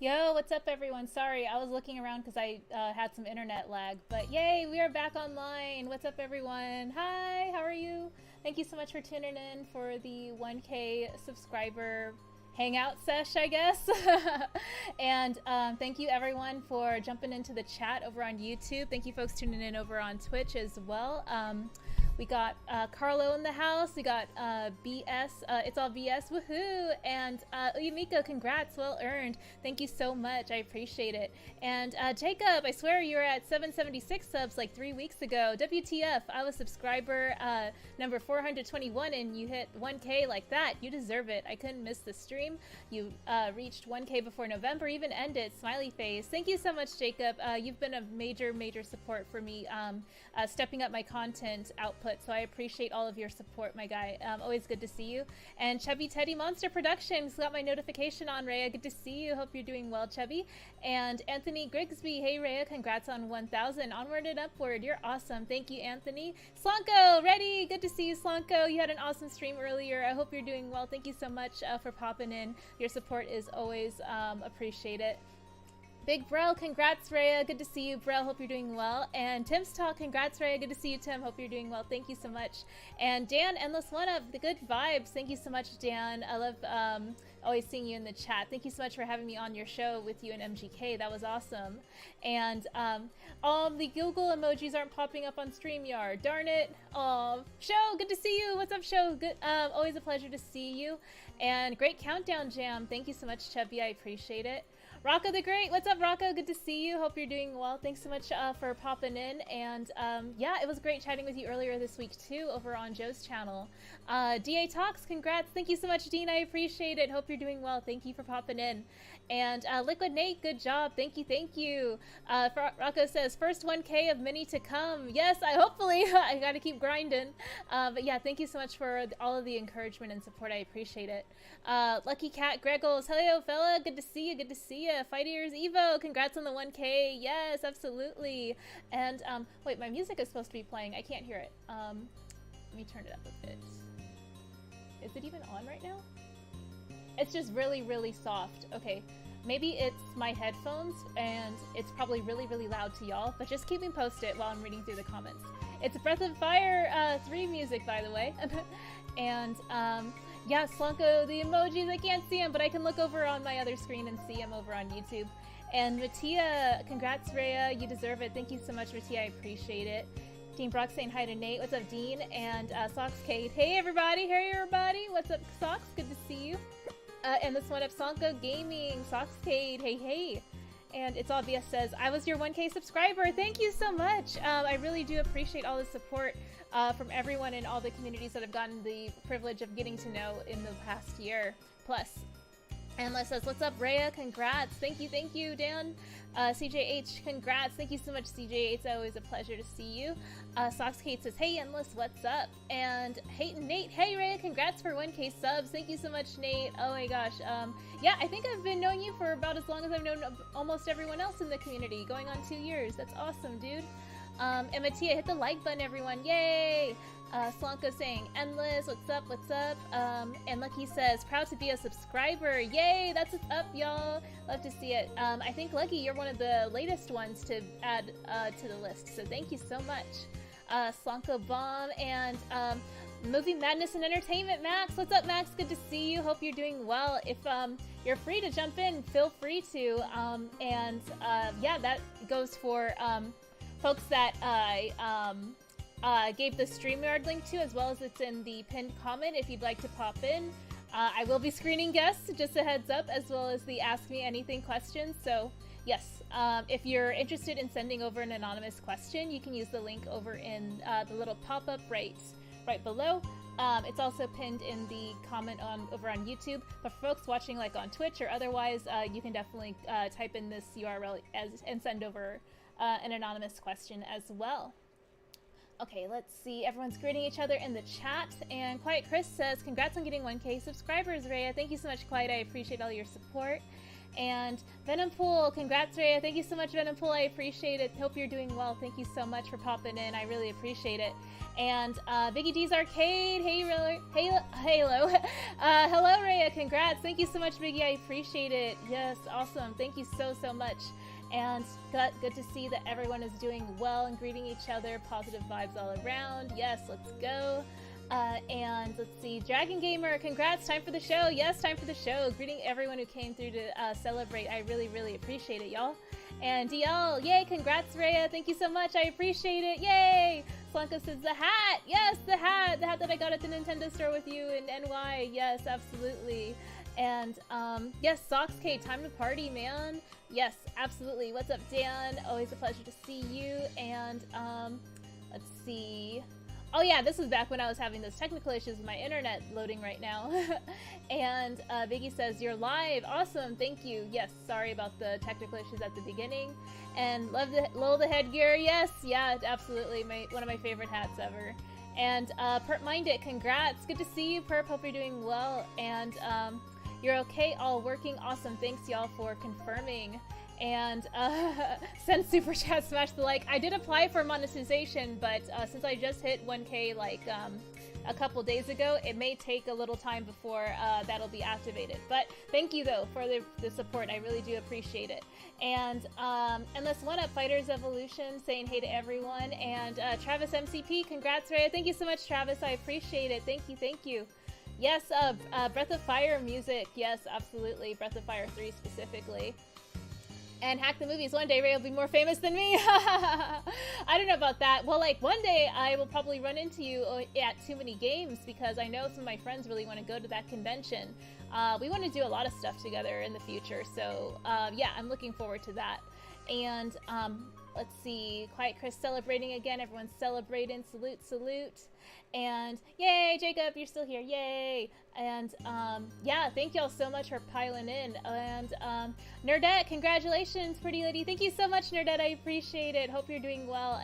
Yo, what's up everyone? Sorry, I was looking around because I had some internet lag, but yay, we are back online. What's up everyone? Hi, how are you? Thank you so much for tuning in for the 1K subscriber hangout sesh, I guess. And thank you everyone for jumping into the chat over on YouTube. Thank you folks tuning in over on Twitch as well. We got Carlo in the house. We got BS. It's all BS. Woohoo! And Uyumiko, congrats. Well earned. Thank you so much. I appreciate it. And Jacob, I swear you were at 776 subs like 3 weeks ago. WTF? I was subscriber number 421 and you hit 1K like that. You deserve it. I couldn't miss the stream. You reached 1K before November even ended. Smiley face. Thank you so much, Jacob. You've been a major support for me stepping up my content output. So I appreciate all of your support, my guy. Always good to see you. And Chubby Teddy Monster Productions got my notification on. Rhea, good to see you. Hope you're doing well, Chubby. And Anthony Grigsby, hey Rhea, congrats on 1,000. Onward and upward. You're awesome. Thank you, Anthony. Slanko, ready? Good to see you, Slanko. You had an awesome stream earlier. I hope you're doing well. Thank you so much for popping in. Your support is always appreciated. Big Brel, congrats Rhea, good to see you Brel, hope you're doing well. And Tim's Talk, congrats Rhea, good to see you Tim, hope you're doing well, thank you so much. And Dan, Endless One of the good vibes, thank you so much Dan, I love always seeing you in the chat. Thank you so much for having me on your show with you and MGK, that was awesome. And the Google emojis aren't popping up on StreamYard, darn it. Show, good to see you, what's up Show, good, always a pleasure to see you. And great countdown jam, thank you so much Chubby, I appreciate it. Rocco the Great, what's up Rocco? Good to see you. Hope you're doing well. Thanks so much for popping in. And yeah, it was great chatting with you earlier this week too over on Joe's channel. DA Talks, congrats. Thank you so much, Dean. I appreciate it. Hope you're doing well. Thank you for popping in. And Liquid Nate, good job. Thank you, thank you. Rocco says, first 1K of many to come. Yes, hopefully. I gotta keep grinding. But yeah, thank you so much for all of the encouragement and support. I appreciate it. Lucky Cat Greggles, hello fella. Good to see you. Good to see you. Fight Ears Evo, congrats on the 1K. Yes, absolutely. And wait, my music is supposed to be playing. I can't hear it. Let me turn it up a bit. Is it even on right now? It's just really, really soft. Okay, maybe it's my headphones and it's probably really, really loud to y'all, but just keep me posted while I'm reading through the comments. It's Breath of Fire 3 music, by the way. And yeah, Slunko, the emojis, I can't see them, but I can look over on my other screen and see them over on YouTube. And Mattia, congrats Rhea, you deserve it. Thank you so much, Mattia, I appreciate it. Dean Brock saying hi to Nate. What's up, Dean? And Socks Kate. Hey everybody, what's up, Socks? Good to see you. And this one up, Sonko Gaming, Socks Kate, hey. And It's Obvious says, I was your 1K subscriber. Thank you so much. I really do appreciate all the support from everyone in all the communities that have gotten the privilege of getting to know in the past year plus. And Les says, what's up, Rhea? Congrats. Thank you, Dan. CJH, congrats. Thank you so much, CJH. It's always a pleasure to see you. Socks Kate says, hey, Endless, what's up? And Hayden Nate, hey, Rhea, congrats for 1K subs. Thank you so much, Nate. Oh my gosh. Yeah, I think I've been knowing you for about as long as I've known almost everyone else in the community, going on 2 years. That's awesome, dude. And Mattia, hit the like button, everyone. Yay! Slonko saying, Endless, what's up? And Lucky says, proud to be a subscriber. Yay, that's what's up, y'all. Love to see it. I think, Lucky, you're one of the latest ones to add to the list, so thank you so much. Slonko Bomb and Movie Madness and Entertainment, Max. What's up, Max? Good to see you. Hope you're doing well. If you're free to jump in, feel free to. Yeah, that goes for folks that I gave the StreamYard link to, as well as it's in the pinned comment if you'd like to pop in. I will be screening guests, just a heads up, as well as the Ask Me Anything questions. So yes, if you're interested in sending over an anonymous question, you can use the link over in the little pop-up right below. It's also pinned in the comment over on YouTube, but for folks watching like on Twitch or otherwise, you can definitely type in this URL and send over an anonymous question as well. Okay, let's see. Everyone's greeting each other in the chat. And Quiet Chris says, congrats on getting 1K subscribers, Rhea. Thank you so much, Quiet. I appreciate all your support. And Venom Pool, congrats, Rhea. Thank you so much, Venom Pool. I appreciate it. Hope you're doing well. Thank you so much for popping in. I really appreciate it. And Biggie D's Arcade, hey, Halo. Hello, Rhea. Congrats. Thank you so much, Biggie. I appreciate it. Yes, awesome. Thank you so much. And good to see that everyone is doing well and greeting each other. Positive vibes all around. Yes, let's go. And let's see, Dragon Gamer, congrats, time for the show. Yes, time for the show. Greeting everyone who came through to celebrate. I really appreciate it, y'all. And DL, yay, congrats, Rhea. Thank you so much. I appreciate it. Yay. Slanko says the hat. Yes, the hat that I got at the Nintendo store with you in NY. Yes, absolutely. And yes, Socks K, time to party, man. Yes, absolutely. What's up, Dan? Always a pleasure to see you. And let's see. Oh yeah, this was back when I was having those technical issues with my internet loading right now. And Biggie says, you're live. Awesome, thank you. Yes, sorry about the technical issues at the beginning. And love the headgear. Yes, yeah, absolutely. One of my favorite hats ever. And Perp Mind It, congrats. Good to see you, Perp. Hope you're doing well. And you're okay, all working. Awesome, thanks y'all for confirming. And send super chat, smash the like. I did apply for monetization, but since I just hit 1K like a couple days ago. It may take a little time before that'll be activated. But thank you though for the support. I really do appreciate it. And Endless One Up Fighters Evolution saying hey to everyone. And Travis MCP, congrats, Raya. Thank you so much, Travis. I appreciate it. Thank you, thank you. Yes, Breath of Fire music. Yes, absolutely. Breath of Fire 3 specifically. And Hack the Movies. One day Ray will be more famous than me. I don't know about that. Well, like one day I will probably run into you at Too Many Games because I know some of my friends really want to go to that convention. We want to do a lot of stuff together in the future. So yeah, I'm looking forward to that. And let's see. Quiet Chris celebrating again. Everyone's celebrating. Salute, salute. And yay, Jacob, you're still here. Yay. And yeah, thank y'all so much for piling in. And Nerdette, congratulations, pretty lady. Thank you so much, Nerdette. I appreciate it. Hope you're doing well.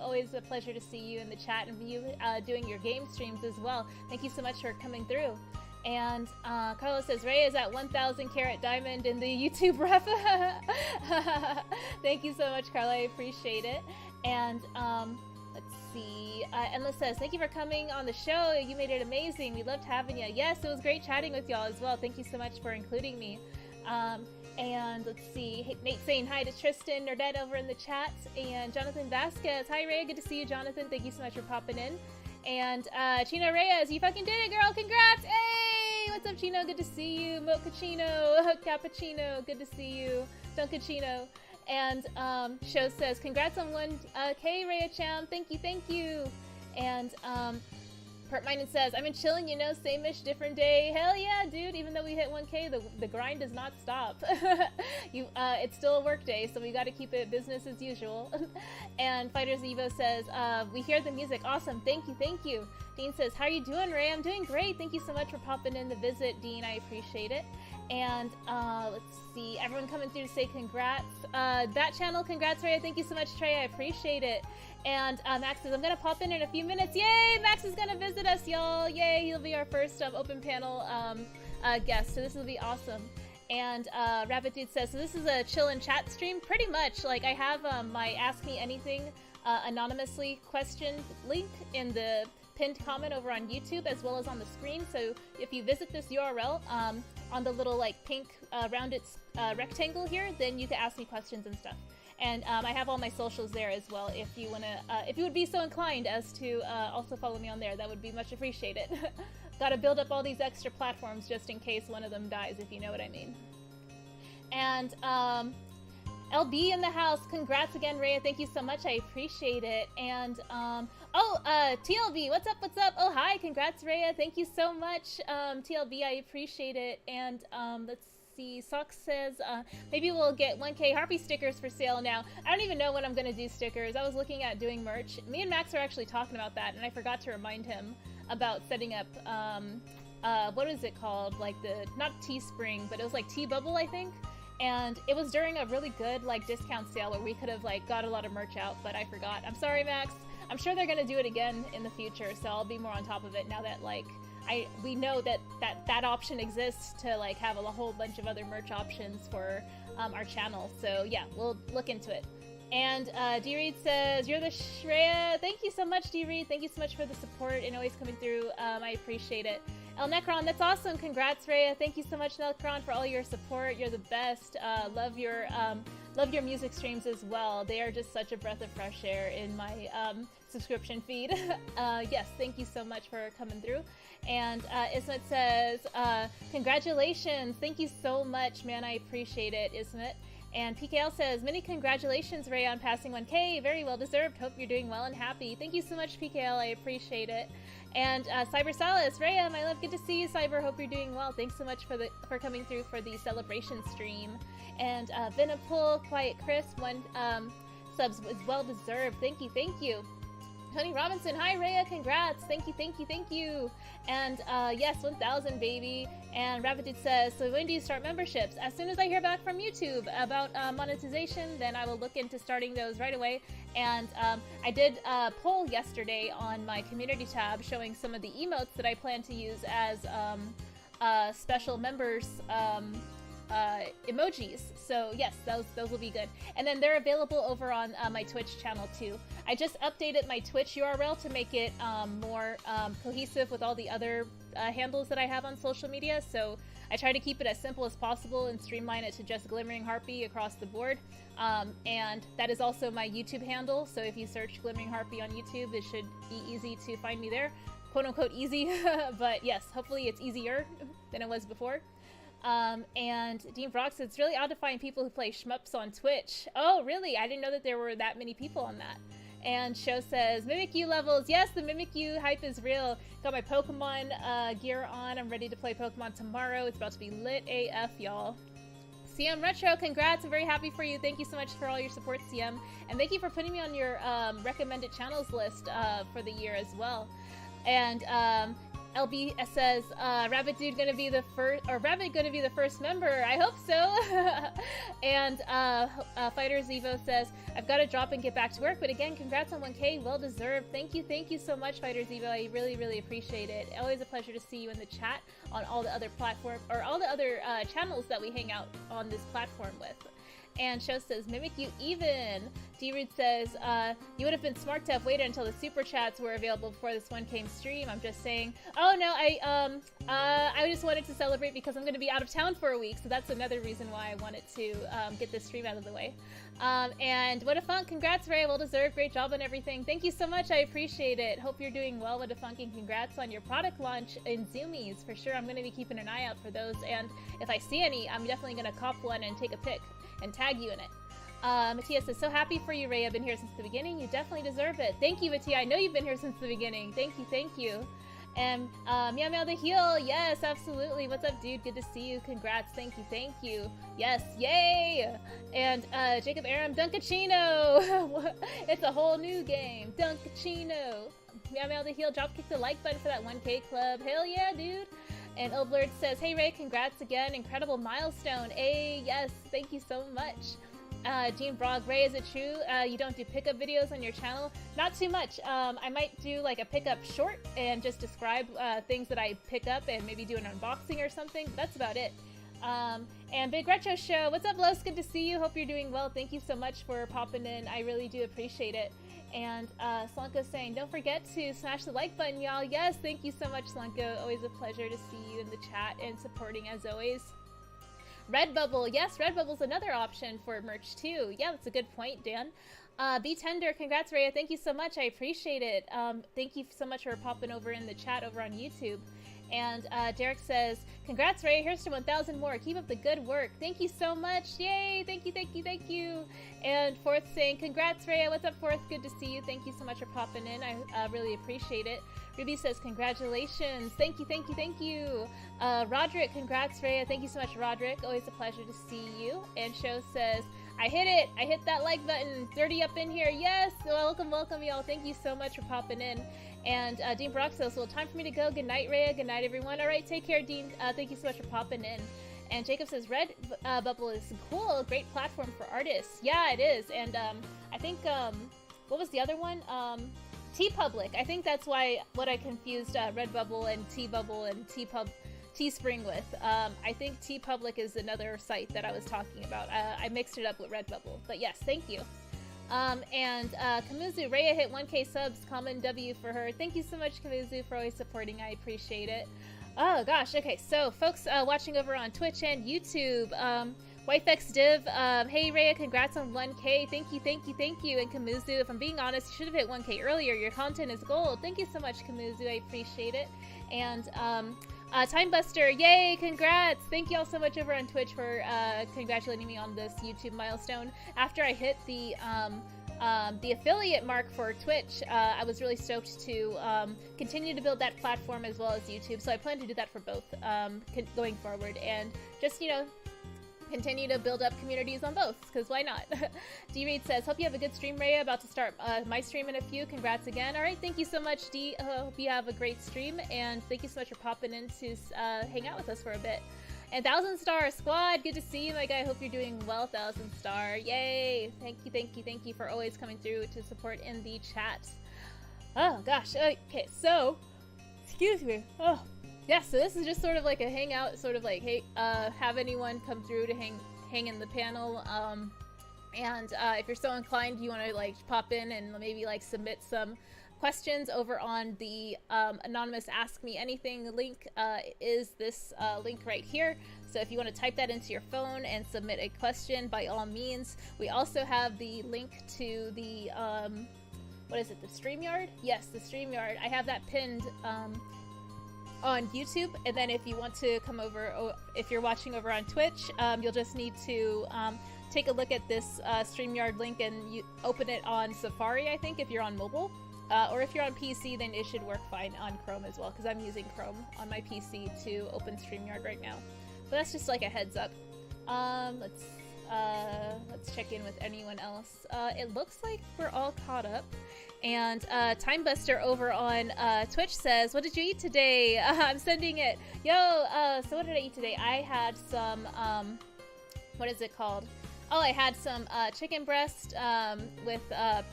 Always a pleasure to see you in the chat and you doing your game streams as well. Thank you so much for coming through. And Carlos says, Ray is at 1,000 carat diamond in the YouTube ref. Thank you so much, Carla. I appreciate it. And let's see. Endless says, thank you for coming on the show. You made it amazing. We loved having you. Yes, it was great chatting with y'all as well. Thank you so much for including me. And let's see. Hey, Nate saying hi to Tristan, Nerdette over in the chat. And Jonathan Vasquez. Hi, Ray. Good to see you, Jonathan. Thank you so much for popping in. And Chino Reyes, you fucking did it, girl. Congrats. Hey, what's up, Chino? Good to see you. Mochaccino, Cappuccino. Good to see you. Dunkachino. And Show says, congrats on 1K, Rhea Cham. Thank you, thank you. And Pert Minded says, I've been chilling, you know, same-ish, different day. Hell yeah, dude. Even though we hit 1K, the grind does not stop. It's still a work day, so we got to keep it business as usual. And Fighters Evo says, we hear the music. Awesome. Thank you, thank you. Dean says, how are you doing, Ray? I'm doing great. Thank you so much for popping in the visit, Dean. I appreciate it. And let's see, everyone coming through to say congrats. That channel, congrats, Ray. Thank you so much, Trey. I appreciate it. And Max says, I'm going to pop in a few minutes. Yay! Max is going to visit us, y'all. Yay! He'll be our first open panel guest. So this will be awesome. And Rabbit Dude says, so this is a chill and chat stream? Pretty much. Like, I have my Ask Me Anything anonymously question link in the pinned comment over on YouTube as well as on the screen. So if you visit this URL on the little like pink rounded rectangle here, then you can ask me questions and stuff. And I have all my socials there as well. If you wanna, if you would be so inclined as to also follow me on there, that would be much appreciated. Got to build up all these extra platforms just in case one of them dies, if you know what I mean. And LB in the house, congrats again, Rhea. Thank you so much. I appreciate it. And TLB, what's up? What's up? Oh, hi. Congrats, Rhea. Thank you so much, TLB. I appreciate it. And let's see. Sock says maybe we'll get 1K Harpy stickers for sale now. I don't even know when I'm gonna do stickers. I was looking at doing merch. Me and Max are actually talking about that, and I forgot to remind him about setting up what is it called? Like not Teespring, but it was like T-Bubble, I think. And it was during a really good like discount sale where we could have like got a lot of merch out, but I forgot. I'm sorry, Max. I'm sure they're gonna do it again in the future, so I'll be more on top of it now that like we know that option exists to like have a whole bunch of other merch options for our channel. So yeah, we'll look into it. And D-Reed says, you're the Shreya. Thank you so much, D-Reed. Thank you so much for the support and always coming through. I appreciate it. El Necron, that's awesome. Congrats, Rhea. Thank you so much, Necron, for all your support. You're the best. Love your music streams as well. They are just such a breath of fresh air in my subscription feed. Yes, thank you so much for coming through. And Ismet says, congratulations. Thank you so much, man. I appreciate it, Ismet. And PKL says, many congratulations, Ray, on passing 1K. Very well deserved. Hope you're doing well and happy. Thank you so much, PKL. I appreciate it. And Cyber Salas, Rhea, my love, good to see you, Cyber. Hope you're doing well. Thanks so much for coming through for the celebration stream. And Vinapul, Quiet Chris, 1 subs is well deserved. Thank you, thank you. Tony Robinson, hi Rhea, congrats. Thank you, thank you, thank you. And yes, 1,000 baby. And Rabbit says, so when do you start memberships? As soon as I hear back from YouTube about monetization, then I will look into starting those right away. And I did a poll yesterday on my community tab showing some of the emotes that I plan to use as special members emojis. So yes, those will be good. And then they're available over on my Twitch channel too. I just updated my Twitch URL to make it more cohesive with all the other handles that I have on social media. So I try to keep it as simple as possible and streamline it to just Glimmering Harpy across the board. And that is also my YouTube handle. So if you search Glimmering Harpy on YouTube, it should be easy to find me there. Quote unquote easy, but yes, hopefully it's easier than it was before. And Dean Brock says, it's really odd to find people who play shmups on Twitch. Oh, really? I didn't know that there were that many people on that. And Show says, Mimikyu levels. Yes, the Mimikyu hype is real. Got my Pokemon gear on. I'm ready to play Pokemon tomorrow. It's about to be lit AF, y'all. CM Retro, congrats. I'm very happy for you. Thank you so much for all your support, CM. And thank you for putting me on your recommended channels list for the year as well. And LB says, Rabbit Dude gonna be the first, or Rabbit gonna be the first member. I hope so. And Fighter Zevo says, I've got to drop and get back to work, but again, congrats on 1K, well deserved. Thank you so much, Fighter Zevo. I really appreciate it. Always a pleasure to see you in the chat on all the other platform, or all the other channels that we hang out on this platform with. And Show says, Mimic you even. D-Root says, you would have been smart to have waited until the super chats were available before this 1K stream. I'm just saying. Oh no, I just wanted to celebrate because I'm going to be out of town for a week, so that's another reason why I wanted to get this stream out of the way. And What a Funk, congrats Ray, well deserved, great job on everything. Thank you so much, I appreciate it. Hope you're doing well, What a Funk, and congrats on your product launch in Zoomies. For sure, I'm going to be keeping an eye out for those, and if I see any, I'm definitely going to cop one and take a pic and tag you in it. Mattia says, so happy for you, Ray. I've been here since the beginning. You definitely deserve it. Thank you, Mattia. I know you've been here since the beginning. Thank you. And Meow Meow the Heel. Yes, absolutely. What's up, dude? Good to see you. Congrats. Thank you. Yes, yay. And Jacob Aram, Dunkachino. It's a whole new game. Dunkachino. Meow Meow the Heel, drop kick the like button for that 1K club. Hell yeah, dude. And Oblord says, hey Ray, congrats again, incredible milestone. Hey, yes, thank you so much. Jean Brog, Ray, is it true you don't do pickup videos on your channel? Not too much. I might do like a pickup short and just describe things that I pick up and maybe do an unboxing or something. That's about it. And Big Retro Show, what's up, Los? Good to see you. Hope you're doing well. Thank you so much for popping in. I really do appreciate it. And Slanko's saying, don't forget to smash the like button, y'all. Yes, thank you so much, Slanko. Always a pleasure to see you in the chat and supporting as always. Redbubble, yes, Redbubble's another option for merch too. Yeah, that's a good point, Dan. Be Tender, congrats, Rhea. Thank you so much. I appreciate it. Thank you so much for popping over in the chat over on YouTube. And Derek says, congrats, Ray. Here's to 1,000 more. Keep up the good work. Thank you so much. Yay. Thank you. And Fourth saying, congrats, Ray. What's up, Fourth? Good to see you. Thank you so much for popping in. I really appreciate it. Ruby says, congratulations. Thank you. Roderick, congrats, Ray. Thank you so much, Roderick. Always a pleasure to see you. And Show says, I hit it. I hit that like button. 30 up in here. Yes. Welcome, y'all. Thank you so much for popping in. And Dean Brock says, well, time for me to go. Good night, Rhea. Good night, everyone. All right, take care, Dean. Thank you so much for popping in. And Jacob says, Redbubble is cool. Great platform for artists. Yeah, it is. And I think, what was the other one? TeePublic. I think that's what I confused Redbubble and T-Bubble and Teespring with. I think TeePublic is another site that I was talking about. I mixed it up with Redbubble. But yes, thank you. And Kamuzu, Rhea hit 1K subs, common W for her. Thank you so much, Kamuzu, for always supporting. I appreciate it. Oh gosh, okay, so folks watching over on Twitch and YouTube, WifeXDiv, hey Rhea, congrats on 1K. Thank you. And Kamuzu, if I'm being honest, you should have hit 1K earlier. Your content is gold. Thank you so much, Kamuzu. I appreciate it. And Timebuster, yay, congrats! Thank you all so much over on Twitch for congratulating me on this YouTube milestone. After I hit the affiliate mark for Twitch, I was really stoked to continue to build that platform as well as YouTube. So I plan to do that for both going forward, and just, you know, continue to build up communities on both, because why not? D-Reed says, hope you have a good stream, Rhea. About to start my stream in a few. Congrats again. All right, thank you so much, D. Hope you have a great stream, and thank you so much for popping in to hang out with us for a bit. And 1,000 Star Squad, good to see you, my guy. Hope you're doing well, 1,000 Star. Yay! Thank you for always coming through to support in the chat. Oh gosh. Okay, so excuse me. Oh, Yeah, so this is just sort of like a hangout, sort of like, hey, have anyone come through to hang in the panel. And if you're so inclined, you want to like pop in and maybe like submit some questions over on the anonymous Ask Me Anything link. Is this link right here. So if you want to type that into your phone and submit a question, by all means. We also have the link to the, what is it, the StreamYard? Yes, the StreamYard. I have that pinned on YouTube. And then if you want to come over, if you're watching over on Twitch, you'll just need to take a look at this StreamYard link and you open it on Safari, I think, if you're on mobile. Or if you're on PC, then it should work fine on Chrome as well, because I'm using Chrome on my PC to open StreamYard right now. But that's just like a heads up. Let's check in with anyone else. It looks like we're all caught up. And Timebuster over on Twitch says, "What did you eat today?" I'm sending it. Yo, so what did I eat today? I had some, what is it called? Oh, I had some chicken breast with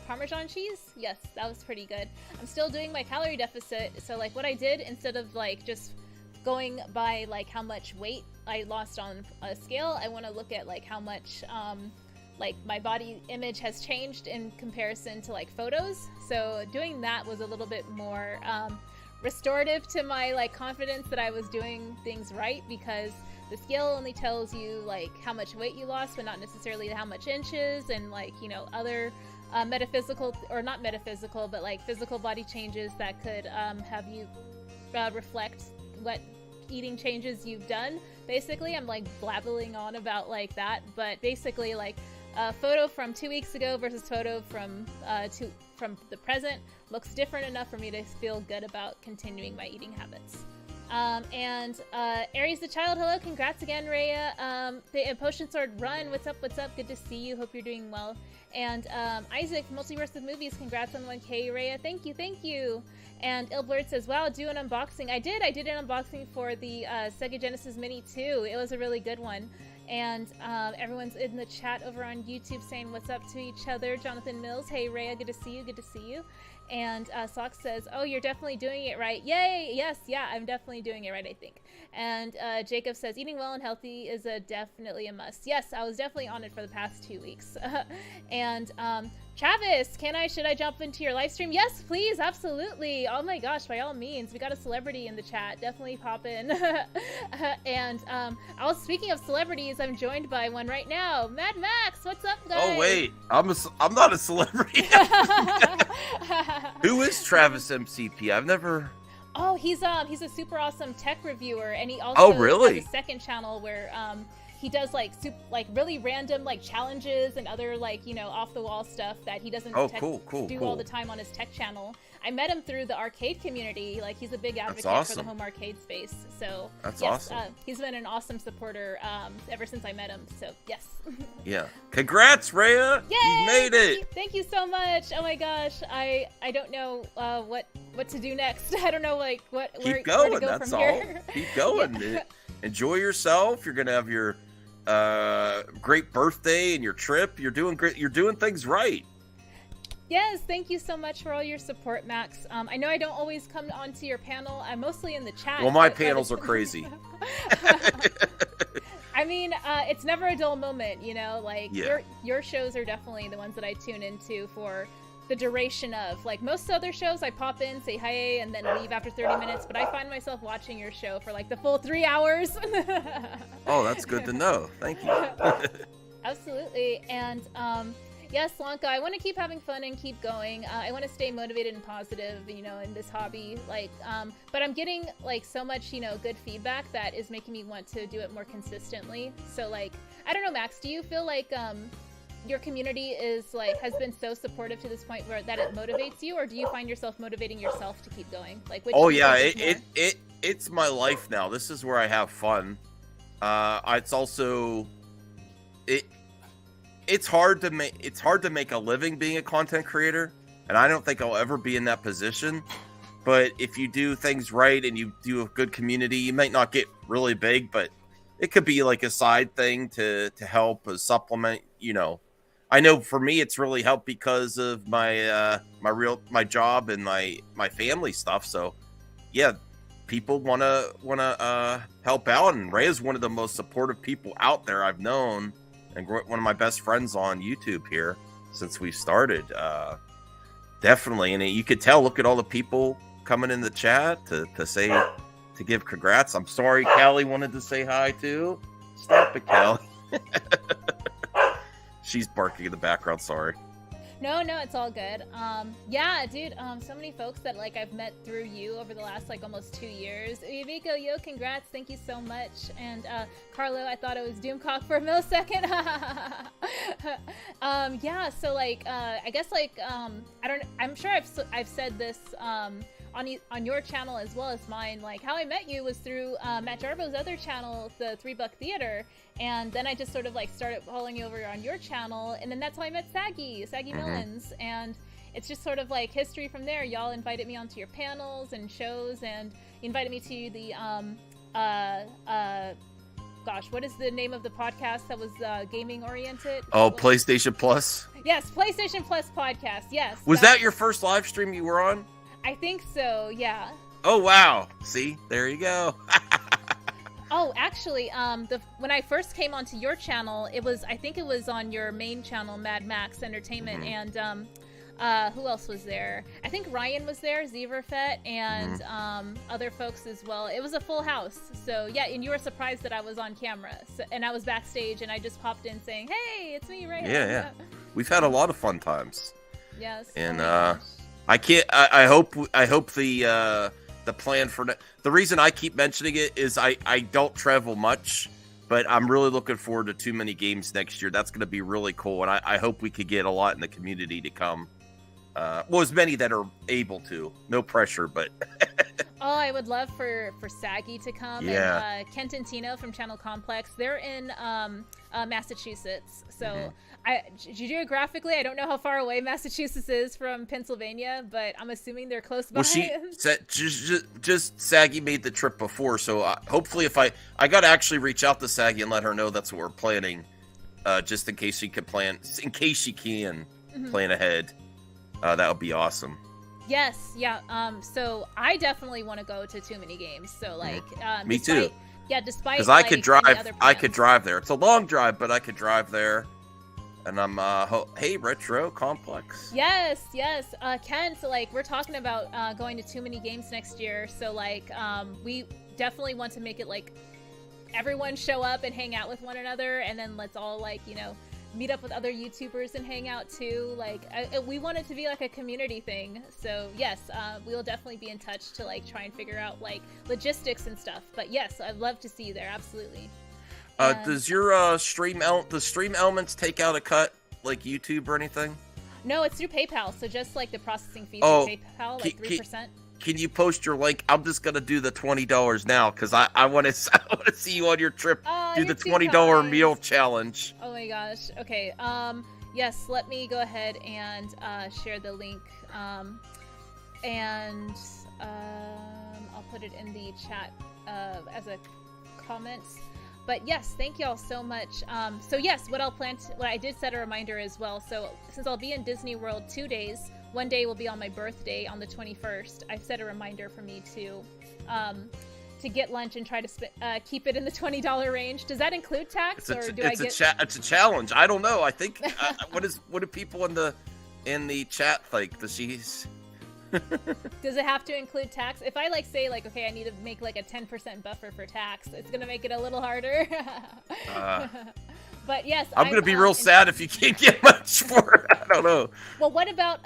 Parmesan cheese. Yes, that was pretty good. I'm still doing my calorie deficit. So like what I did, instead of like just going by like how much weight I lost on a scale, I want to look at like how much like my body image has changed in comparison to like photos. So doing that was a little bit more restorative to my like confidence that I was doing things right, because the scale only tells you like how much weight you lost, but not necessarily how much inches, and like, you know, other metaphysical, or not metaphysical, but like physical body changes that could have you reflect what eating changes you've done. Basically, I'm like blabbling on about like that, but basically like a photo from 2 weeks ago versus photo from the present looks different enough for me to feel good about continuing my eating habits. And Aries the Child, hello, congrats again, Rhea. The Potion Sword Run, what's up, good to see you, hope you're doing well. And Isaac, Multiverse of Movies, congrats on 1K, Rhea, thank you. And Ilblurd says, wow, do an unboxing. I did an unboxing for the Sega Genesis Mini 2, it was a really good one. And everyone's in the chat over on YouTube saying what's up to each other. Jonathan Mills, hey Rhea, good to see you. And Sock says, oh, you're definitely doing it right. Yay! Yes, yeah, I'm definitely doing it right, I think. And Jacob says, eating well and healthy is definitely a must. Yes, I was definitely on it for the past 2 weeks. And Travis, should I jump into your live stream? Yes, please, absolutely. Oh my gosh, by all means. We got a celebrity in the chat. Definitely pop in. And speaking of celebrities, I'm joined by one right now. Mad Max, what's up, guys? Oh wait, I'm not a celebrity. Who is Travis MCP? I've never. Oh, he's a super awesome tech reviewer, and he also has a second channel where he does like really random like challenges and other like, you know, off the wall stuff that he doesn't do all the time on his tech channel. I met him through the arcade community. Like, he's a big advocate for the home arcade space. So that's yes, awesome. He's been an awesome supporter ever since I met him. So yes. Yeah. Congrats, Rhea. Yay! You made it. Thank you so much. Oh my gosh. I don't know what to do next. I don't know like where to go that's from all. here. Keep going. Yeah. Enjoy yourself. You're gonna have your great birthday and your trip. You're doing great. You're doing things right. Yes, thank you so much for all your support, Max. I know I don't always come onto your panel. I'm mostly in the chat. Well, my panels are crazy. I mean, it's never a dull moment, you know? Like, your shows are definitely the ones that I tune into for the duration of. Like, most other shows, I pop in, say hi, and then leave after 30 minutes, but I find myself watching your show for, like, the full 3 hours. Oh, that's good to know. Thank you. Absolutely. And, yes, Blanca, I want to keep having fun and keep going. I want to stay motivated and positive, you know, in this hobby. Like, but I'm getting, like, so much, you know, good feedback that is making me want to do it more consistently. So, like, I don't know, Max, do you feel like, your community is, like, has been so supportive to this point where that it motivates you, or do you find yourself motivating yourself to keep going? Like, it's my life now. This is where I have fun. It's also... It's hard to make a living being a content creator, and I don't think I'll ever be in that position. But if you do things right and you do a good community, you might not get really big, but it could be like a side thing to help a supplement. You know, I know for me it's really helped because of my my job and my family stuff. So yeah, people wanna help out, and Ray is one of the most supportive people out there I've known, and one of my best friends on YouTube here since we started. Definitely, and you could tell. Look at all the people coming in the chat to give congrats. I'm sorry, Callie wanted to say hi too. Stop it, Callie. She's barking in the background. Sorry. No, it's all good. Yeah, dude, so many folks that, like, I've met through you over the last, like, almost 2 years. Yumiko, yo, congrats, thank you so much. And, Carlo, I thought it was Doomcock for a millisecond. Yeah, so, like, I guess, like, I'm sure I've said this, on your channel as well as mine. Like, how I met you was through Matt Jarbo's other channel, the $3 Theater, and then I just sort of like started following you over on your channel, and then that's how I met Saggy Millens, and it's just sort of like history from there. Y'all invited me onto your panels and shows, and you invited me to the gosh, what is the name of the podcast that was gaming oriented? Oh, PlayStation Plus. Yes, PlayStation Plus podcast. Yes. Was that your first live stream you were on? I think so, yeah. Oh, wow. See, there you go. Oh, actually, when I first came onto your channel, I think it was on your main channel, Mad Max Entertainment, and who else was there? I think Ryan was there, Zeverfet, and other folks as well. It was a full house. So, yeah, and you were surprised that I was on camera. So, and I was backstage, and I just popped in saying, hey, it's me, Ryan. Yeah. We've had a lot of fun times. Yes. And, I can't. I hope the plan for the reason I keep mentioning it is I don't travel much, but I'm really looking forward to Too Many Games next year. That's going to be really cool, and I hope we could get a lot in the community to come. Well, as many that are able to. No pressure, but. Oh, I would love for Saggy to come. Yeah. And Kent and Tino from Channel Complex. They're in Massachusetts, so. Geographically, I don't know how far away Massachusetts is from Pennsylvania, but I'm assuming they're close by. Well, just Saggy made the trip before, so hopefully if I got to actually reach out to Saggy and let her know that's what we're planning, just in case she can plan ahead. That would be awesome. Yes, yeah. So I definitely want to go to Too Many Games. So like, me too. Yeah, despite because I could drive there. It's a long drive, but I could drive there. And I'm, hey, Retro Complex. Yes. Ken, so, like, we're talking about going to Too Many Games next year. So, like, we definitely want to make it, like, everyone show up and hang out with one another. And then let's all, like, you know, meet up with other YouTubers and hang out, too. Like, we want it to be, like, a community thing. So, yes, we'll definitely be in touch to, like, try and figure out, like, logistics and stuff. But, yes, I'd love to see you there. Absolutely. Does your stream elements take out a cut like YouTube or anything? No, it's through PayPal. So just like the processing fee through PayPal, like 3%. Can you post your link? I'm just gonna do the $20 now because I want to see you on your trip. Do the $20 meal challenge. Oh my gosh. Okay. Yes. Let me go ahead and share the link. And I'll put it in the chat as a comment. But yes, thank y'all so much. So yes, what I did set a reminder as well. So since I'll be in Disney World 2 days, one day will be on my birthday on the 21st. I've set a reminder for me to get lunch and try to keep it in the $20 range. Does that include tax, it's a challenge? I don't know. I think what do people in the chat think? Does it have to include tax? If I say okay, I need to make like a 10% buffer for tax, it's gonna make it a little harder. But yes, I'm gonna be real sad if you can't get much for it. I don't know. Well, what about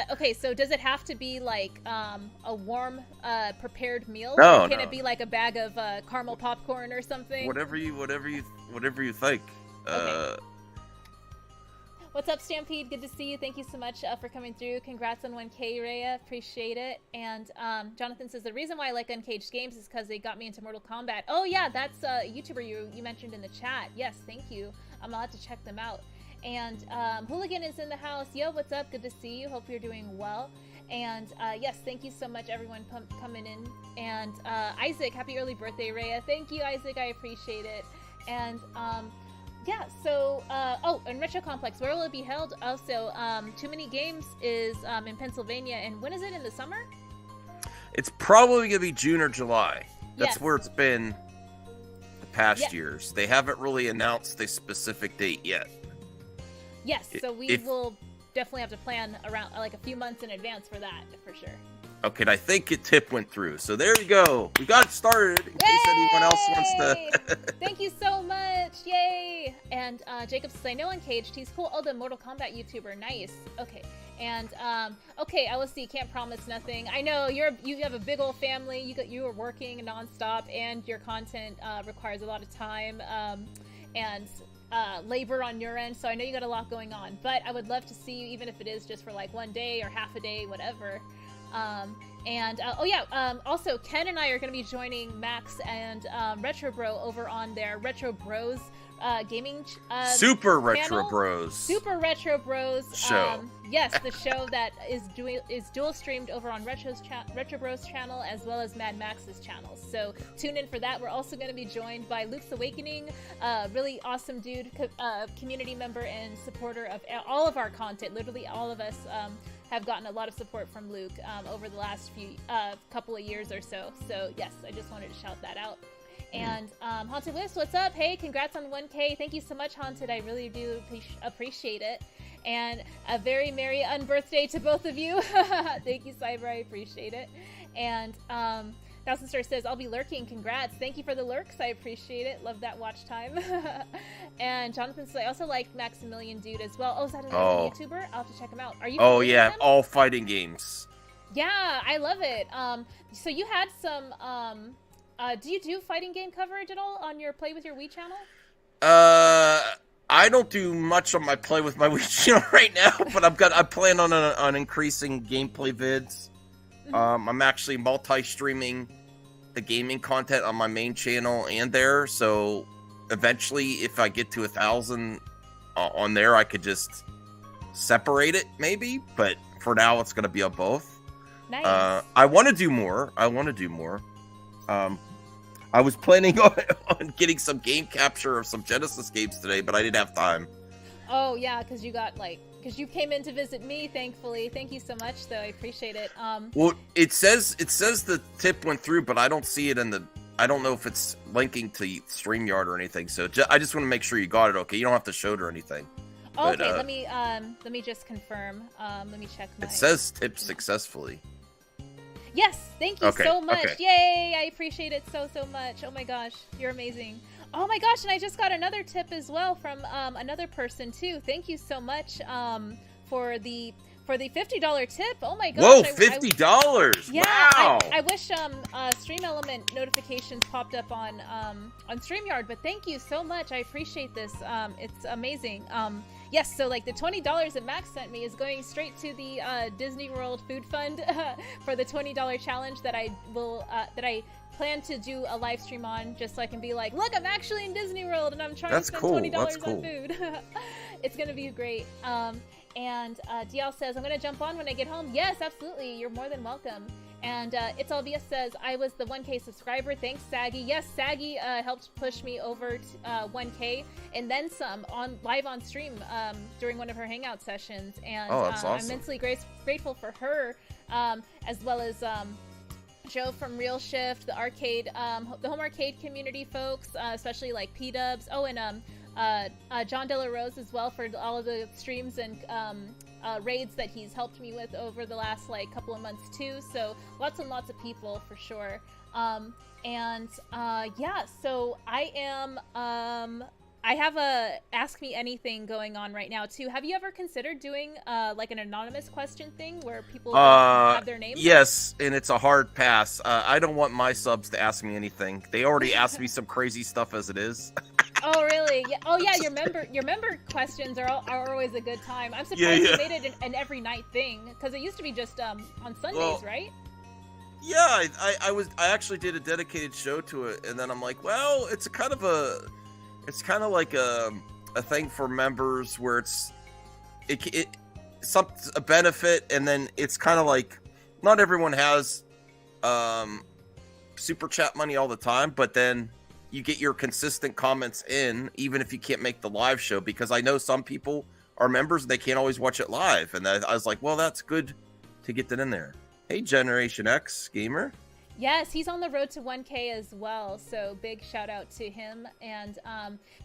okay, so does it have to be like a warm prepared meal? No, or can it be like a bag of caramel popcorn or something? Whatever you think. Okay. What's up, Stampede? Good to see you. Thank you so much for coming through. Congrats on 1K, Rhea. Appreciate it. And Jonathan says, the reason why I like Uncaged Games is because they got me into Mortal Kombat. Oh, yeah, that's a YouTuber you mentioned in the chat. Yes, thank you. I'll have to check them out. And Hooligan is in the house. Yo, what's up? Good to see you. Hope you're doing well. And yes, thank you so much, everyone coming in. And Isaac, happy early birthday, Rhea. Thank you, Isaac. I appreciate it. And yeah, so, and Retro Complex, where will it be held? Also, Too Many Games is in Pennsylvania, and when is it, in the summer? It's probably gonna be June or July. That's Yes. where it's been the past Yep. years. They haven't really announced the specific date yet. Yes, so we will definitely have to plan around like a few months in advance for that, for sure. Okay, and I think it tip went through. So there you go. We got it started in case anyone else wants to. Thank you so much. Yay! And Jacob says, I know Uncaged. He's cool. Oh, the Mortal Kombat YouTuber. Nice. Okay. And okay, LSC can't promise nothing. I know you have a big old family. You are working nonstop, and your content requires a lot of time and labor on your end. So I know you got a lot going on. But I would love to see you, even if it is just for like one day or half a day, whatever. Also Ken and I are going to be joining Max and Retro Bro over on their Retro Bros gaming Super Retro channel. Bros. Super Retro Bros show. Yes, the show that is dual streamed over on Retro Bros channel as well as Mad Max's channel. So tune in for that. We're also going to be joined by Luke's Awakening, really awesome dude, community member and supporter of all of our content. Literally all of us have gotten a lot of support from Luke over the last couple of years or so. So yes, I just wanted to shout that out. And Haunted Wisp, what's up? Hey, congrats on 1K. Thank you so much, Haunted. I really do appreciate it. And a very merry unbirthday to both of you. Thank you, Cyber. I appreciate it. And Thousand Star says, I'll be lurking. Congrats. Thank you for the lurks. I appreciate it. Love that watch time. And Jonathan says, I also like Maximilian Dude as well. Oh, is that another YouTuber? I'll have to check him out. Are you? Oh, yeah. All fighting games. Yeah, I love it. So you had some... do you do fighting game coverage at all on your Play With Your Wii channel? I don't do much on my Play With My Wii channel right now, but I plan on increasing gameplay vids. Mm-hmm. I'm actually multi-streaming the gaming content on my main channel and there, so eventually, if I get to 1,000 on there, I could just separate it, maybe. But for now, it's going to be on both. Nice. I want to do more. I was planning on getting some game capture of some Genesis games today, but I didn't have time. Oh yeah, because you came in to visit me, thankfully. Thank you so much, though. I appreciate it. Well, it says the tip went through, but I don't see it I don't know if it's linking to StreamYard or anything. So I just want to make sure you got it. Okay, you don't have to show it or anything. Okay, but, let me just confirm. Let me check. It says tip successfully. Yes, thank you so much. Okay. Yay, I appreciate it so much. Oh my gosh, you're amazing. Oh my gosh, and I just got another tip as well from another person too. Thank you so much for the $50 tip. Oh my gosh. Whoa, $50. Yeah, wow. I wish Stream Element notifications popped up on StreamYard, but thank you so much. I appreciate this. It's amazing. Yes, so like the $20 that Max sent me is going straight to the Disney World Food Fund for the $20 challenge that I plan to do a live stream on, just so I can be like, look, I'm actually in Disney World and I'm trying to spend $20 on food. It's gonna be great. And DL says, I'm gonna jump on when I get home. Yes, absolutely. You're more than welcome. And It's All BS says, I was the 1K subscriber. Thanks, Saggy. Yes, Saggy helped push me over to 1K and then some live on stream during one of her hangout sessions. And that's awesome. I'm immensely grateful for her, as well as Joe from Real Shift, the arcade, the home arcade community folks, especially like P-Dubs. Oh, and John De La Rose as well for all of the streams and raids that he's helped me with over the last couple of months too. So lots and lots of people for sure. Yeah, so I am I have a Ask Me Anything going on right now too. Have you ever considered doing an anonymous question thing where people have their names? Yes, and it's a hard pass. I don't want my subs to ask me anything. They already asked me some crazy stuff as it is. Oh really? Yeah. Oh yeah. Your member questions are always a good time. I'm surprised you made it an every night thing, because it used to be just on Sundays, right? Yeah, I actually did a dedicated show to it, and then I'm like, well, it's kind of like a thing for members where it's a benefit, and then it's kind of like not everyone has super chat money all the time, but then you get your consistent comments in, even if you can't make the live show, because I know some people are members and they can't always watch it live. And I was like, well, that's good to get that in there. Hey, Generation X gamer. Yes, he's on the road to 1K as well, so big shout out to him. And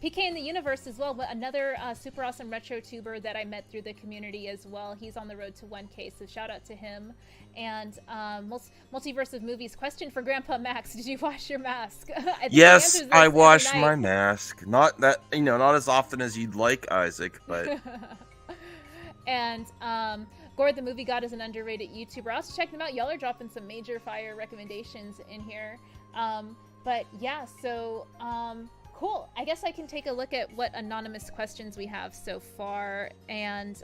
PK in the Universe as well, but another super awesome retro tuber that I met through the community as well. He's on the road to 1K, so shout out to him. And Multiverse of Movies question for Grandpa Max: did you wash your mask? Yes, I wash my mask. Not that, not as often as you'd like, Isaac, but. And Gord the Movie God is an underrated YouTuber. I also checked him out. Y'all are dropping some major fire recommendations in here. But yeah, so cool. I guess I can take a look at what anonymous questions we have so far. And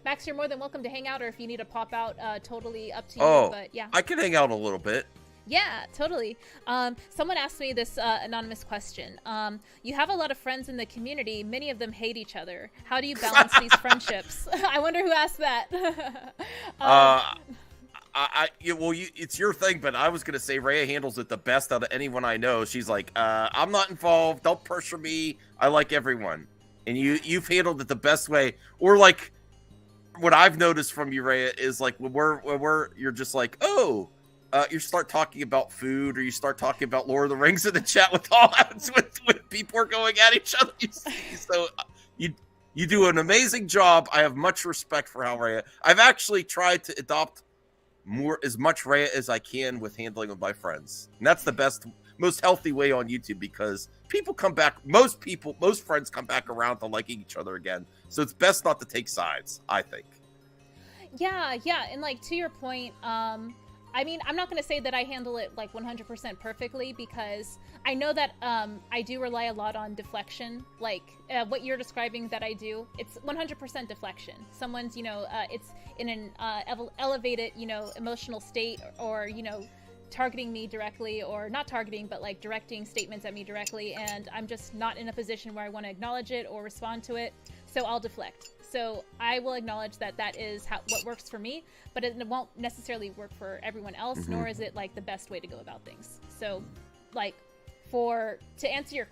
Max, you're more than welcome to hang out, or if you need to pop out, totally up to you. But yeah, I can hang out a little bit. Yeah, totally. Someone asked me this anonymous question. You have a lot of friends in the community. Many of them hate each other. How do you balance these friendships? I wonder who asked that. It's your thing, but I was going to say Rhea handles it the best out of anyone I know. She's like, I'm not involved. Don't pressure me. I like everyone. And you've handled it the best way. Or like, what I've noticed from you, Rhea, is like when you're just like, oh, you start talking about food, or you start talking about Lord of the Rings in the chat with when people are going at each other. So you do an amazing job. I have much respect for how Rhea. I've actually tried to adopt as much Rhea as I can with handling with my friends, and that's the best, most healthy way on YouTube, because people come back. Most friends come back around to liking each other again. So it's best not to take sides, I think. Yeah, and like to your point, I mean, I'm not going to say that I handle it like 100% perfectly, because I know that I do rely a lot on deflection. Like what you're describing that I do, it's 100% deflection. Someone's, it's in an elevated, emotional state, or, targeting me directly, or not targeting, but like directing statements at me directly. And I'm just not in a position where I want to acknowledge it or respond to it. So I'll deflect. So I will acknowledge that that is what works for me, but it won't necessarily work for everyone else, nor is it like the best way to go about things. So like to answer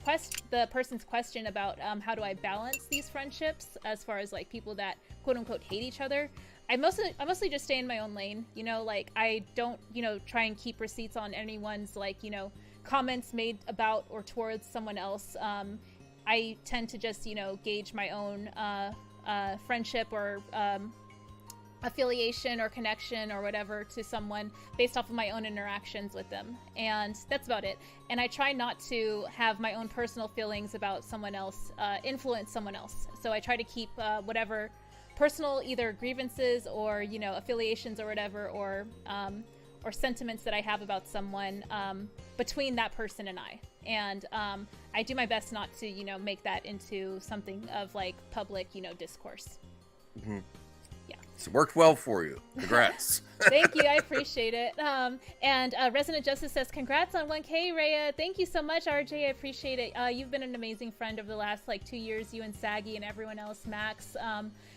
the person's question about how do I balance these friendships as far as like people that quote unquote hate each other, I mostly just stay in my own lane, like I don't, try and keep receipts on anyone's like, comments made about or towards someone else. I tend to just, gauge my own friendship or affiliation or connection or whatever to someone based off of my own interactions with them. And that's about it. And I try not to have my own personal feelings about someone else influence someone else. So I try to keep whatever personal either grievances or, affiliations or whatever, or sentiments that I have about someone between that person and I. And I do my best not to, make that into something of like public, discourse. Mm-hmm. Yeah. It's worked well for you. Congrats. Thank you. I appreciate it. And Resident Justice says, congrats on 1K, Rhea. Thank you so much, RJ. I appreciate it. You've been an amazing friend over the last like 2 years, you and Saggy and everyone else, Max.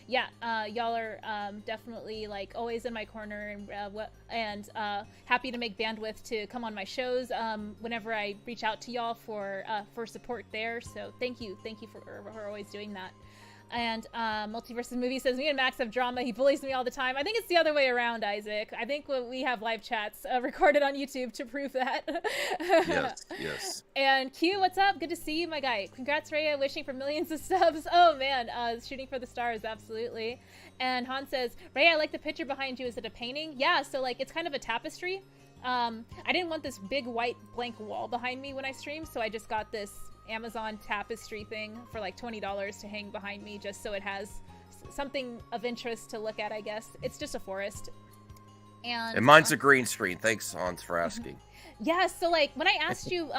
Y'all are definitely like always in my corner, and happy to make bandwidth to come on my shows whenever I reach out to y'all for support there. So thank you for always doing that. And Multiverse of Movie says, me and Max have drama. He bullies me all the time. I think it's the other way around, Isaac. I think we have live chats recorded on YouTube to prove that. Yes. And Q, what's up? Good to see you, my guy. Congrats, Rhea. Wishing for millions of subs. Oh, man. Shooting for the stars, absolutely. And Han says, Rhea, I like the picture behind you. Is it a painting? Yeah, so like it's kind of a tapestry. I didn't want this big white blank wall behind me when I stream, so I just got this Amazon tapestry thing for like $20 to hang behind me, just so it has something of interest to look at, I guess. It's just a forest. And mine's a green screen. Thanks, Hans, for asking. Yeah, so like when I asked you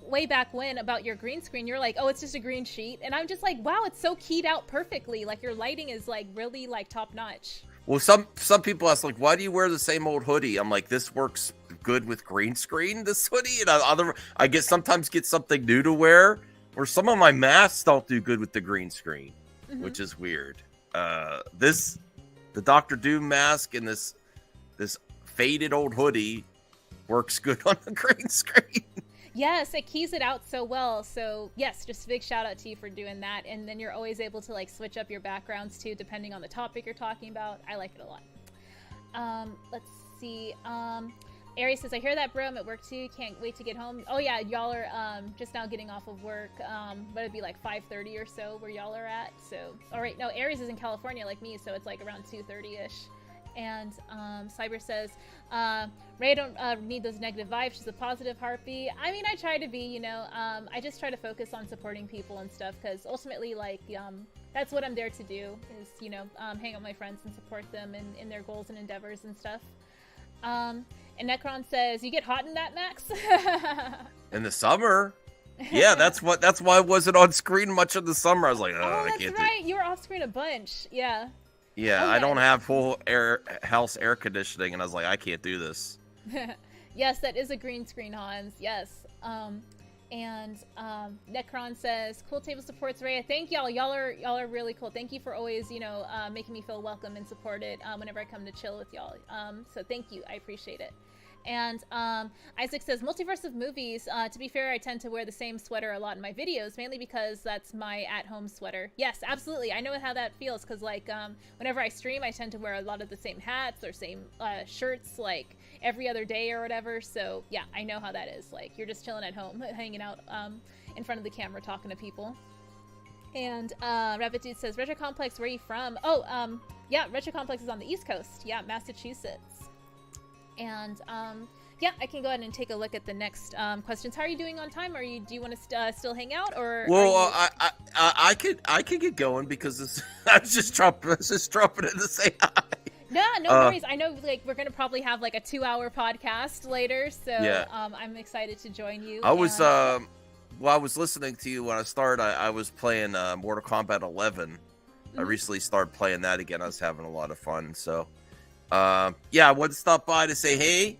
way back when about your green screen, you're like, oh, it's just a green sheet. And I'm just like, wow, it's so keyed out perfectly. Like your lighting is like really like top notch. Well, some people ask like, why do you wear the same old hoodie? I'm like, this works good with green screen, this hoodie, and I get sometimes get something new to wear, or some of my masks don't do good with the green screen, which is weird. The Dr. Doom mask and this faded old hoodie works good on the green screen. Yes, it keys it out so well. So yes, just a big shout out to you for doing that. And then you're always able to like switch up your backgrounds too, depending on the topic you're talking about. I like it a lot. Let's see. Aries says, I hear that, bro. I'm at work too. Can't wait to get home. Oh yeah, y'all are just now getting off of work. But it'd be like 5:30 or so where y'all are at. So, all right, no, Aries is in California like me, so it's like around 2:30ish. And Cyber says, Ray, don't need those negative vibes. She's a positive harpy. I mean, I try to be, you know. I just try to focus on supporting people and stuff because ultimately, like, that's what I'm there to do is, you know, hang out with my friends and support them in their goals and endeavors and stuff. And Necron says, you get hot in that, Max? In the summer? Yeah, that's why I wasn't on screen much in the summer. I was like, oh, I that's can't right. You were off screen a bunch. Yeah. Yeah, Oh, I don't have full house air conditioning, and I was like, I can't do this. Yes, that is a green screen, Hans. Yes. Necron says, cool table supports Rhea. Thank y'all. Y'all are really cool. Thank you for always, you know, making me feel welcome and supported whenever I come to chill with y'all. So thank you. I appreciate it. And Isaac says, multiverse of movies. To be fair, I tend to wear the same sweater a lot in my videos, mainly because that's my at-home sweater. Yes, absolutely. I know how that feels because, like, whenever I stream, I tend to wear a lot of the same hats or same shirts, like, every other day or whatever. So, yeah, I know how that is. Like, you're just chilling at home, hanging out in front of the camera, talking to people. And Rabbit Dude says, Retro Complex, where are you from? Oh, yeah, Retro Complex is on the East Coast. Yeah, Massachusetts. And yeah, I can go ahead and take a look at the next questions. How are you doing on time? Do you want to still hang out, or? Well, I could get going because I was just dropping in to say hi. No worries. I know, like, we're gonna probably have like a 2-hour podcast later, so yeah. I'm excited to join you. I was I was listening to you when I started. I was playing Mortal Kombat 11. Mm-hmm. I recently started playing that again. I was having a lot of fun, so. Yeah, I wanted to stop by to say, hey,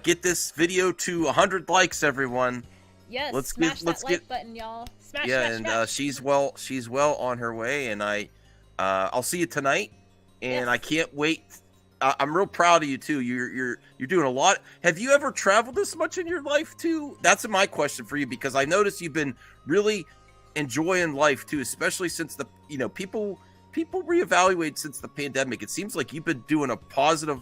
get this video to 100 likes, everyone. Yes, let's get like button, y'all. Smash, yeah, smash. She's well on her way, and I'll see you tonight, and yes. I can't wait. I'm real proud of you too. You're doing a lot. Have you ever traveled this much in your life too? That's my question for you because I noticed you've been really enjoying life too, especially since people reevaluate since the pandemic. It seems like you've been doing a positive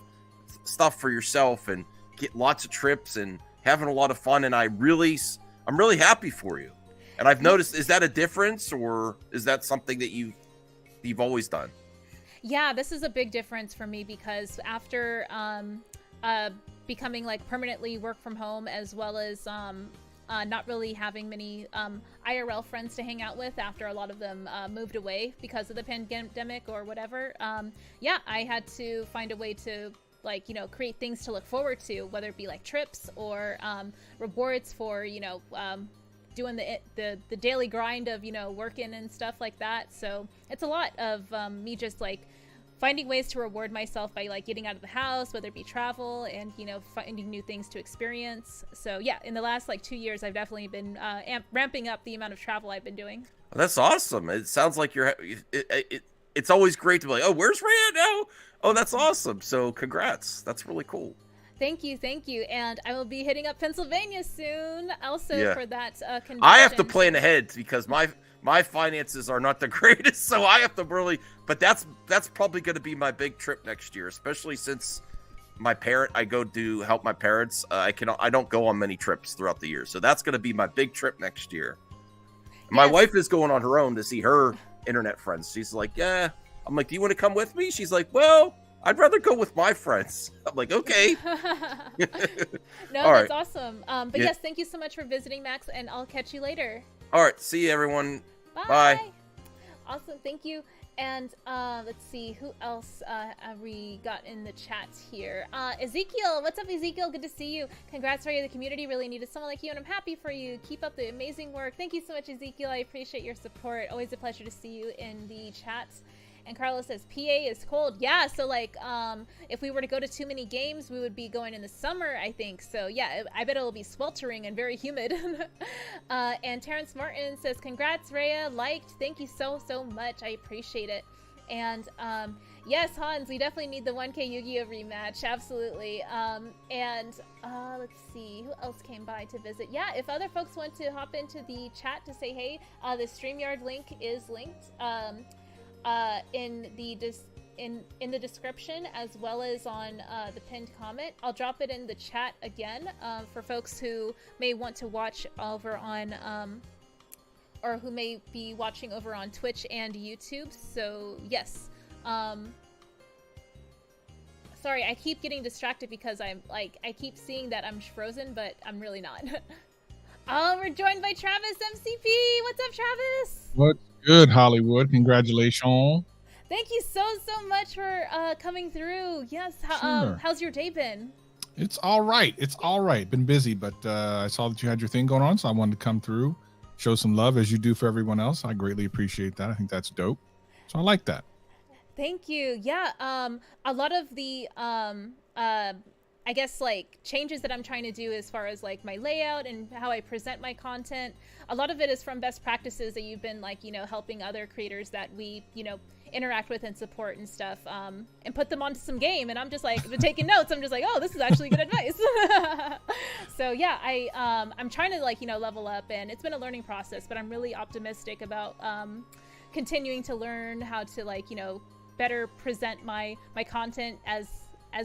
stuff for yourself and get lots of trips and having a lot of fun. And I'm really happy for you. And I've noticed, is that a difference or is that something that you've always done? Yeah, this is a big difference for me because after becoming like permanently work from home as well as not really having many IRL friends to hang out with after a lot of them moved away because of the pandemic or whatever. Yeah, I had to find a way to, like, you know, create things to look forward to, whether it be like trips or rewards for, you know, doing the daily grind of, you know, working and stuff like that. So it's a lot of me just like finding ways to reward myself by like getting out of the house, whether it be travel and, you know, finding new things to experience. So yeah, in the last like 2 years, I've definitely been ramping up the amount of travel I've been doing. Well, that's awesome. It sounds like it's always great to be like, oh, where's Rhea now? Oh, that's awesome. So congrats. That's really cool. Thank you. And I will be hitting up Pennsylvania soon also for that convention. I have to plan ahead because my finances are not the greatest, so I have to really, but that's probably going to be my big trip next year, especially since I go to help my parents. I don't go on many trips throughout the year. So that's going to be my big trip next year. My wife is going on her own to see her internet friends. She's like, yeah. I'm like, do you want to come with me? She's like, well, I'd rather go with my friends. I'm like, okay. No, that's awesome. But yes, thank you so much for visiting, Max, and I'll catch you later. All right. See you, everyone. Bye. Awesome. Thank you. And let's see, who else have we got in the chat here? Ezekiel. What's up, Ezekiel? Good to see you. Congrats, Ray. The community really needed someone like you, and I'm happy for you. Keep up the amazing work. Thank you so much, Ezekiel. I appreciate your support. Always a pleasure to see you in the chats. And Carlos says, PA is cold. Yeah, so like, if we were to go to too many games, we would be going in the summer, I think. So yeah, I bet it'll be sweltering and very humid. And Terrence Martin says, congrats, Rhea. Liked. Thank you so much. I appreciate it. And yes, Hans, we definitely need the 1K Yu-Gi-Oh rematch. Absolutely. And let's see, who else came by to visit? Yeah, if other folks want to hop into the chat to say hey, the StreamYard link is linked in the in the description, as well as on the pinned comment. I'll drop it in the chat again for folks who may want to watch over on or who may be watching over on Twitch and YouTube. So yes, sorry, I keep getting distracted because I'm like, I keep seeing that I'm frozen, but I'm really not. Oh, we're joined by Travis MCP. What's up, Travis? What's good, Hollywood? Congratulations. Thank you so much for coming through. Yes, Sure. How's your day been? It's all right. It's all right. Been busy, but I saw that you had your thing going on, so I wanted to come through, show some love as you do for everyone else. I greatly appreciate that. I think that's dope. So I like that. Thank you. Yeah, a lot of the I guess like changes that I'm trying to do as far as like my layout and how I present my content, a lot of it is from best practices that you've been like, you know, helping other creators that we, you know, interact with and support and stuff, and put them onto some game. And I'm just like taking notes. I'm just like, oh, this is actually good advice. So yeah, I'm trying to like, you know, level up, and it's been a learning process, but I'm really optimistic about continuing to learn how to like, you know, better present my content as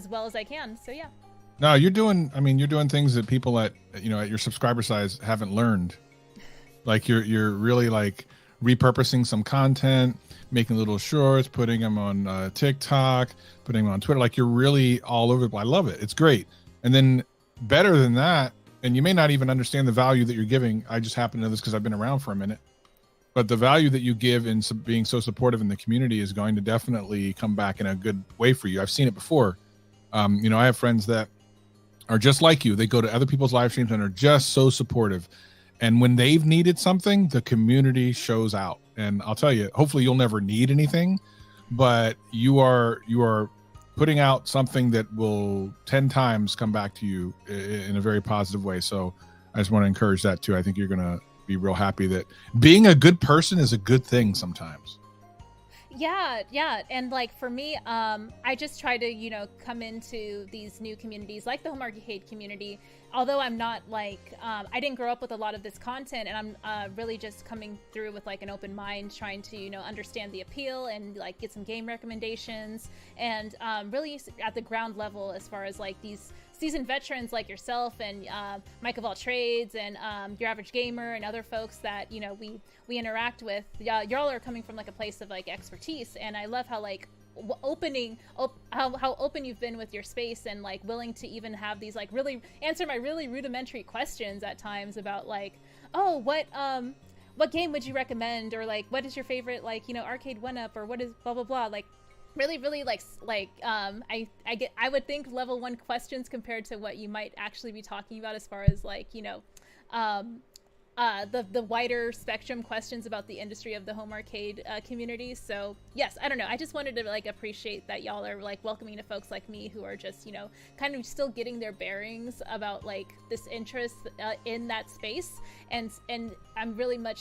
well as I can. So yeah. No, you're doing, I mean, you're doing things that people at, you know, at your subscriber size haven't learned. Like you're really like repurposing some content, making little shorts, putting them on TikTok, putting them on Twitter. Like you're really all over. I love it. It's great. And then better than that, and you may not even understand the value that you're giving. I just happen to know this because I've been around for a minute. But the value that you give in being so supportive in the community is going to definitely come back in a good way for you. I've seen it before. You know, I have friends that are just like you. They go to other people's live streams and are just so supportive. And when they've needed something, the community shows out. And I'll tell you, hopefully you'll never need anything, but you are putting out something that will 10 times come back to you in a very positive way. So I just want to encourage that too. I think you're going to be real happy that being a good person is a good thing sometimes. Yeah, and like for me, I just try to, you know, come into these new communities like the Home Arcade community. Although I'm not like, I didn't grow up with a lot of this content, and I'm really just coming through with like an open mind, trying to, you know, understand the appeal and like get some game recommendations, and really at the ground level as far as like these seasoned veterans like yourself and Mike of All Trades and Your Average Gamer and other folks that, you know, we interact with. Y'all are coming from like a place of like expertise, and I love how like how open you've been with your space, and like willing to even have these like really answer my really rudimentary questions at times about like, oh, what game would you recommend, or like what is your favorite like, you know, arcade 1-up, or what is blah blah blah. Like really like I would think level 1 questions compared to what you might actually be talking about as far as like, you know, the wider spectrum questions about the industry of the home arcade community. So yes, I don't know, I just wanted to like appreciate that y'all are like welcoming to folks like me who are just, you know, kind of still getting their bearings about like this interest in that space, and I'm very much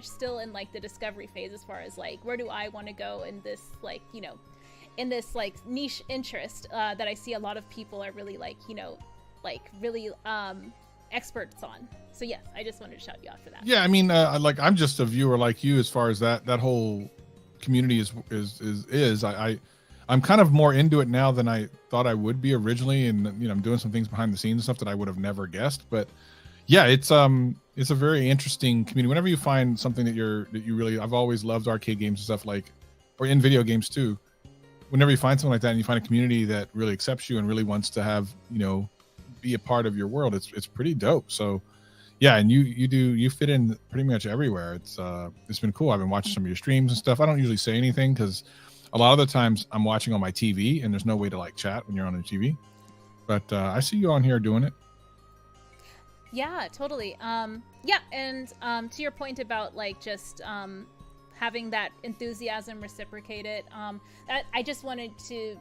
still in like the discovery phase as far as like where do I want to go in this like, you know, in this like niche interest that I see a lot of people are really like, you know, like really experts on. So yes, I just wanted to shout you out for that. Yeah, I mean, like I'm just a viewer like you as far as that whole community is. I'm kind of more into it now than I thought I would be originally, and you know, I'm doing some things behind the scenes and stuff that I would have never guessed. But yeah, it's a very interesting community. Whenever you find something that you really, I've always loved arcade games and stuff, like, or in video games too. Whenever you find something like that and you find a community that really accepts you and really wants to have, you know, be a part of your world, it's pretty dope. So yeah, and you fit in pretty much everywhere. It's been cool. I've been watching some of your streams and stuff. I don't usually say anything because a lot of the times I'm watching on my TV and there's no way to like chat when you're on the TV. But I see you on here doing it. Yeah, totally. Yeah, and to your point about like just having that enthusiasm reciprocated, that I just wanted to,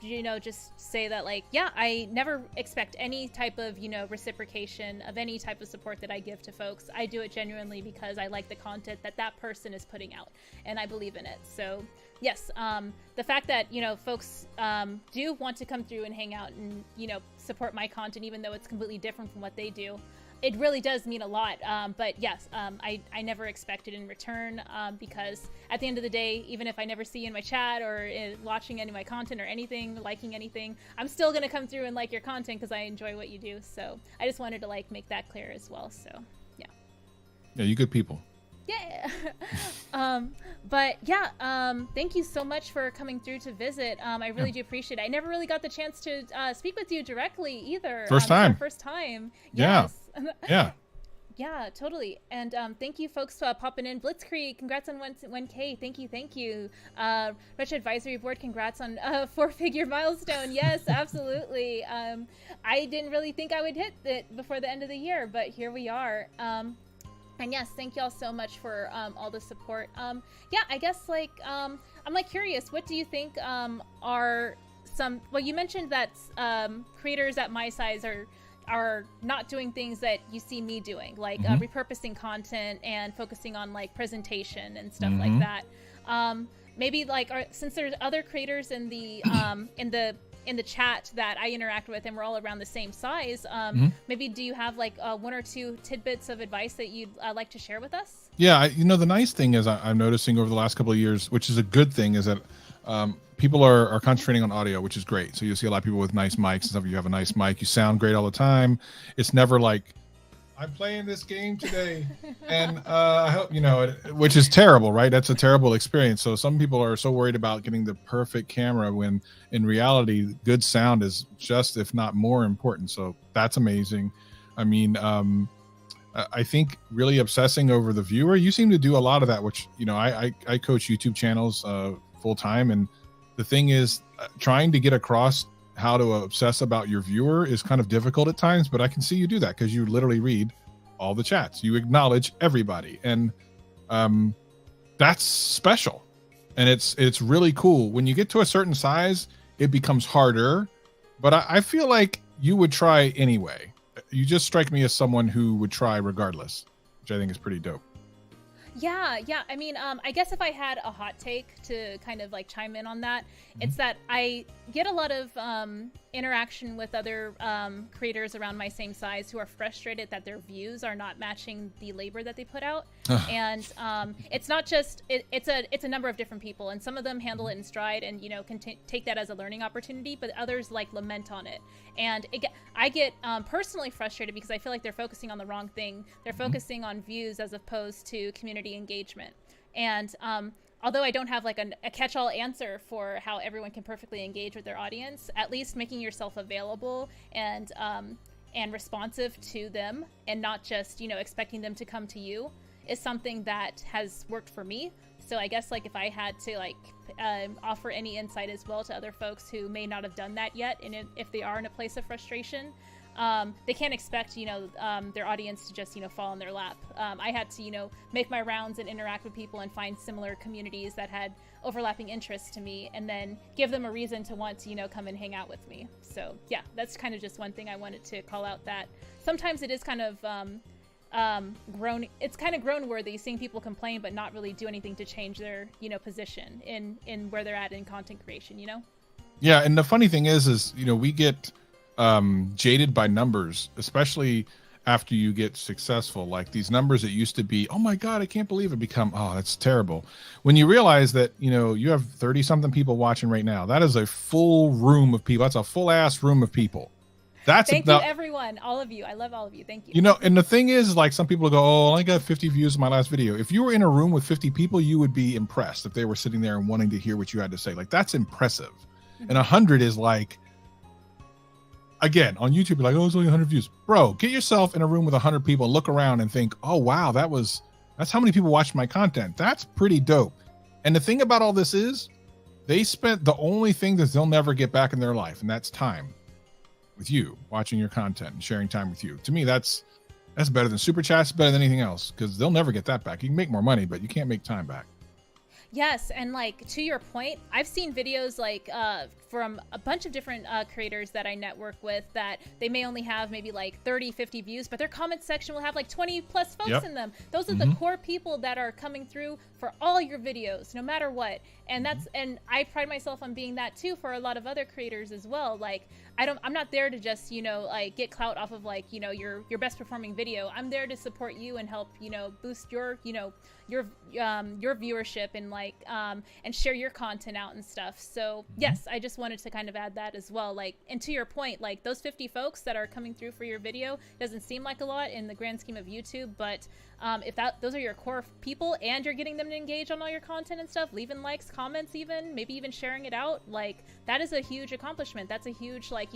you know, just say that like, yeah, I never expect any type of, you know, reciprocation of any type of support that I give to folks. I do it genuinely because I like the content that person is putting out, and I believe in it. So yes, the fact that, you know, folks do want to come through and hang out and, you know, support my content, even though it's completely different from what they do, it really does mean a lot. But yes, I never expect it in return, because at the end of the day, even if I never see you in my chat or watching any of my content or anything, liking anything, I'm still going to come through and like your content because I enjoy what you do. So I just wanted to like make that clear as well. So yeah. Yeah, you good people. Yeah. But yeah, thank you so much for coming through to visit. I really do appreciate it. I never really got the chance to speak with you directly either. First time. First time. Yeah. Yes. Yeah. Yeah, totally. And thank you folks for popping in. Blitzkrieg, congrats on 1K. Thank you. Rich Advisory Board, congrats on 4-figure milestone. Yes, absolutely. I didn't really think I would hit it before the end of the year, but here we are. And yes, thank y'all so much for all the support. Yeah, I guess like I'm like curious, what do you think are some? Well, you mentioned that creators at my size are not doing things that you see me doing, like repurposing content and focusing on like presentation and stuff like that. Maybe like since there's other creators in the in the chat that I interact with and we're all around the same size, maybe do you have like 1 or 2 tidbits of advice that you'd like to share with us? Yeah, you know, the nice thing is I'm noticing over the last couple of years, which is a good thing, is that people are concentrating on audio, which is great. So you'll see a lot of people with nice mics and stuff. You have a nice mic, you sound great all the time. It's never like, I'm playing this game today, and I hope, you know, which is terrible, right? That's a terrible experience. So some people are so worried about getting the perfect camera when in reality, good sound is just, if not more important. So that's amazing. I mean, I think really obsessing over the viewer, you seem to do a lot of that, which, you know, I coach YouTube channels full time. And the thing is, trying to get across how to obsess about your viewer is kind of difficult at times, but I can see you do that because you literally read all the chats. You acknowledge everybody. And that's special. And it's really cool. When you get to a certain size, it becomes harder, but I feel like you would try anyway. You just strike me as someone who would try regardless, which I think is pretty dope. Yeah. I mean, I guess if I had a hot take to kind of like chime in on that, it's that I get a lot of interaction with other creators around my same size who are frustrated that their views are not matching the labor that they put out. And it's not just, it's a number of different people, and some of them handle it in stride and, you know, can take that as a learning opportunity, but others like lament on it. And I get personally frustrated because I feel like they're focusing on the wrong thing. They're focusing on views as opposed to community engagement. And although I don't have like a catch-all answer for how everyone can perfectly engage with their audience, at least making yourself available and responsive to them and not just, you know, expecting them to come to you is something that has worked for me. So I guess like if I had to like offer any insight as well to other folks who may not have done that yet, and if they are in a place of frustration, they can't expect, you know, their audience to just, you know, fall in their lap. I had to, you know, make my rounds and interact with people and find similar communities that had overlapping interests to me, and then give them a reason to want to, you know, come and hang out with me. So yeah, that's kind of just one thing I wanted to call out, that sometimes it is kind of grown worthy seeing people complain but not really do anything to change their, you know, position in where they're at in content creation, you know? Yeah, and the funny thing is, you know, we get jaded by numbers, especially after you get successful. Like these numbers that used to be, oh my God, I can't believe it, become, oh, that's terrible. When you realize that, you know, you have 30 something people watching right now, that is a full room of people. That's a full ass room of people. Thank you, everyone, all of you. I love all of you. Thank you. You know, and the thing is, like, some people go, oh, I only got 50 views in my last video. If you were in a room with 50 people, you would be impressed if they were sitting there and wanting to hear what you had to say. Like, that's impressive. And 100 is like, again, on YouTube, you're like, oh, it's only 100 views. Bro, get yourself in a room with 100 people and look around and think, oh, wow, that's how many people watched my content. That's pretty dope. And the thing about all this is, they spent the only thing that they'll never get back in their life, and that's time with you, watching your content and sharing time with you. To me, that's better than super chats, better than anything else, because they'll never get that back. You can make more money, but you can't make time back. Yes, and like to your point, I've seen videos like from a bunch of different creators that I network with that they may only have maybe like 30, 50 views, but their comment section will have like 20 plus folks in them. Those are the core people that are coming through for all your videos, no matter what. And that's, and I pride myself on being that too for a lot of other creators as well. Like I'm not there to just, like get clout off of like, your best performing video. I'm there to support you and help, boost your, your viewership and like, and share your content out and stuff. So yes, I just wanted to kind of add that as well. Like, and to your point, like those 50 folks that are coming through for your video doesn't seem like a lot in the grand scheme of YouTube, but if those are your core people and you're getting them to engage on all your content and stuff, leaving likes, comments, even maybe even sharing it out, like that is a huge accomplishment. That's a huge like,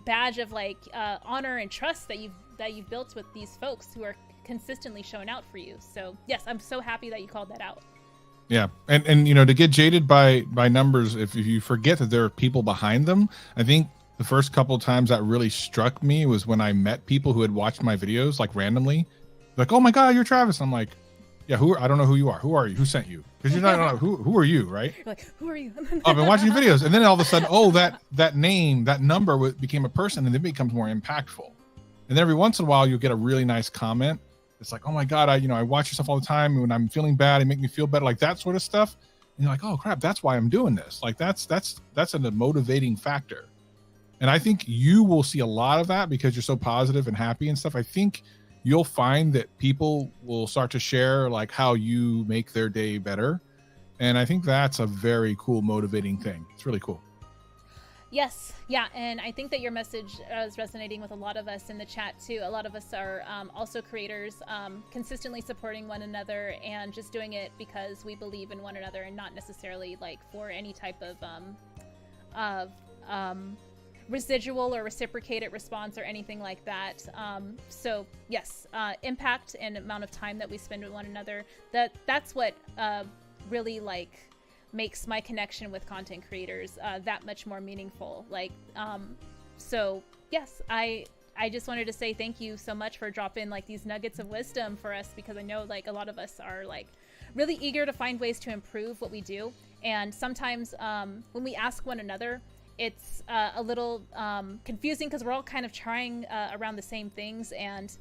badge of like honor and trust that you've built with these folks who are consistently showing out for you. So yes, I'm so happy that you called that out. Yeah, and to get jaded by numbers, if you forget that there are people behind them, I think the first couple of times that really struck me was when I met people who had watched my videos like randomly, like, oh my god, you're Travis. I'm like, yeah, I don't know who you are. Who are you? Who sent you? Because you're not who are you, right? You're like, who are you? I've been watching your videos, and then all of a sudden, oh, that name, that number became a person, and it becomes more impactful. And then every once in a while, you'll get a really nice comment. It's like, oh my god, I watch your stuff all the time. When I'm feeling bad, it make me feel better, like that sort of stuff. And you're like, oh crap, that's why I'm doing this. Like that's a motivating factor. And I think you will see a lot of that because you're so positive and happy and stuff. I think you'll find that people will start to share like how you make their day better. And I think that's a very cool, motivating thing. It's really cool. Yes. Yeah. And I think that your message is resonating with a lot of us in the chat too. A lot of us are also creators, consistently supporting one another and just doing it because we believe in one another and not necessarily like for any type of residual or reciprocated response or anything like that. So yes, impact and amount of time that we spend with one another, that's what really like makes my connection with content creators that much more meaningful. Like, so yes, I just wanted to say thank you so much for dropping like these nuggets of wisdom for us, because I know like a lot of us are like really eager to find ways to improve what we do. And sometimes when we ask one another, it's a little confusing because we're all kind of trying around the same things, and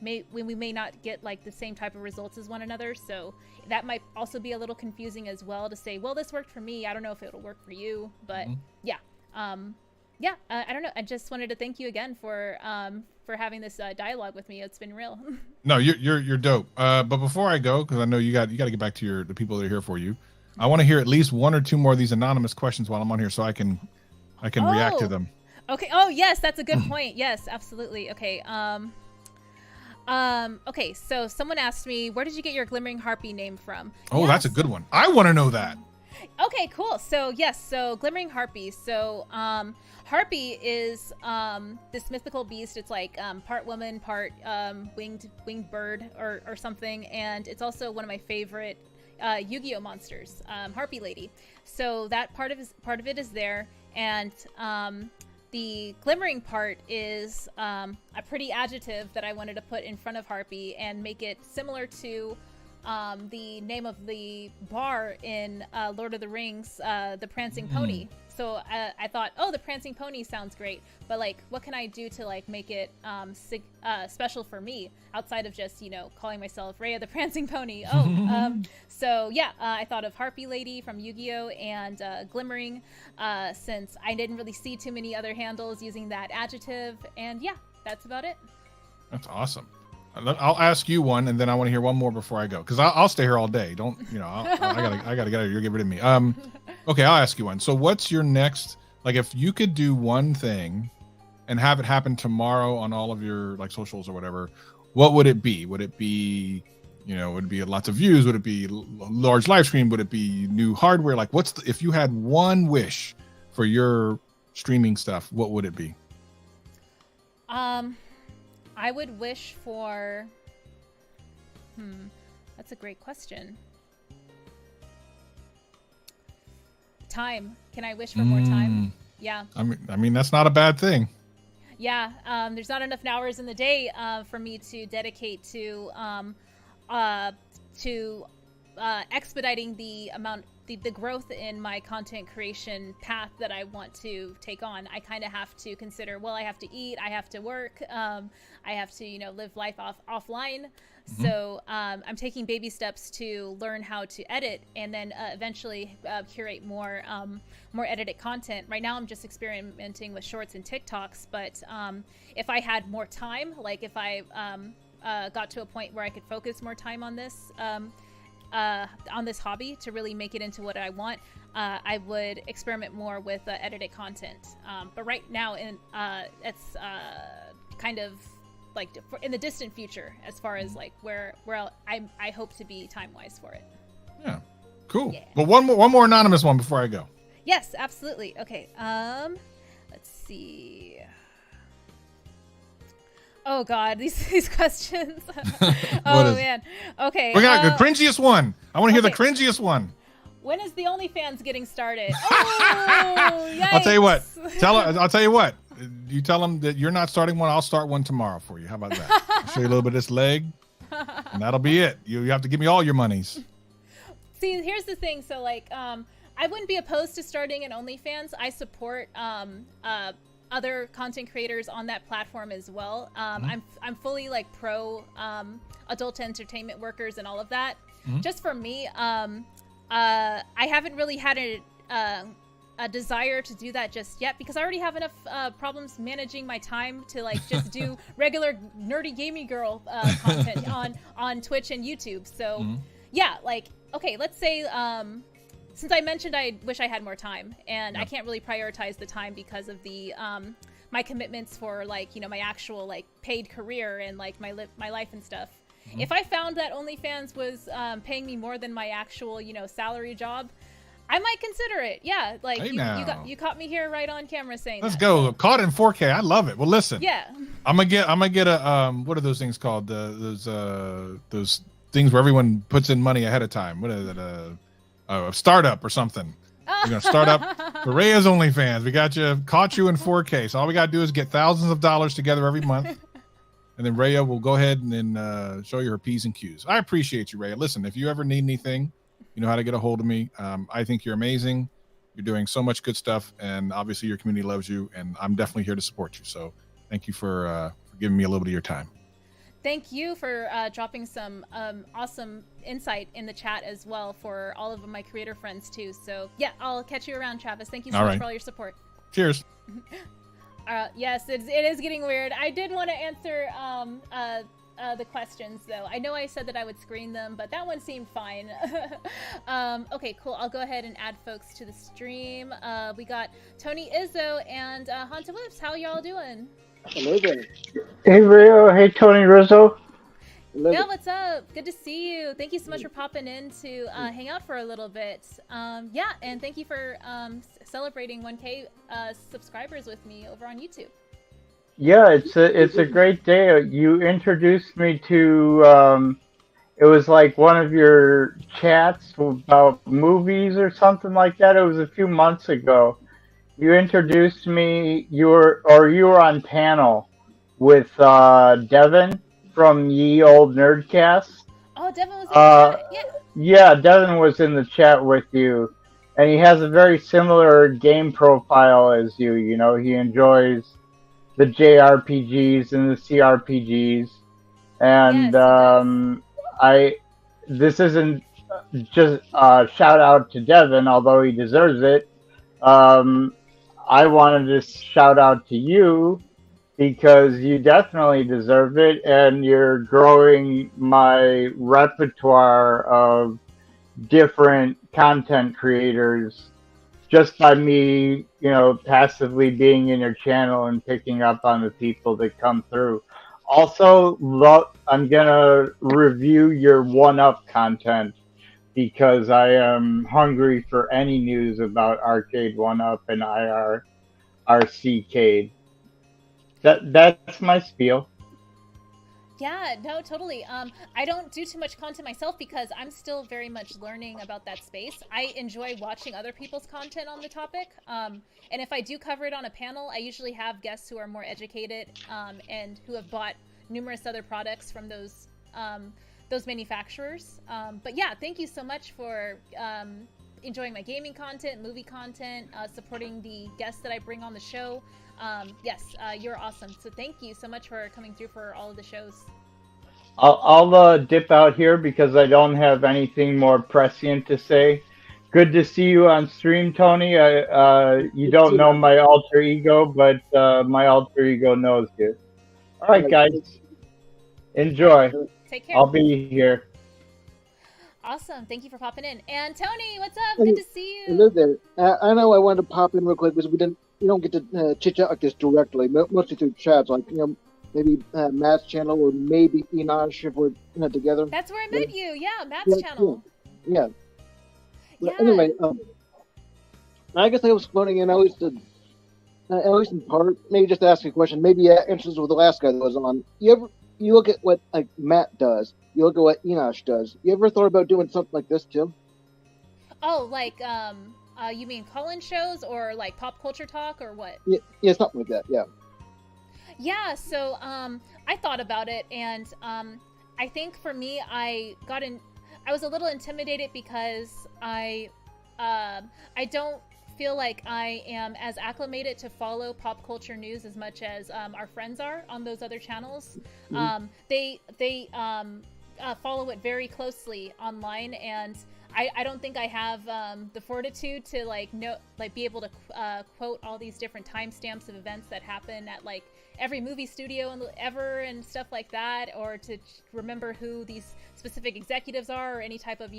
we may not get like the same type of results as one another. So that might also be a little confusing as well to say, well, this worked for me, I don't know if it'll work for you. But yeah, I don't know. I just wanted to thank you again for having this dialogue with me. It's been real. No, you're dope. But before I go, because I know you got to get back to the people that are here for you, I want to hear at least one or two more of these anonymous questions while I'm on here, so I can react to them. Okay. Oh yes, that's a good point. Yes, absolutely. Okay. Okay. So someone asked me, where did you get your Glimmering Harpy name from? Oh, yes. That's a good one. I want to know that. Okay, cool. So yes, so Glimmering Harpy. So Harpy is this mythical beast. It's like part woman, part winged bird or something, and it's also one of my favorite Yu-Gi-Oh monsters, Harpy Lady. So that part of it is there, and the glimmering part is a pretty adjective that I wanted to put in front of Harpy and make it similar to the name of the bar in Lord of the Rings, the Prancing Pony. So I thought, oh, the Prancing Pony sounds great, but like, what can I do to like make it special for me outside of just, calling myself Rhea the Prancing Pony? So yeah, I thought of Harpy Lady from Yu-Gi-Oh and Glimmering, since I didn't really see too many other handles using that adjective, and yeah, that's about it. That's awesome. I'll ask you one, and then I want to hear one more before I go, because I'll stay here all day. Don't I gotta get out of here. Get rid of me. Okay, I'll ask you one. So what's your next, like, if you could do one thing and have it happen tomorrow on all of your like socials or whatever, what would it be? Would it be, would it be lots of views? Would it be large live stream? Would it be new hardware? Like, if you had one wish for your streaming stuff, what would it be? I would wish for, that's a great question. Time. Can I wish for more time? Yeah. I mean, that's not a bad thing. Yeah. There's not enough hours in the day for me to dedicate to expediting the amount the growth in my content creation path that I want to take on, I kind of have to consider, well, I have to eat, I have to work, I have to, you know, live life offline. So I'm taking baby steps to learn how to edit, and then eventually curate more edited content. Right now I'm just experimenting with shorts and TikToks, but if I had more time, like if I got to a point where I could focus more time on this hobby to really make it into what I want, I would experiment more with edited content. But right now, it's kind of like in the distant future, as far as like where I hope to be time wise for it. Yeah, cool. Yeah. Well, one more anonymous one before I go. Yes, absolutely. Okay. Let's see. Oh God, these questions. Oh man. Okay. We got the cringiest one. I want to hear the cringiest one. When is the OnlyFans getting started? Oh, yikes. I'll tell you what. I'll tell you what. You tell them that you're not starting one. I'll start one tomorrow for you. How about that? I'll show you a little bit of this leg, and that'll be it. You have to give me all your monies. See, here's the thing. So like, I wouldn't be opposed to starting an OnlyFans. I support other content creators on that platform as well. I'm fully like pro adult entertainment workers and all of that. Just for me, I haven't really had a desire to do that just yet, because I already have enough problems managing my time to like just do regular nerdy gaming girl content on Twitch and YouTube. So yeah, like, okay, let's say since I mentioned I wish I had more time, and I can't really prioritize the time because of the my commitments for like, you know, my actual like paid career and like my life and stuff. If I found that OnlyFans was paying me more than my actual, you know, salary job, I might consider it. Yeah, like hey, you caught me here right on camera saying Let's that. go. Caught in 4K. I love it. Well, listen. Yeah. I'm gonna get a what are those things called? Those things where everyone puts in money ahead of time. What is it? A startup or something. You're gonna start up the Reyes OnlyFans. We caught you in 4K. So all we gotta do is get thousands of dollars together every month. And then Rhea will go ahead and then show you her P's and Q's. I appreciate you, Rhea. Listen, if you ever need anything, you know how to get a hold of me. I think you're amazing. You're doing so much good stuff, and obviously your community loves you, and I'm definitely here to support you. So thank you for giving me a little bit of your time. Thank you for dropping some awesome insight in the chat as well for all of my creator friends too. So yeah, I'll catch you around, Travis. Thank you so much for all your support. Cheers. Yes, it is getting weird. I did want to answer the questions though. I know I said that I would screen them, but that one seemed fine. Okay, cool. I'll go ahead and add folks to the stream. We got Tony Izzo and Hanta Whips. How y'all doing? Hello there. Hey Rio. Hey Tony Rizzo. Yeah, what's up? Good to see you. Thank you so much for popping in to hang out for a little bit. Yeah, and thank you for celebrating 1K subscribers with me over on YouTube. Yeah, it's a great day. You introduced me to it was like one of your chats about movies or something like that. It was a few months ago. You introduced me. You were on panel with Devin from Ye Old Nerdcast. Oh, Devin was in the chat. Yeah, Devin was in the chat with you, and he has a very similar game profile as you. You know, he enjoys the JRPGs and the CRPGs, and yes, this isn't just a shout out to Devin, although he deserves it. I wanted to shout out to you because you definitely deserve it, and you're growing my repertoire of different content creators just by me, you know, passively being in your channel and picking up on the people that come through. Also, I'm gonna review your 1UP content because I am hungry for any news about Arcade 1UP and IRCade. That's my spiel. Yeah, no, totally. I don't do too much content myself because I'm still very much learning about that space. I enjoy watching other people's content on the topic. And if I do cover it on a panel, I usually have guests who are more educated and who have bought numerous other products from those manufacturers. But yeah, thank you so much for enjoying my gaming content, movie content, supporting the guests that I bring on the show. Yes, you're awesome. So thank you so much for coming through for all of the shows. I'll dip out here because I don't have anything more prescient to say. Good to see you on stream, Tony. You don't know my alter ego, but my alter ego knows you. All right, guys. Enjoy. Take care. I'll be here. Awesome. Thank you for popping in. And Tony, what's up? Good to see you. Hello there. I know I wanted to pop in real quick because we don't get to chit chat like this directly, mostly through chats, like maybe Matt's channel or maybe Enosh if we're together. That's where I met you. Yeah, Matt's channel. Yeah. But anyway, I guess I was floating in at least in part, maybe just to ask a question, maybe answers with the last guy that was on. You look at what like Matt does. You look at what Enosh does. You ever thought about doing something like this too? Oh, like you mean call-in shows or like pop culture talk or what? Yeah, something like that. Yeah. Yeah. So I thought about it, and I think for me, I was a little intimidated because I don't feel like I am as acclimated to follow pop culture news as much as our friends are on those other channels. Mm-hmm. They follow it very closely online, and I don't think I have the fortitude to be able to quote all these different timestamps of events that happen at like every movie studio ever and stuff like that, or to remember who these specific executives are, or any type of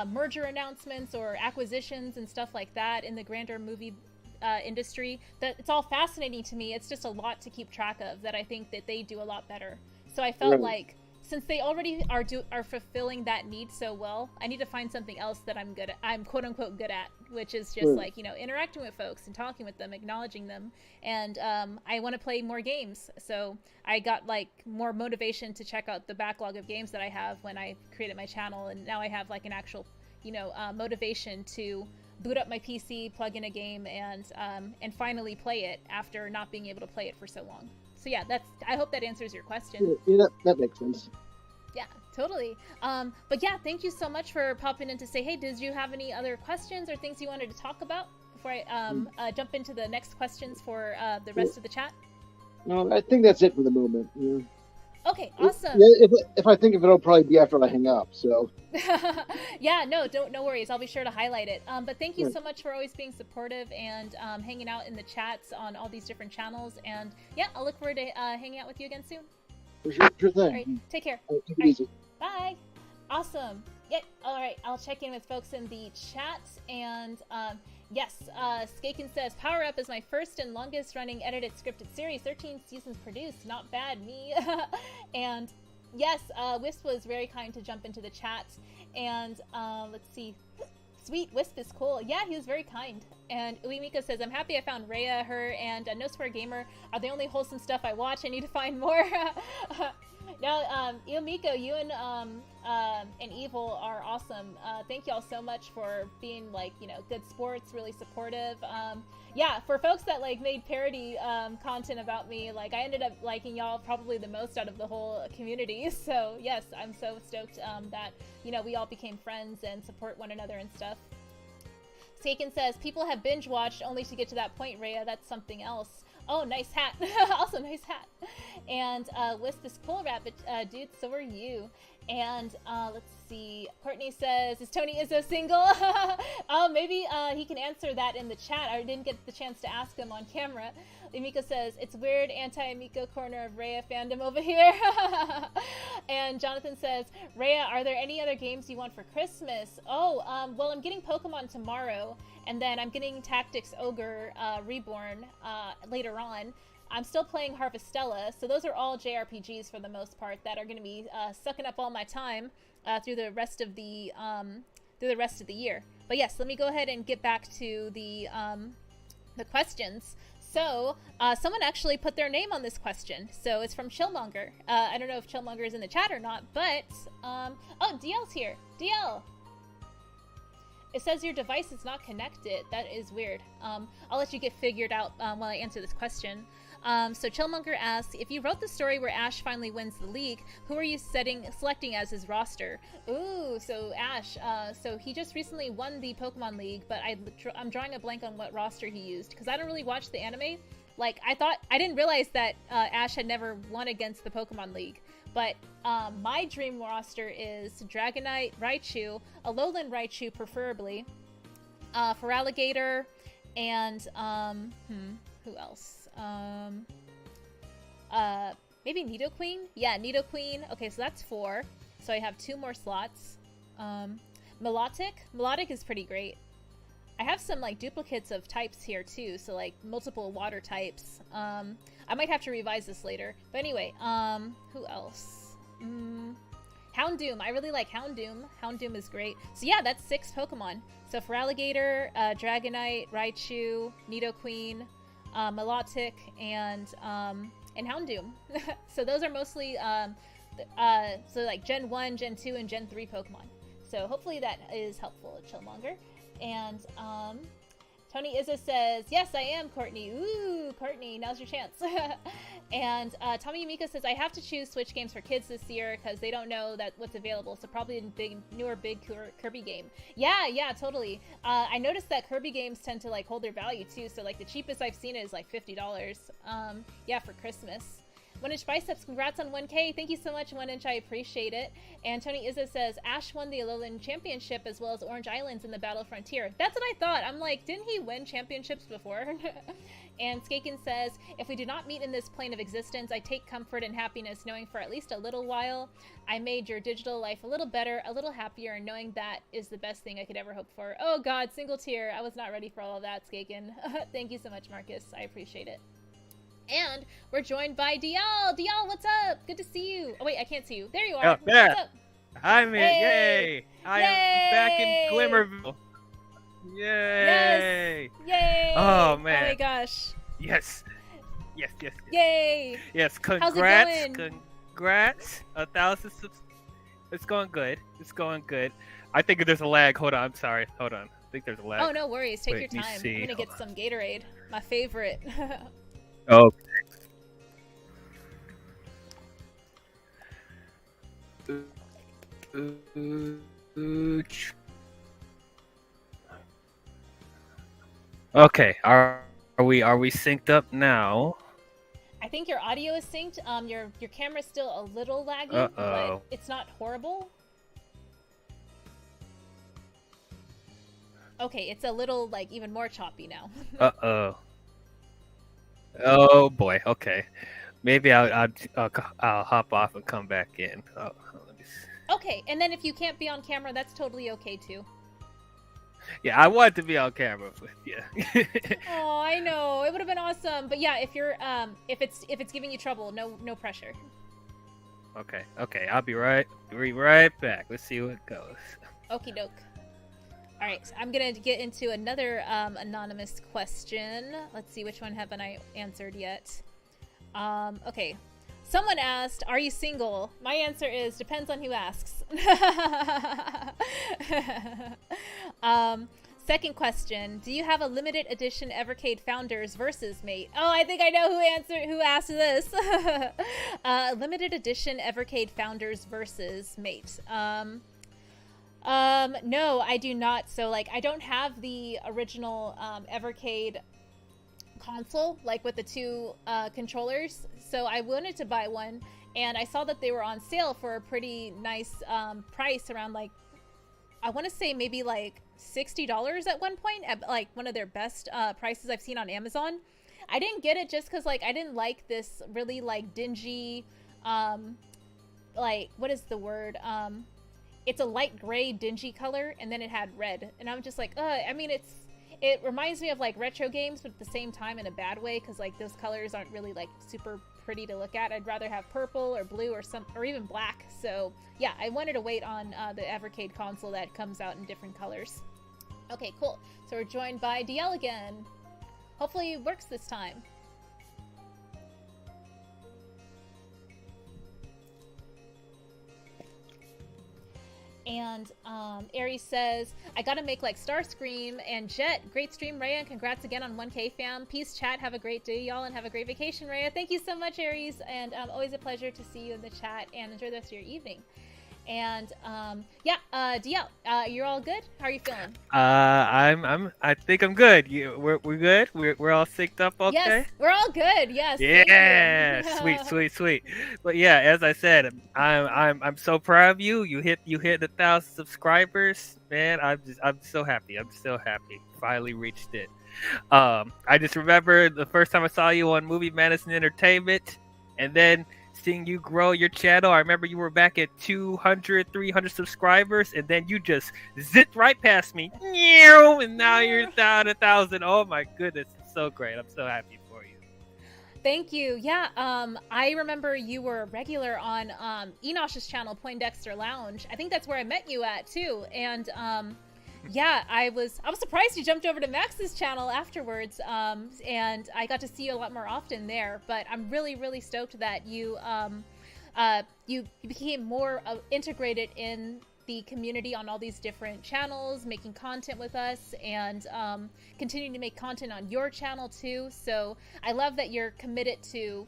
merger announcements or acquisitions and stuff like that in the grander movie industry. That it's all fascinating to me. It's just a lot to keep track of that I think that they do a lot better. So I felt like since they already are fulfilling that need so well, I need to find something else that I'm quote unquote good at, which is just interacting with folks and talking with them, acknowledging them. And I want to play more games. So I got like more motivation to check out the backlog of games that I have when I created my channel. And now I have like an actual, motivation to boot up my PC, plug in a game, and finally play it after not being able to play it for so long. So yeah, I hope that answers your question. Yeah, that makes sense. Yeah, totally. But yeah, thank you so much for popping in to say, hey, did you have any other questions or things you wanted to talk about before I jump into the next questions for the rest of the chat? No, I think that's it for the moment. Yeah. Okay, awesome. Yeah, if I think of it, it'll probably be after I hang up. So. Yeah, no worries. I'll be sure to highlight it. But thank you so much for always being supportive and hanging out in the chats on all these different channels. And yeah, I'll look forward to hanging out with you again soon. Sure thing. All right, take care. Take it easy. Bye. Awesome. Yeah. All right. I'll check in with folks in the chat. And yes, Skaken says, Power Up is my first and longest running edited scripted series. 13 seasons produced. Not bad, me. And yes, Wisp was very kind to jump into the chat. And let's see. Sweet, Wisp is cool. Yeah, he was very kind. And Uemiko says, I'm happy I found Rhea, her, and No Swear Gamer are the only wholesome stuff I watch. I need to find more. Now, Uemiko, you and Evil are awesome. Thank y'all so much for being good sports, really supportive. Yeah, for folks that made parody content about me, I ended up liking y'all probably the most out of the whole community. So yes, I'm so stoked that we all became friends and support one another and stuff. Skaken says, people have binge watched only to get to that point, Rhea. That's something else. Oh, nice hat. Also, nice hat. And Wisp is cool, Rabbit. Dude, so are you. And let's see. Courtney says, is Tony Izzo single? Oh, maybe he can answer that in the chat. I didn't get the chance to ask him on camera. Emiko says, it's weird anti-Emiko corner of Rhea fandom over here. And Jonathan says, Rhea, are there any other games you want for Christmas? Oh, well, I'm getting Pokemon tomorrow. And then I'm getting Tactics Ogre Reborn later on. I'm still playing Harvestella, so those are all JRPGs for the most part that are going to be sucking up all my time through the rest of the year. But yes, let me go ahead and get back to the questions. So someone actually put their name on this question, so it's from Chillmonger. I don't know if Chillmonger is in the chat or not, but oh, DL's here. DL. It says your device is not connected. That is weird. I'll let you get figured out while I answer this question. So Chillmonger asks, if you wrote the story where Ash finally wins the league, who are you selecting as his roster? Ooh, so Ash, so he just recently won the Pokemon League, but I'm drawing a blank on what roster he used, because I don't really watch the anime. Like, I didn't realize that Ash had never won against the Pokemon League. But my dream roster is Dragonite, Raichu, Alolan Raichu preferably, Feraligatr, and who else? Maybe Nidoqueen? Yeah, Nidoqueen. Okay, so that's 4. So I have 2 more slots. Melodic is pretty great. I have some like duplicates of types here too, so like multiple water types. I might have to revise this later. But anyway, who else? Houndoom. I really like Houndoom. Houndoom is great. So yeah, that's 6 Pokemon. So Feraligatr, Dragonite, Raichu, Nidoqueen, Melodic, and Houndoom. So those are mostly so like Gen 1, Gen 2, and Gen 3 Pokemon. So hopefully that is helpful, Chillmonger. And Tony Izzo says, yes, I am, Courtney. Ooh, Courtney, now's your chance. And Tommy Yumiko says, I have to choose Switch games for kids this year because they don't know what's available. So probably a newer big Kirby game. Yeah, totally. I noticed that Kirby games tend to like hold their value too. So like the cheapest I've seen is like $50. Yeah, for Christmas. 1-inch biceps, congrats on 1K. Thank you so much, 1-inch. I appreciate it. And Tony Izzo says, Ash won the Alolan Championship as well as Orange Islands in the Battle Frontier. That's what I thought. I'm like, didn't he win championships before? And Skaken says, if we do not meet in this plane of existence, I take comfort and happiness knowing for at least a little while I made your digital life a little better, a little happier, and knowing that is the best thing I could ever hope for. Oh God, single tear. I was not ready for all of that, Skaken. Thank you so much, Marcus. I appreciate it. And we're joined by Dial. Dial, what's up? Good to see you. Oh, wait, I can't see you. There you are. Oh, yeah. What's up? Hi, man. Hey. Yay. I am back in Glimmerville. Yay. Yes. Yay. Oh, man. Oh, my gosh. Yes. Yay. Yes, How's congrats. it going? Congrats. 1,000 subs. It's going good. I think there's a lag. Hold on. I'm sorry. Hold on. I think there's a lag. Oh, no worries. Take Wait, your let me time. see. I'm going to get some Gatorade. My favorite. Oh. Okay, are we synced up now? I think your audio is synced. Your camera's still a little laggy, but it's not horrible. Okay, it's a little like even more choppy now. Oh boy. Okay, maybe I'll hop off and come back in. Oh, let me see. Okay, and then if you can't be on camera, that's totally okay too. Yeah, I wanted to be on camera, but yeah. Oh, I know. It would have been awesome. But yeah, if you're if it's giving you trouble, no pressure. Okay, I'll be right back. Let's see what it goes. Okie doke. All right, I'm gonna get into another anonymous question. Let's see, which one haven't I answered yet? Okay. Someone asked, "Are you single?" My answer is depends on who asks. Second question: do you have a limited edition Evercade Founders versus mate? Oh, I think I know who asked this. Limited edition Evercade Founders versus mate. No, I do not. So like, I don't have the original Evercade console, like with the 2 controllers. So I wanted to buy one, and I saw that they were on sale for a pretty nice price, around like, I want to say maybe like $60 at one point, at like one of their best prices I've seen on Amazon. I didn't get it just because like I didn't like this really like dingy, like, what is the word? It's a light gray dingy color, and then it had red, and I'm just like, I mean, it reminds me of like retro games, but at the same time in a bad way, because like those colors aren't really like super pretty to look at. I'd rather have purple or blue or even black. So yeah, I wanted to wait on the Evercade console that comes out in different colors. Okay, cool. So we're joined by DL again. Hopefully it works this time. And Aries says, I gotta make like Starscream and Jet. Great stream, Rhea, and congrats again on 1K fam. Peace, chat. Have a great day, y'all, and have a great vacation, Rhea. Thank you so much, Aries, and always a pleasure to see you in the chat, and enjoy the rest of your evening. And DL, you're all good? How are you feeling? I think I'm good. We're good. We're all synced up. Okay. Yes, we're all good. Yes. Yeah. Sweet. But yeah, as I said, I'm so proud of you. You hit 1,000 subscribers, man. I'm so happy. Finally reached it. I just remember the first time I saw you on Movie Madness and Entertainment, and then seeing you grow your channel. I remember you were back at 200, 300 subscribers, and then you just zipped right past me, and now you're down 1,000. Oh my goodness, it's so great. I'm so happy for you. Thank you. Yeah, I remember you were a regular on Enosh's channel, Poindexter Lounge. I think that's where I met you at too. And yeah, I was surprised you jumped over to Max's channel afterwards, and I got to see you a lot more often there. But I'm really, really stoked that you became more integrated in the community on all these different channels, making content with us, and continuing to make content on your channel too. So I love that you're committed to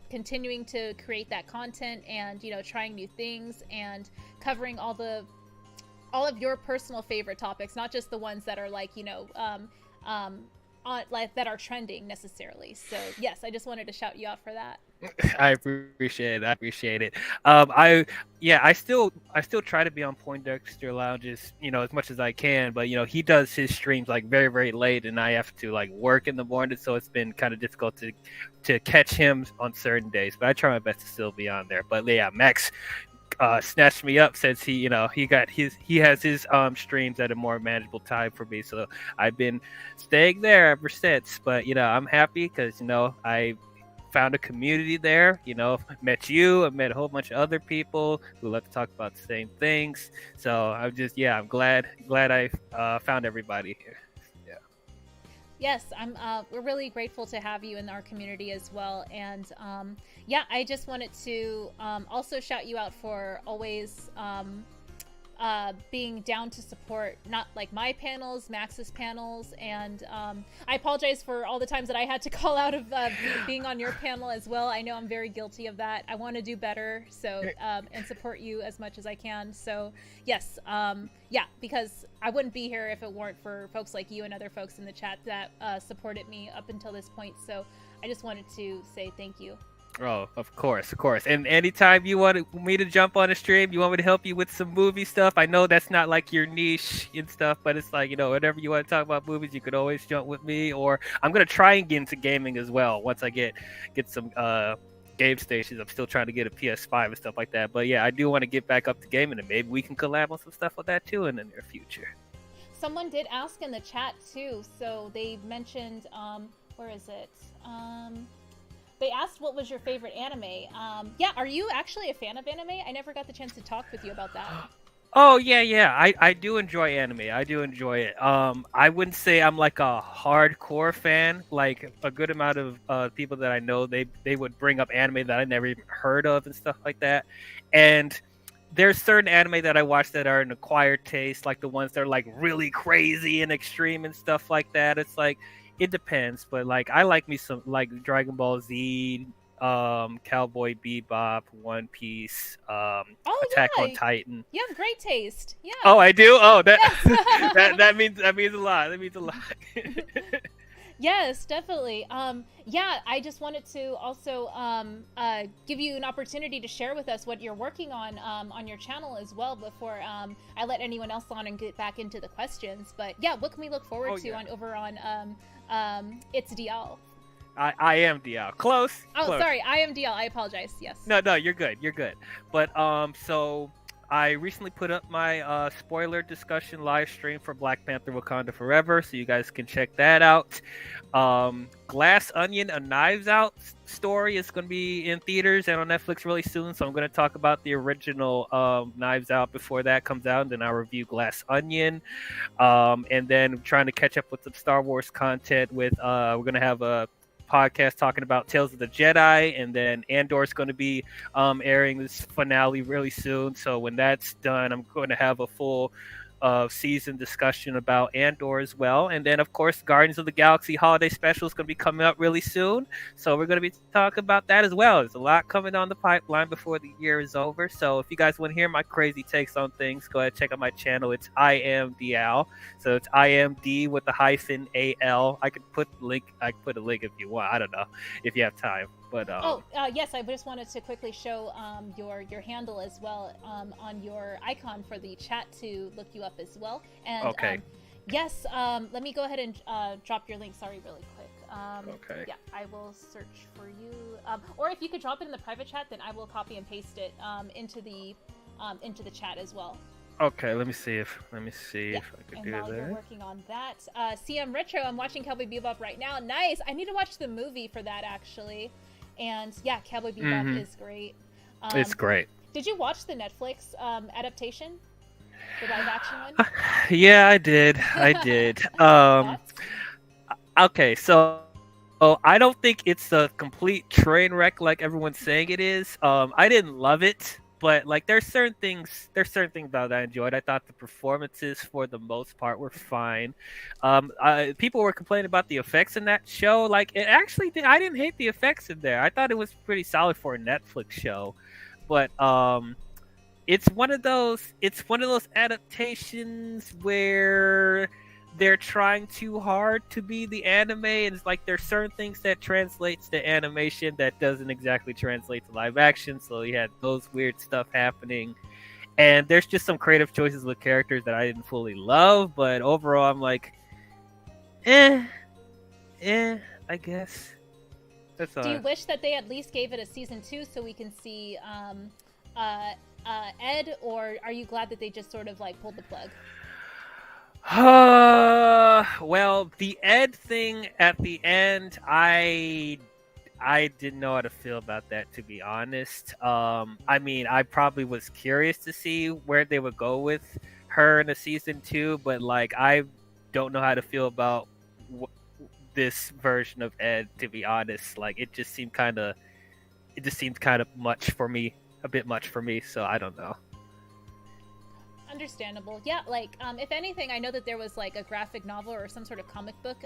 continuing to create that content, and trying new things and covering all of your personal favorite topics, not just the ones that are like, that are trending necessarily. So yes, I just wanted to shout you out for that. I appreciate it. I still try to be on Poindexter Lounges, as much as I can, but he does his streams like very, very late, and I have to like work in the morning, so it's been kind of difficult to catch him on certain days. But I try my best to still be on there. But yeah, Max snatched me up since he has his streams at a more manageable time for me, so I've been staying there ever since. But I'm happy because I found a community there. Met you, I met a whole bunch of other people who love to talk about the same things, so I'm glad I found everybody here. Yes, we're really grateful to have you in our community as well. And I just wanted to also shout you out for always being down to support not like my panels, Max's panels, and I apologize for all the times that I had to call out of being on your panel as well. I know I'm very guilty of that. I want to do better, so and support you as much as I can. So yes, because I wouldn't be here if it weren't for folks like you and other folks in the chat that supported me up until this point. So I just wanted to say thank you. Oh, of course. And anytime you want me to jump on a stream, you want me to help you with some movie stuff, I know that's not like your niche and stuff, but it's like, whenever you want to talk about movies, you could always jump with me. Or I'm going to try and get into gaming as well once I get some game stations. I'm still trying to get a PS5 and stuff like that. But yeah, I do want to get back up to gaming, and maybe we can collab on some stuff with that too in the near future. Someone did ask in the chat too, so they mentioned, where is it? They asked what was your favorite anime. Are you actually a fan of anime? I never got the chance to talk with you about that. Oh, yeah. I do enjoy anime. I do enjoy it. I wouldn't say I'm like a hardcore fan. Like a good amount of people that I know, they would bring up anime that I never even heard of and stuff like that. And there's certain anime that I watch that are an acquired taste, like the ones that are like really crazy and extreme and stuff like that. It's like, it depends, but like I like me some like Dragon Ball Z, Cowboy Bebop, One Piece, Attack on Titan. You have great taste. Yeah. Oh, I do. Oh, that means a lot. That means a lot. Yes, definitely. I just wanted to also give you an opportunity to share with us what you're working on your channel as well before I let anyone else on and get back into the questions. But yeah, what can we look forward to over on It's DL? I am DL. Close. Oh, close. Sorry, I am DL. I apologize. Yes. No, you're good. But so I recently put up my spoiler discussion live stream for Black Panther: Wakanda Forever, so you guys can check that out. Glass Onion: A Knives Out story is going to be in theaters and on Netflix really soon, so I'm going to talk about the original Knives Out before that comes out, and then I'll review Glass Onion. And then I'm trying to catch up with some Star Wars content with we're going to have a podcast talking about Tales of the Jedi, and then Andor's going to be airing this finale really soon. So when that's done, I'm going to have a full season discussion about Andor as well. And then, of course, Guardians of the Galaxy Holiday Special is going to be coming up really soon. So we're going to be talking about that as well. There's a lot coming on the pipeline before the year is over. So if you guys want to hear my crazy takes on things, go ahead and check out my channel. It's IMDAL. So it's IMD with the hyphen AL. I could put a link if you want. I don't know if you have time. But, yes, I just wanted to quickly show your handle as well on your icon for the chat to look you up as well. And okay. Yes, let me go ahead and drop your link. Sorry, really quick. Okay. Yeah, I will search for you. Or if you could drop it in the private chat, then I will copy and paste it into the chat as well. Okay, let me see if I can and do while that. you're working on that, CM Retro, I'm watching Cowboy Bebop right now. Nice. I need to watch the movie for that actually. And yeah, Cowboy Bebop is great. It's great. Did you watch the Netflix adaptation, the live action one? Yeah, I did. Okay, so I don't think it's a complete train wreck like everyone's saying it is. I didn't love it. But like, there's certain things about it I enjoyed. I thought the performances, for the most part, were fine. People were complaining about the effects in that show. Like, I didn't hate the effects in there. I thought it was pretty solid for a Netflix show. But it's one of those adaptations where they're trying too hard to be the anime, and it's like there's certain things that translates to animation that doesn't exactly translate to live action. So you had those weird stuff happening, and there's just some creative choices with characters that I didn't fully love. But overall, I'm like, I guess. That's all. Do you wish that they at least gave it a season 2 so we can see Ed, or are you glad that they just sort of like pulled the plug? Well, the Ed thing at the end, I didn't know how to feel about that, to be honest. I mean, I probably was curious to see where they would go with her in a season 2, but like, I don't know how to feel about this version of Ed, to be honest. Like, it just seemed kind of much for me, a bit much for me. So I don't know. Understandable. Yeah, like if anything, I know that there was like a graphic novel or some sort of comic book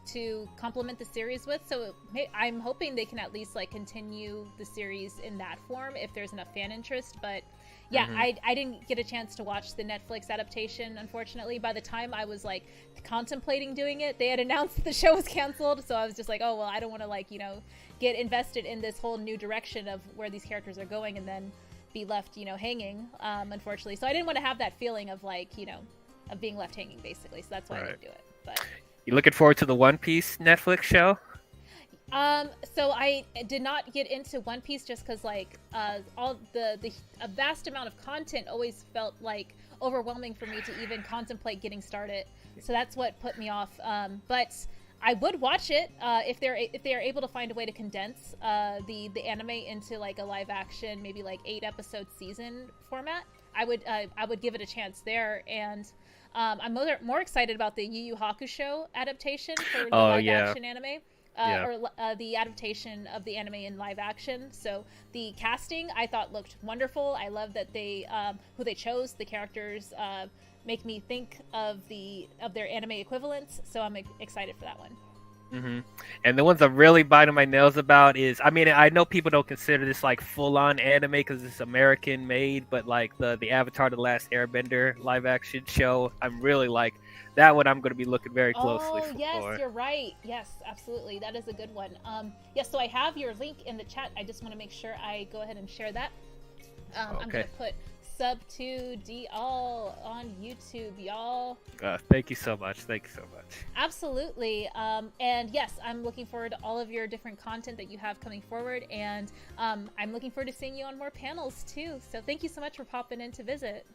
to complement the series with, so I'm hoping they can at least like continue the series in that form if there's enough fan interest. But yeah, I didn't get a chance to watch the Netflix adaptation, unfortunately. By the time I was like contemplating doing it, they had announced that the show was canceled, so I was just like, oh well, I don't want to like, get invested in this whole new direction of where these characters are going and then be left, hanging, unfortunately. So I didn't want to have that feeling of like, of being left hanging, basically. So that's why I didn't do it. But you looking forward to the One Piece Netflix show? So I did not get into One Piece just because like all a vast amount of content always felt like overwhelming for me to even contemplate getting started. So that's what put me off. But I would watch it if they are able to find a way to condense the anime into like a live action, maybe like 8-episode season format. I would give it a chance there, and I'm more excited about the Yu Yu Hakusho adaptation for the live action anime. Or the adaptation of the anime in live action. So the casting I thought looked wonderful. I love that they who they chose, the characters make me think of their anime equivalents. So I'm excited for that one. And the ones I'm really biting my nails about is, I mean, I know people don't consider this like full-on anime because it's American made, but like the Avatar: The Last Airbender live action show, I'm really like, that one I'm going to be looking very closely for. Oh, yes, you're right. Yes, absolutely. That is a good one. Yes, so I have your link in the chat. I just want to make sure I go ahead and share that. I'm going to put Sub2D all on YouTube, y'all. Thank you so much. Absolutely. And yes, I'm looking forward to all of your different content that you have coming forward, and I'm looking forward to seeing you on more panels too. So thank you so much for popping in to visit.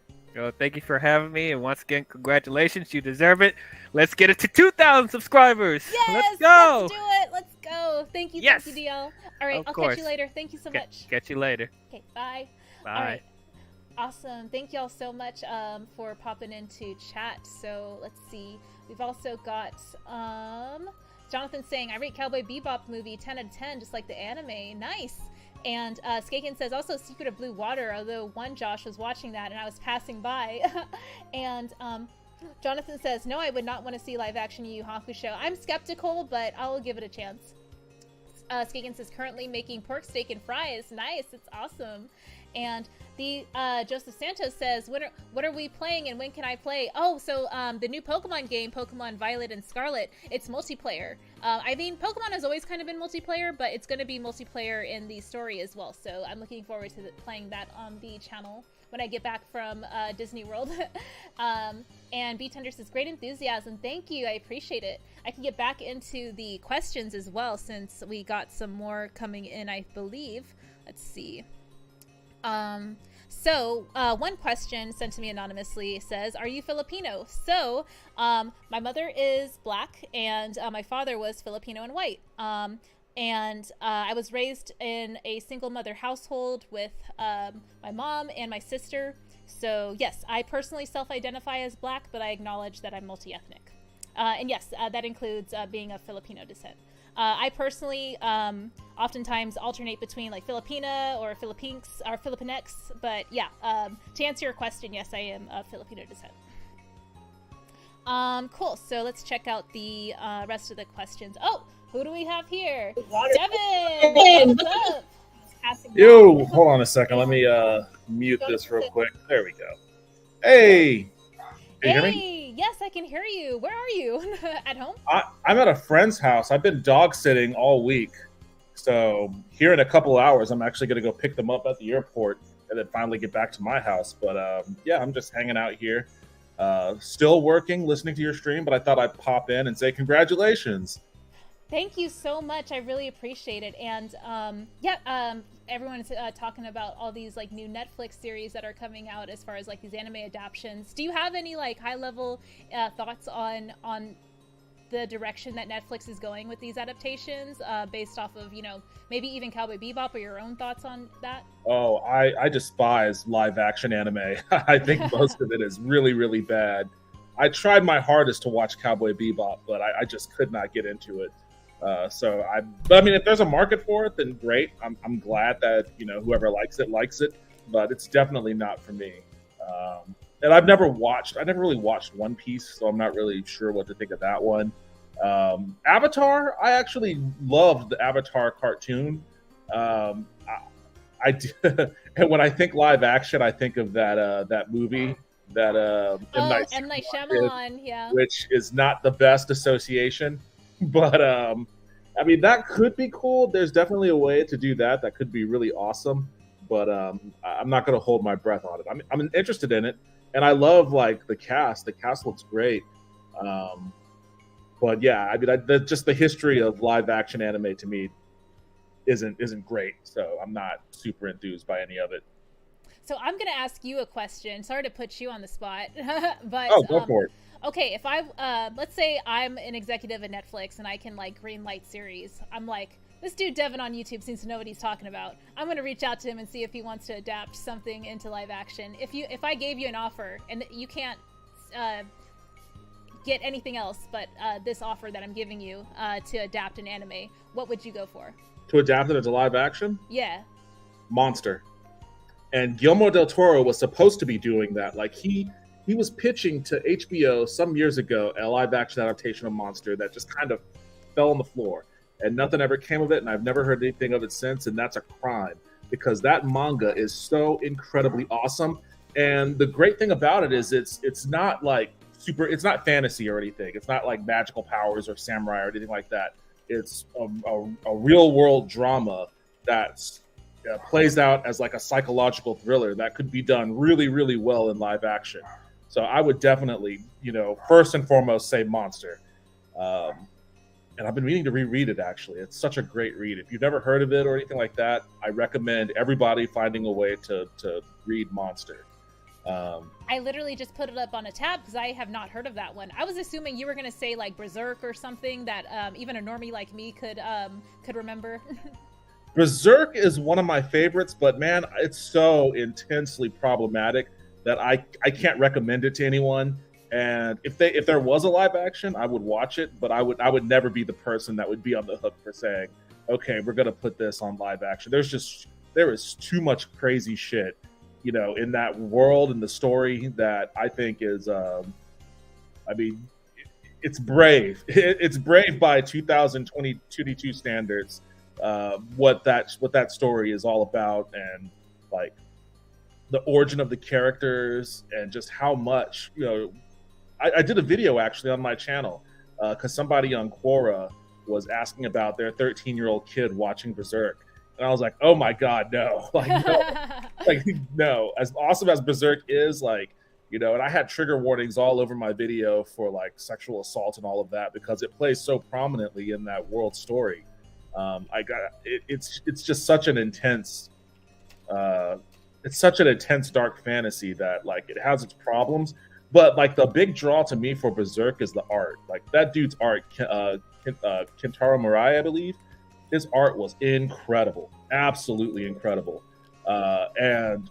Thank you for having me, and once again, congratulations. You deserve it. Let's get it to 2,000 subscribers. Yes, let's go. Let's do it. Let's go. Thank you, yes. Thank you, DL. All right, I'll catch you later. Thank you so much. Catch you later. Okay, bye. Bye. All right. Awesome. Thank y'all so much for popping into chat. So let's see. We've also got Jonathan's saying, I rate Cowboy Bebop movie 10 out of 10, just like the anime. Nice. And Skaken says, also Secret of Blue Water, although one Josh was watching that and I was passing by. And Jonathan says, no, I would not want to see live action Yu Yu Hakusho. I'm skeptical, but I'll give it a chance. Skaken says, currently making pork steak and fries. Nice, it's awesome. And the Joseph Santos says, what are we playing and when can I play? Oh, so the new Pokemon game, Pokemon Violet and Scarlet, it's multiplayer. I mean, Pokemon has always kind of been multiplayer, but it's going to be multiplayer in the story as well. So I'm looking forward to playing that on the channel when I get back from Disney World. And B-Tender says, great enthusiasm. Thank you. I appreciate it. I can get back into the questions as well since we got some more coming in, I believe. Let's see. So one question sent to me anonymously says, are you Filipino? So my mother is black and my father was Filipino and white. And I was raised in a single mother household with my mom and my sister. So yes, I personally self-identify as black, but I acknowledge that I'm multi-ethnic. And yes, that includes being of Filipino descent. I personally oftentimes alternate between like Filipina or Filipinx or Filipinx, but yeah, to answer your question, yes, I am of Filipino descent. Cool, so let's check out the rest of the questions. Oh, who do we have here? Devin! What's up? Yo, hold on a second. Let me mute this real quick. There we go. Hey! Can you hear me? Yes, I can hear you. Where are you? At home? I'm at a friend's house. I've been dog sitting all week. So here in a couple hours, I'm actually going to go pick them up at the airport and then finally get back to my house. But yeah, I'm just hanging out here. Still working, listening to your stream, but I thought I'd pop in and say congratulations. Thank you so much. I really appreciate it. And yeah, everyone's talking about all these like new Netflix series that are coming out as far as like these anime adaptations. Do you have any like high level thoughts on the direction that Netflix is going with these adaptations based off of, you know, maybe even Cowboy Bebop or your own thoughts on that? Oh, I despise live action anime. I think most of it is really, really bad. I tried my hardest to watch Cowboy Bebop, but I just could not get into it. But I mean, if there's a market for it, then great. I'm glad that, you know, whoever likes it, but it's definitely not for me. And I never really watched One Piece, so I'm not really sure what to think of that one. Avatar, I actually loved the Avatar cartoon. I did, and when I think live action, I think of that movie that M. Night Shyamalan, yeah, which is not the best association, but I mean, that could be cool. There's definitely a way to do that. That could be really awesome, but I'm not going to hold my breath on it. I'm interested in it, and I love like the cast. The cast looks great. But yeah, I mean, just the history of live action anime to me isn't great. So I'm not super enthused by any of it. So I'm going to ask you a question. Sorry to put you on the spot, but go for it. Okay, if I let's say I'm an executive at Netflix and I can like green light series. I'm like, this dude Devin on YouTube seems to know what he's talking about. I'm gonna reach out to him and see if he wants to adapt something into live action. If I gave you an offer and you can't get anything else but this offer that I'm giving you to adapt an anime, what would you go for? To adapt it into live action? Yeah. Monster. And Guillermo del Toro was supposed to be doing that. Like he was pitching to HBO some years ago a live-action adaptation of Monster that just kind of fell on the floor, and nothing ever came of it, and I've never heard anything of it since, and that's a crime, because that manga is so incredibly awesome, and the great thing about it is it's not like it's not fantasy or anything. It's not like magical powers or samurai or anything like that. It's a real-world drama that's plays out as like a psychological thriller that could be done really, really well in live action. So I would definitely, you know, first and foremost say Monster. And I've been meaning to reread it, actually. It's such a great read. If you've never heard of it or anything like that, I recommend everybody finding a way to read Monster. I literally just put it up on a tab because I have not heard of that one. I was assuming you were going to say like Berserk or something that even a normie like me could remember. Berserk is one of my favorites, but man, it's so intensely problematic that I can't recommend it to anyone. And if there was a live action, I would watch it, but I would never be the person that would be on the hook for saying, okay, we're gonna put this on live action. There is too much crazy shit, you know, in that world and the story that I think is, I mean, it's brave. It's brave by 2022 standards. What that story is all about, and like the origin of the characters, and just how much, you know. I did a video actually on my channel because somebody on Quora was asking about their 13-year-old kid watching Berserk, and I was like, "Oh my god, no! Like, no, like, no!" As awesome as Berserk is, like, you know, and I had trigger warnings all over my video for like sexual assault and all of that because it plays so prominently in that world story. It's just such an intense, it's such an intense dark fantasy that like it has its problems. But like the big draw to me for Berserk is the art. Like that dude's art, Kentaro Murai, I believe, his art was incredible, absolutely incredible. And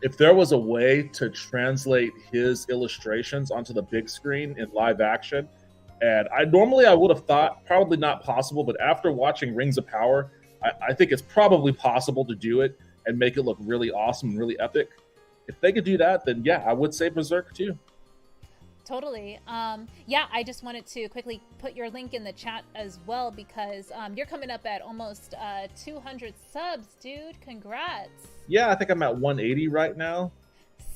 if there was a way to translate his illustrations onto the big screen in live action, and I would have thought probably not possible, but after watching Rings of Power, I think it's probably possible to do it and make it look really awesome and really epic. If they could do that, then yeah, I would say Berserk too. Totally. Yeah, I just wanted to quickly put your link in the chat as well because you're coming up at almost 200 subs, dude. Congrats. Yeah, I think I'm at 180 right now.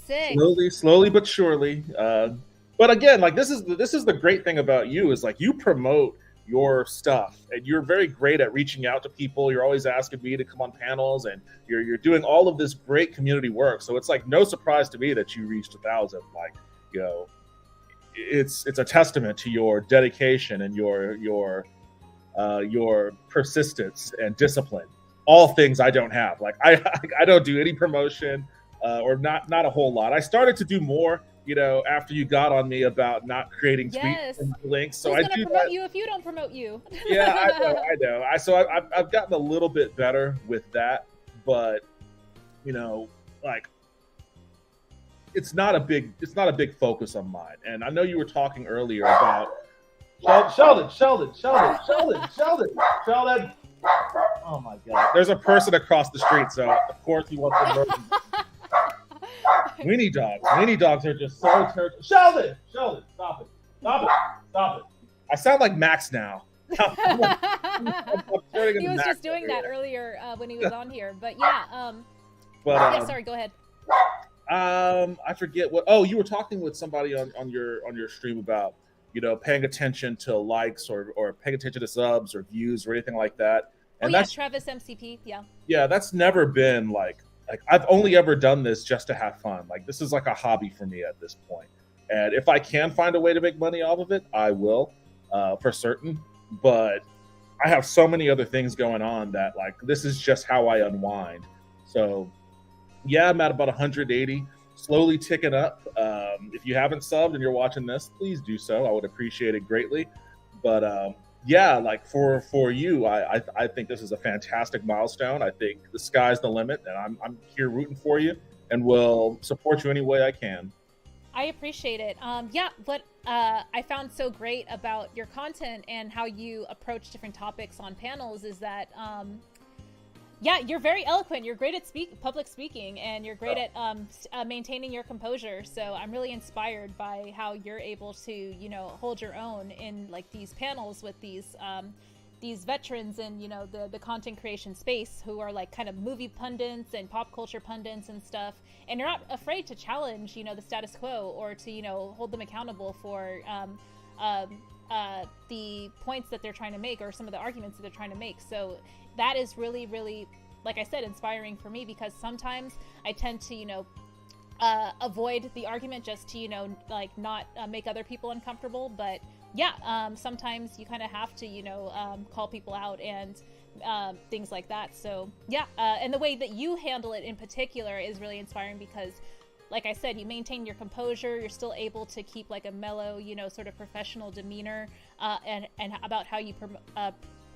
Sick. Slowly but surely. But again, like this is the great thing about you is like you promote your stuff and you're very great at reaching out to people. You're always asking me to come on panels, and you're doing all of this great community work. So it's like no surprise to me that you reached 1,000. Like, you know, it's a testament to your dedication and your persistence and discipline. All things I don't have. Like I don't do any promotion or not a whole lot. I started to do more, you know, after you got on me about not creating tweets and links. So who's I do promote that. you if you don't promote you? Yeah, I know. I've gotten a little bit better with that, but you know, like it's not a big focus on mine. And I know you were talking earlier about Sheldon. Oh my god. There's a person across the street, so of course he wants to murder me. Weenie dogs are just so terrible. Sheldon, stop it. I sound like Max now. I'm he was just doing that earlier when he was on here, but yeah. Yeah, sorry, go ahead. I forget what. Oh, you were talking with somebody on your stream about, you know, paying attention to likes or paying attention to subs or views or anything like that. And that's Travis MCP. Yeah. Yeah, that's never been like I've only ever done this just to have fun. Like this is like a hobby for me at this point. And if I can find a way to make money off of it, I will, for certain. But I have so many other things going on that like this is just how I unwind. So yeah, I'm at about 180, slowly ticking up. If you haven't subbed and you're watching this, please do so. I would appreciate it greatly. But yeah, like for you, I think this is a fantastic milestone. I think the sky's the limit, and I'm here rooting for you and will support you any way I can. I appreciate it. Yeah, what I found so great about your content and how you approach different topics on panels is that yeah, you're very eloquent. You're great at public speaking, and you're great at maintaining your composure. So I'm really inspired by how you're able to, you know, hold your own in like these panels with these veterans in, you know, the content creation space who are like kind of movie pundits and pop culture pundits and stuff. And you're not afraid to challenge, you know, the status quo or to, you know, hold them accountable for the points that they're trying to make or some of the arguments that they're trying to make. So that is really, really, like I said, inspiring for me because sometimes I tend to, you know, avoid the argument just to, you know, like not make other people uncomfortable. But yeah, sometimes you kind of have to, you know, call people out and things like that. So yeah, and the way that you handle it in particular is really inspiring because, like I said, you maintain your composure. You're still able to keep like a mellow, you know, sort of professional demeanor and about how you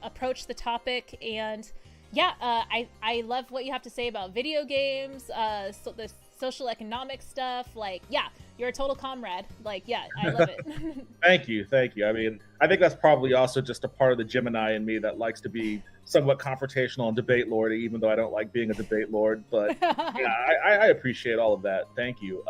approach the topic. And yeah, I love what you have to say about video games, so the social economic stuff. Like, yeah, you're a total comrade. Like, yeah, I love it. Thank you. I mean, I think that's probably also just a part of the Gemini in me that likes to be somewhat confrontational and debate lordy, even though I don't like being a debate lord. But yeah, I appreciate all of that. Thank you.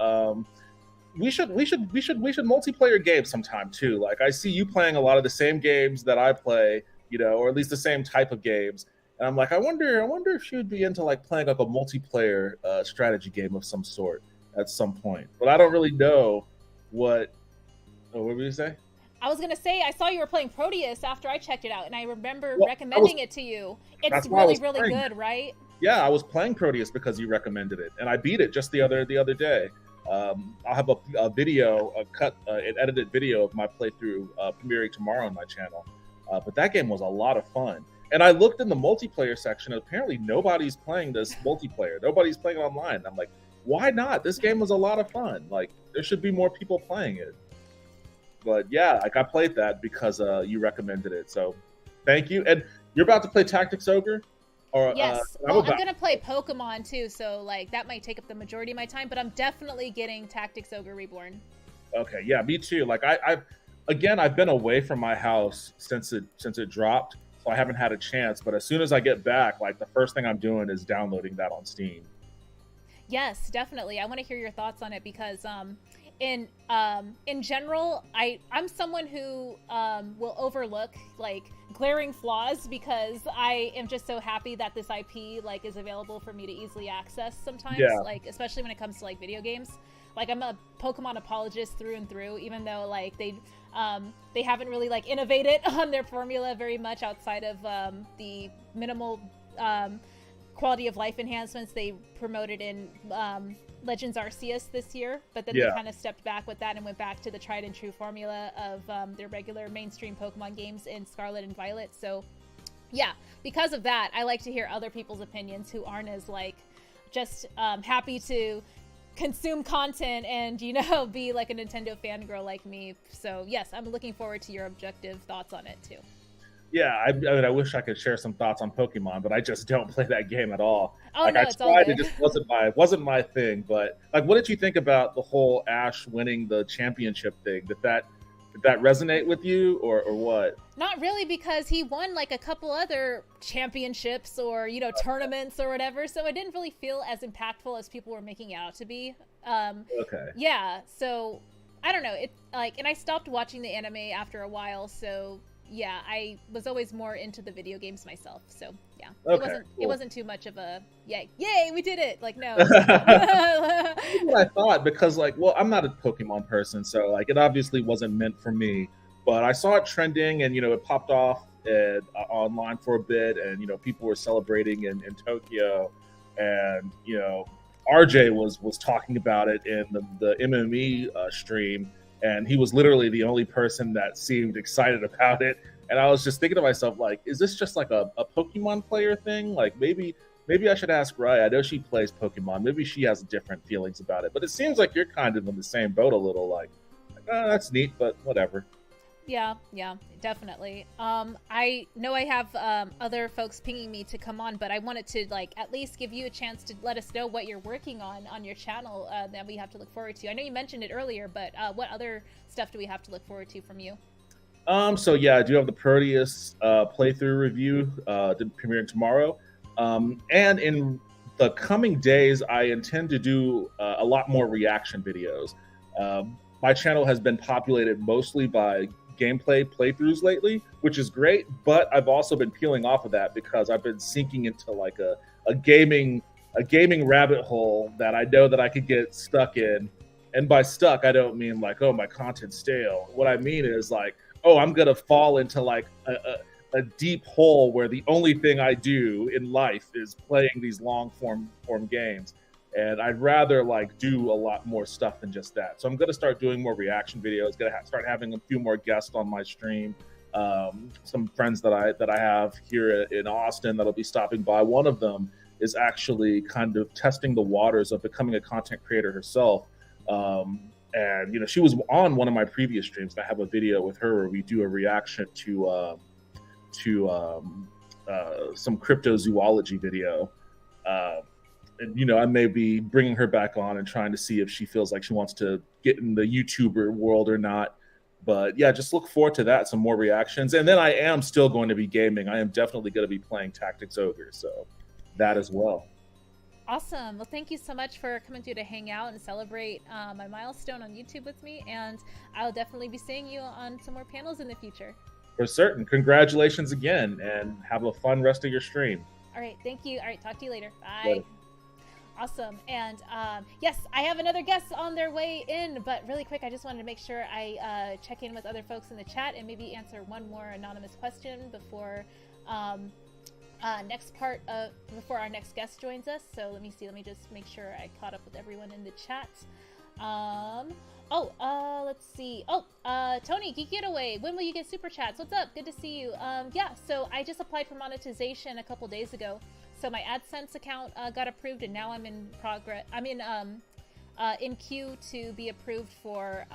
We should multiplayer games sometime too. Like, I see you playing a lot of the same games that I play, or at least the same type of games. And I'm like, I wonder if she would be into like playing like a multiplayer strategy game of some sort at some point. But I don't really know what. Oh, what were you say? I was gonna say I saw you were playing Proteus after I checked it out, and I remember recommending it to you. It's really good, right? Yeah, I was playing Proteus because you recommended it, and I beat it just the other day. I'll have a video, an edited video of my playthrough premiering tomorrow on my channel. But that game was a lot of fun. And I looked in the multiplayer section, and apparently nobody's playing this multiplayer. Nobody's playing online. I'm like, why not? This game was a lot of fun. Like, there should be more people playing it. But yeah, like, I played that because you recommended it. So thank you. And you're about to play Tactics Ogre? Or, yes. Well, I'm going to play Pokemon too, so like that might take up the majority of my time, but I'm definitely getting Tactics Ogre Reborn. Okay, yeah, me too. Like, I've been away from my house since it dropped. So I haven't had a chance, but as soon as I get back, like, the first thing I'm doing is downloading that on Steam. Yes, definitely. I want to hear your thoughts on it because in general, I'm someone who will overlook like glaring flaws because I am just so happy that this IP like is available for me to easily access sometimes. Yeah. Like, especially when it comes to like video games. Like, I'm a Pokemon apologist through and through, even though like they haven't really like innovated on their formula very much outside of the minimal quality of life enhancements they promoted in Legends Arceus this year, but then they kind of stepped back with that and went back to the tried and true formula of their regular mainstream Pokemon games in Scarlet and Violet. So yeah, because of that, I like to hear other people's opinions who aren't as like just happy to consume content and be like a Nintendo fangirl like me. So yes, I'm looking forward to your objective thoughts on it too. Yeah, I mean, I wish I could share some thoughts on Pokemon, but I just don't play that game at all. Oh, like, no, I tried, it just wasn't my thing. But like, what did you think about the whole Ash winning the championship thing? Did that resonate with you, or what? Not really, because he won like a couple other championships or tournaments or whatever, so it didn't really feel as impactful as people were making it out to be. Okay. Yeah, so I don't know. It and I stopped watching the anime after a while, so yeah, I was always more into the video games myself. So yeah, okay, it wasn't too much of a yay, we did it. Like, no. That's what I thought, because like, well, I'm not a Pokemon person, so like, it obviously wasn't meant for me. But I saw it trending, and it popped off online for a bit, and people were celebrating in Tokyo, and RJ was talking about it in the MME stream. And he was literally the only person that seemed excited about it. And I was just thinking to myself, like, is this just like a Pokemon player thing? Like, maybe I should ask Raya. I know she plays Pokemon. Maybe she has different feelings about it. But it seems like you're kind of in the same boat a little. Like, oh, that's neat, but whatever. Yeah, definitely. I know I have other folks pinging me to come on, but I wanted to like at least give you a chance to let us know what you're working on your channel that we have to look forward to. I know you mentioned it earlier, but what other stuff do we have to look forward to from you? So yeah, I do have the Proteus playthrough review premiering tomorrow, and in the coming days, I intend to do a lot more reaction videos. My channel has been populated mostly by gameplay playthroughs lately, which is great, but I've also been peeling off of that because I've been sinking into like a gaming rabbit hole that I know that I could get stuck in. And by stuck, I don't mean like, oh, my content's stale. What I mean is like, oh, I'm gonna fall into like a deep hole where the only thing I do in life is playing these long form games. And I'd rather like do a lot more stuff than just that. So I'm going to start doing more reaction videos. Going to start having a few more guests on my stream. Some friends that I have here in Austin that'll be stopping by. One of them is actually kind of testing the waters of becoming a content creator herself. And she was on one of my previous streams. I have a video with her where we do a reaction to some cryptozoology video. And you know, I may be bringing her back on and trying to see if she feels like she wants to get in the YouTuber world or not. But yeah, just look forward to that, some more reactions. And then I am still going to be gaming. I am definitely going to be playing Tactics Ogre, so that as well. Awesome. Well, thank you so much for coming through to hang out and celebrate my milestone on YouTube with me. And I'll definitely be seeing you on some more panels in the future. For certain. Congratulations again, and have a fun rest of your stream. All right. Thank you. All right. Talk to you later. Bye. Later. Awesome. And yes, I have another guest on their way in, but really quick, I just wanted to make sure I check in with other folks in the chat and maybe answer one more anonymous question before before our next guest joins us. So let me see. Let me just make sure I caught up with everyone in the chat. Let's see. Tony, Geek Getaway, when will you get super chats? What's up? Good to see you. Yeah, so I just applied for monetization a couple days ago. So my AdSense account got approved, and now I'm in progress. I'm in queue to be approved for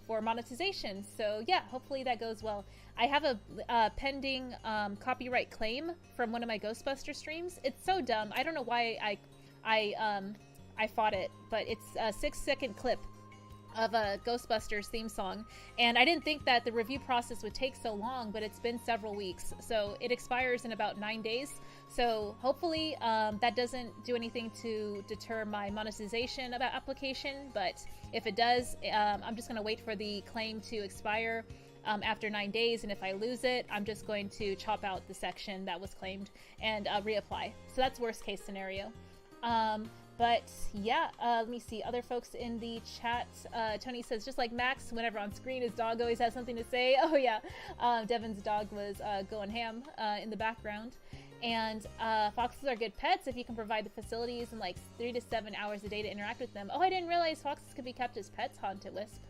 monetization. So yeah, hopefully that goes well. I have a pending copyright claim from one of my Ghostbuster streams. It's so dumb. I don't know why I fought it, but it's a 6-second clip of a Ghostbusters theme song, and I didn't think that the review process would take so long, but it's been several weeks. So it expires in about 9 days. So hopefully that doesn't do anything to deter my monetization about application, but if it does, I'm just going to wait for the claim to expire after 9 days, and if I lose it, I'm just going to chop out the section that was claimed and reapply. So that's worst case scenario. But yeah, let me see. Other folks in the chat. Tony says, just like Max, whenever on screen, his dog always has something to say. Oh yeah, Devin's dog was going ham in the background. And foxes are good pets if you can provide the facilities and like 3 to 7 hours a day to interact with them. Oh, I didn't realize foxes could be kept as pets, Haunted Wisp.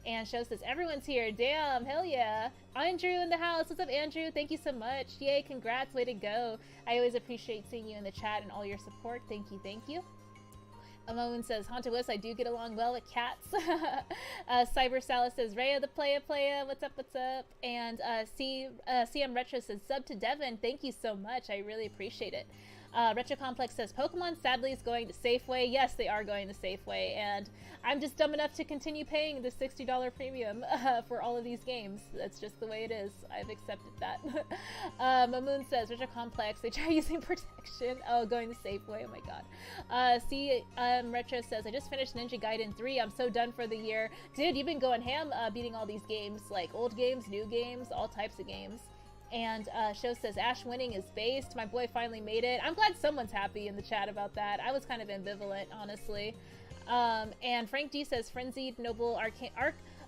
And Show says, everyone's here. Damn, hell yeah. Andrew in the house. What's up, Andrew? Thank you so much. Yay, congrats. Way to go. I always appreciate seeing you in the chat and all your support. Thank you, thank you. MoMoon says, Haunted Wisp, I do get along well with cats. Cyber Salas says, Rhea the playa, what's up, what's up? And CM Retro says, sub to Devin, thank you so much, I really appreciate it. Retro Complex says, Pokemon sadly is going to Safeway. Yes, they are going to Safeway, and I'm just dumb enough to continue paying the $60 premium for all of these games. That's just the way it is. I've accepted that. MoMoon says, Retro Complex, they try using protection. Oh, going to Safeway, oh my god. Retro says, I just finished Ninja Gaiden 3. I'm so done for the year. Dude, you've been going ham beating all these games, like old games, new games, all types of games. And Show says, Ash winning is based. My boy finally made it. I'm glad someone's happy in the chat about that. I was kind of ambivalent, honestly. And Frank D says, Frenzied Noble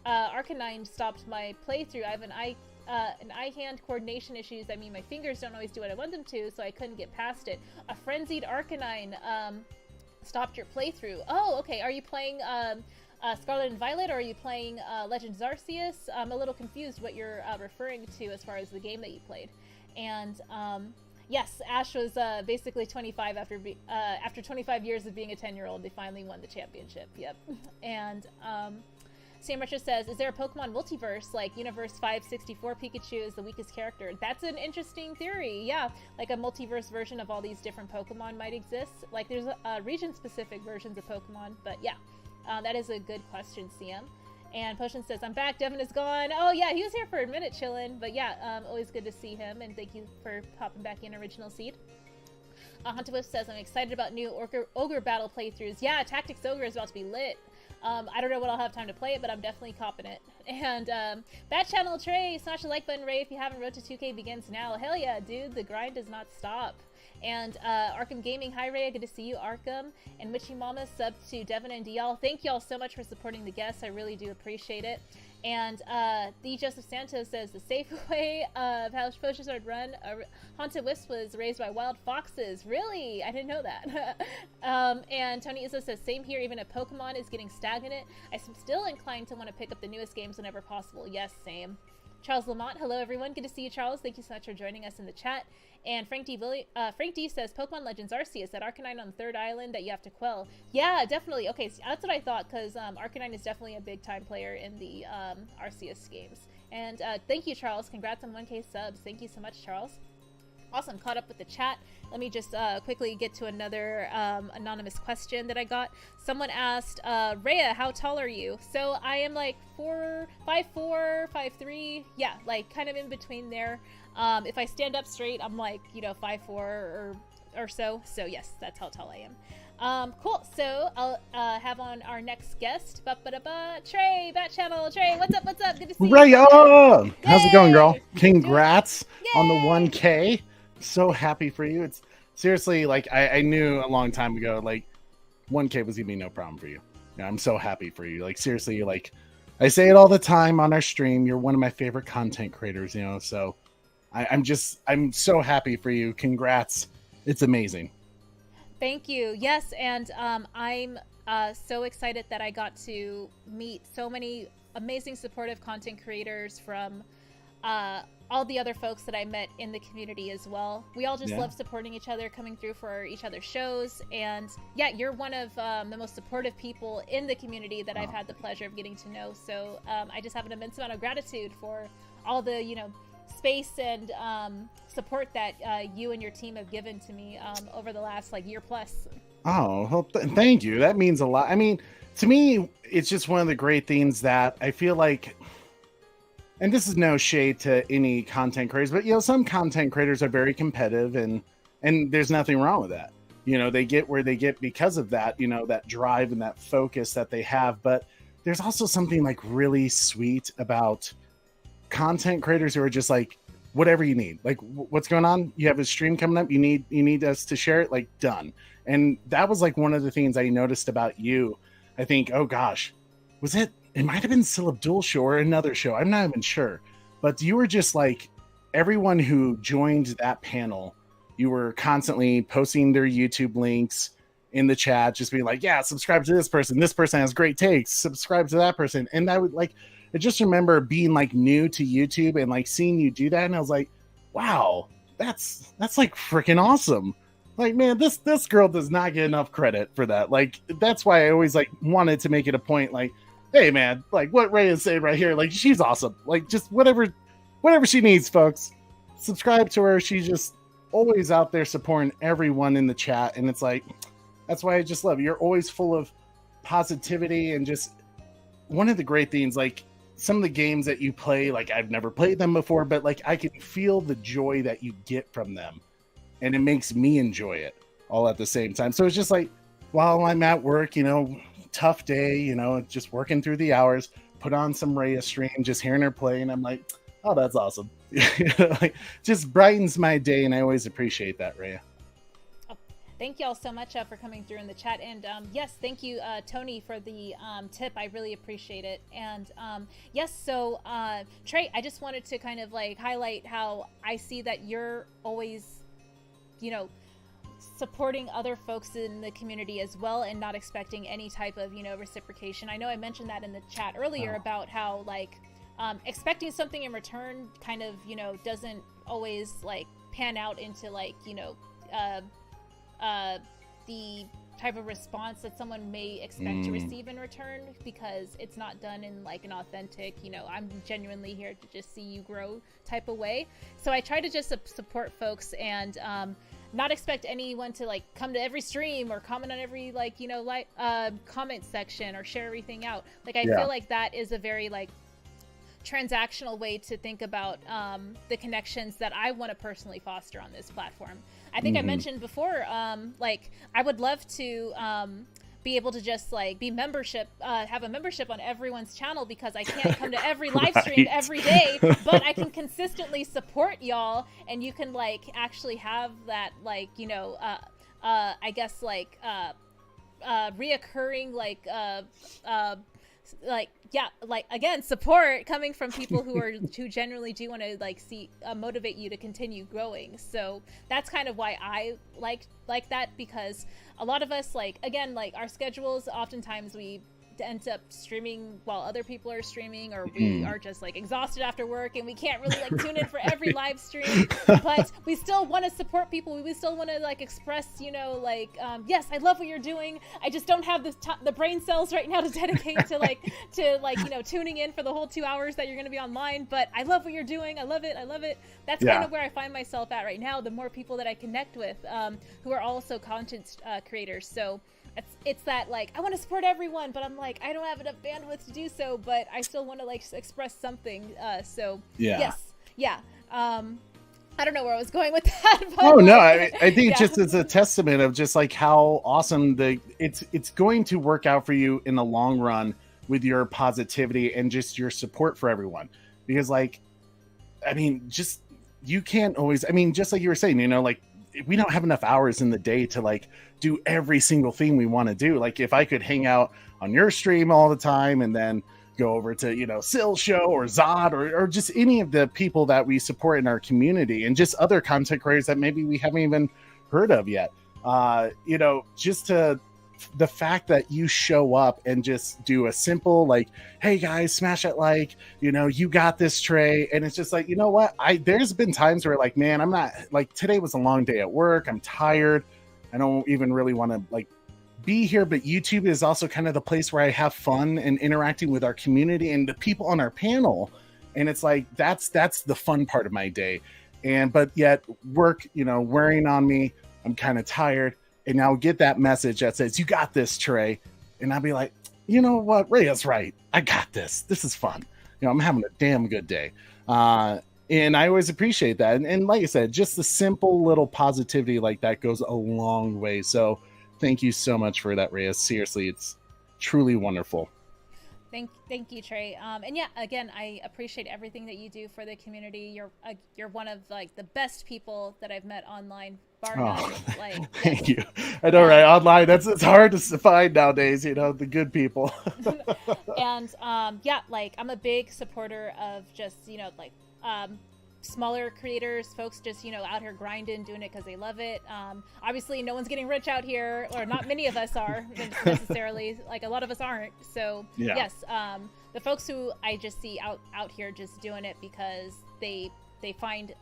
Arcanine stopped my playthrough. I have an eye-hand coordination issues. I mean, my fingers don't always do what I want them to, so I couldn't get past it. A Frenzied Arcanine stopped your playthrough. Oh, okay. Are you playing Scarlet and Violet, or are you playing Legends Arceus? I'm a little confused what you're referring to as far as the game that you played. And yes, Ash was basically 25 after 25 years of being a 10-year-old. They finally won the championship. Yep. And Sam Richard says, is there a Pokemon multiverse, like Universe 564 Pikachu is the weakest character? That's an interesting theory. Yeah, like a multiverse version of all these different Pokemon might exist. Like there's region-specific versions of Pokemon, but yeah. That is a good question, CM. And Potion says, I'm back, Devin is gone. Oh yeah, he was here for a minute chilling, but yeah, always good to see him, and thank you for popping back in, Original Seed. Haunted Wisp says, I'm excited about new Ogre battle playthroughs. Yeah, Tactics Ogre is about to be lit. I don't know when I'll have time to play it, but I'm definitely copping it. And Bat Channel Trey, smash the like button, Ray, if you haven't. Road to 2K begins now. Hell yeah, dude, the grind does not stop. And Arkham Gaming, hi Ray, good to see you, Arkham. And Witchy Mama, sub to Devin and Dial. Thank y'all so much for supporting the guests. I really do appreciate it. And the Joseph Santos says, the safe way of how potions are run, Haunted Wisp was raised by wild foxes. Really? I didn't know that. And Tony Izzo says, same here, even if Pokemon is getting stagnant, I'm still inclined to want to pick up the newest games whenever possible. Yes, same. Charles Lamont, hello everyone. Good to see you, Charles. Thank you so much for joining us in the chat. And Frank D says, Pokemon Legends Arceus, that Arcanine on Third Island that you have to quell. Yeah, definitely. Okay, so that's what I thought, because Arcanine is definitely a big time player in the Arceus games. And thank you, Charles. Congrats on 1K subs. Thank you so much, Charles. Awesome. Caught up with the chat. Let me just quickly get to another anonymous question that I got. Someone asked, Rhea, how tall are you? So I am like 5'4", 5'3". Yeah, like kind of in between there. If I stand up straight, I'm like, 5'4" or so. So yes, that's how tall I am. Cool. So I'll have on our next guest. Trey, Bat Channel. Trey, what's up? What's up? Good to see you. Rhea! How's it going, girl? Yay! Congrats on the Yay! 1K. So happy for you. It's seriously like I knew a long time ago, like 1K was gonna be no problem for you. Yeah, I'm so happy for you. Like seriously, like I say it all the time on our stream. You're one of my favorite content creators, so I'm so happy for you. Congrats. It's amazing. Thank you. Yes, and I'm so excited that I got to meet so many amazing supportive content creators from all the other folks that I met in the community as well. We all just love supporting each other, coming through for each other's shows, and yeah, you're one of the most supportive people in the community that I've had the pleasure of getting to know. So I just have an immense amount of gratitude for all the space and support that you and your team have given to me over the last year plus. Oh, well, thank you. That means a lot. I mean, to me, it's just one of the great things that I feel like, and this is no shade to any content creators, but some content creators are very competitive, and there's nothing wrong with that. They get where they get because of that, that drive and that focus that they have. But there's also something like really sweet about content creators who are just like, whatever you need, like what's going on, you have a stream coming up, you need us to share it, like done. And that was like one of the things I noticed about you. I think, oh gosh, it might have been Sil Abdul show or another show, I'm not even sure, but you were just like, everyone who joined that panel, you were constantly posting their YouTube links in the chat, just being like, yeah, subscribe to this person has great takes, subscribe to that person. And I would like, I just remember being like new to YouTube and like seeing you do that, and I was like, wow, that's like freaking awesome. Like, man, this girl does not get enough credit for that. Like, that's why I always like wanted to make it a point, like, hey man, like what Ray is saying right here, like she's awesome. Like just whatever she needs, folks. Subscribe to her. She's just always out there supporting everyone in the chat, and it's like, that's why I just love you. You're always full of positivity, and just one of the great things, like some of the games that you play, like I've never played them before, but like I can feel the joy that you get from them, and it makes me enjoy it all at the same time. So it's just like, while I'm at work, tough day, just working through the hours, put on some Rhea stream, just hearing her play, and I'm like, oh, that's awesome. Like, just brightens my day, and I always appreciate that, Rhea. Thank you all so much for coming through in the chat. And yes, thank you, Tony, for the tip. I really appreciate it. And yes, so Trey, I just wanted to kind of like highlight how I see that you're always, supporting other folks in the community as well, and not expecting any type of, reciprocation. I know I mentioned that in the chat earlier about how like expecting something in return kind of, doesn't always like pan out into like, the type of response that someone may expect to receive in return, because it's not done in like an authentic, I'm genuinely here to just see you grow type of way. So I try to just support folks and not expect anyone to like come to every stream or comment on every like, comment section or share everything out. Like I feel like that is a very like transactional way to think about the connections that I want to personally foster on this platform. I think I mentioned before, like I would love to be able to just like be have a membership on everyone's channel, because I can't come to every live stream every day, but I can consistently support y'all, and you can like actually have that like, I guess like reoccurring like again, support coming from people who genuinely do want to like see motivate you to continue growing. So that's kind of why I like that, because a lot of us, like, again, like our schedules, oftentimes we ends up streaming while other people are streaming, or we are just like exhausted after work and we can't really like tune in for every live stream, but we still want to support people. We still want to like express, you know, like, yes, I love what you're doing. I just don't have the brain cells right now to dedicate to like, you know, tuning in for the whole 2 hours that you're going to be online, but I love what you're doing. I love it. That's kind of where I find myself at right now. The more people that I connect with, who are also content creators. So it's that like, I want to support everyone, but I'm like, I don't have enough bandwidth to do so, but I still want to like express something. Yes. Yeah. I don't know where I was going with that. But oh no, I think just as a testament of just like how awesome it's going to work out for you in the long run with your positivity and just your support for everyone. Because like, I mean, just, you can't always, I mean, just like you were saying, you know, like we don't have enough hours in the day to like do every single thing we want to do. Like if I could hang out on your stream all the time and then go over to, you know, Syl Show or Zod or just any of the people that we support in our community and just other content creators that maybe we haven't even heard of yet. You know, just to the fact that you show up and just do a simple like, hey guys, smash that like, you know, you got this, Trey. And it's just like, you know what? There's been times where like, man, I'm not like, today was a long day at work. I'm tired. I don't even really want to like be here, but YouTube is also kind of the place where I have fun and interacting with our community and the people on our panel. And it's like, that's the fun part of my day. But yet work, you know, wearing on me, I'm kind of tired. And I'll get that message that says, you got this, Trey. And I'll be like, you know what? Rhea's right. I got this. This is fun. You know, I'm having a damn good day. And I always appreciate that. And like I said, just the simple little positivity like that goes a long way. So thank you so much for that, Rhea. Seriously, it's truly wonderful. Thank you, Trey. And yeah, again, I appreciate everything that you do for the community. You're one of like the best people that I've met online. Bar none. Like, thank you. I know, right? Online, it's hard to find nowadays. You know, the good people. And yeah, like I'm a big supporter of just, you know, like smaller creators, folks just, you know, out here grinding, doing it because they love it. Obviously no one's getting rich out here, or not many of us are necessarily, like a lot of us aren't. So yeah. Yes, the folks who I just see out here just doing it because they find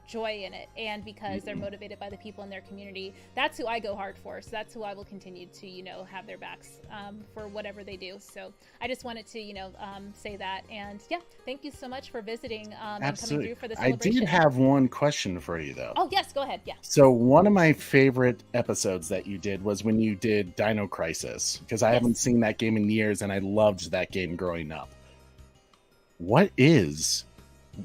joy in it, and because they're motivated by the people in their community, that's who I go hard for. So that's who I will continue to, you know, have their backs for whatever they do. So I just wanted to, you know, say that. And yeah, thank you so much for visiting and coming through for the celebration. I did have one question for you though. Oh yes, go ahead. Yeah. So one of my favorite episodes that you did was when you did Dino Crisis, because I haven't seen that game in years and I loved that game growing up. What is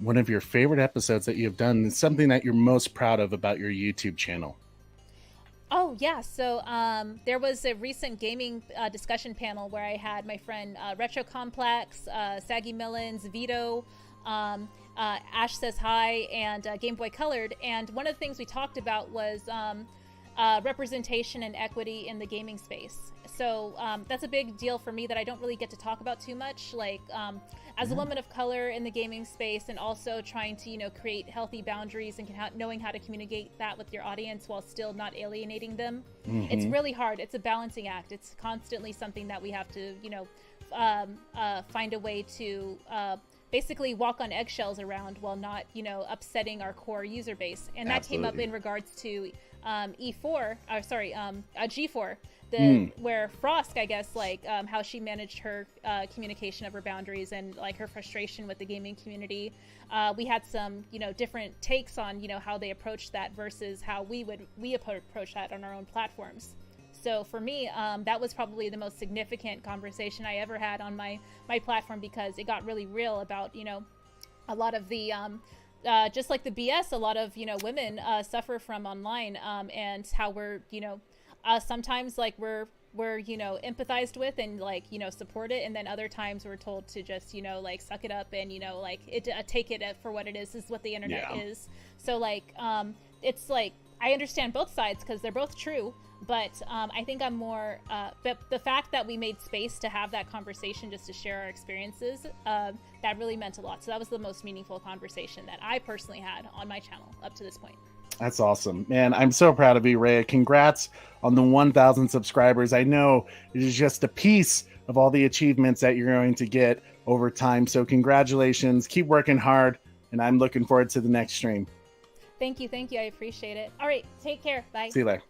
one of your favorite episodes that you've done, and something that you're most proud of about your YouTube channel? Oh yeah, so there was a recent gaming discussion panel where I had my friend Retro Complex, Saggy Millins, Vito, Ash Says Hi, and Game Boy Colored. And one of the things we talked about was representation and equity in the gaming space. So that's a big deal for me that I don't really get to talk about too much. Like as a woman of color in the gaming space, and also trying to, you know, create healthy boundaries and knowing how to communicate that with your audience while still not alienating them. It's really hard. It's a balancing act. It's constantly something that we have to, you know, find a way to basically walk on eggshells around while not, you know, upsetting our core user base. And that came up in regards to G4, where Frost, I guess, like how she managed her communication of her boundaries and like her frustration with the gaming community. We had some, you know, different takes on, you know, how they approached that versus how we approach that on our own platforms. So for me, that was probably the most significant conversation I ever had on my platform, because it got really real about, you know, a lot of the just like the BS a lot of, you know, women suffer from online, and how we're, you know, sometimes like we're you know, empathized with and like, you know, support it, and then other times we're told to just, you know, like suck it up and, you know, like take it for what it is what the internet is. So like it's like I understand both sides because they're both true, but I think I'm more the fact that we made space to have that conversation just to share our experiences, that really meant a lot. So that was the most meaningful conversation that I personally had on my channel up to this point. That's awesome, man. I'm so proud of you, Rhea. Congrats on the 1,000 subscribers. I know it is just a piece of all the achievements that you're going to get over time. So congratulations, keep working hard, and I'm looking forward to the next stream. Thank you. I appreciate it. All right, take care. Bye. See you later.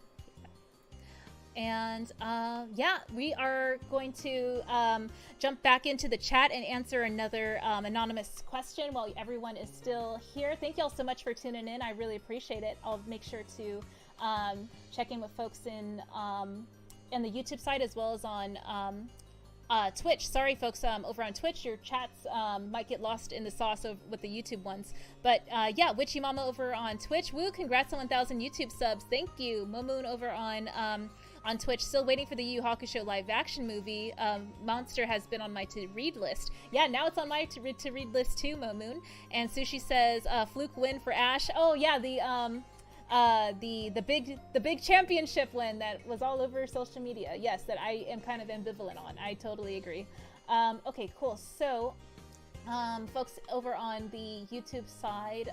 And yeah, we are going to jump back into the chat and answer another anonymous question while everyone is still here. Thank you all so much for tuning in. I really appreciate it. I'll make sure to check in with folks in the YouTube side as well as on Twitch. Sorry, folks, over on Twitch, your chats might get lost in the sauce with the YouTube ones. But yeah, Witchy Mama over on Twitch. Woo, congrats on 1,000 YouTube subs. Thank you. MoMoon over on Twitch, still waiting for the Yu Yu Hakusho live action movie. Monster has been on my to-read list. Yeah, now it's on my to-read list too, MoMoon. And Sushi says, fluke win for Ash. Oh yeah, the big championship win that was all over social media. Yes, that I am kind of ambivalent on. I totally agree. Okay, cool. So, folks over on the YouTube side,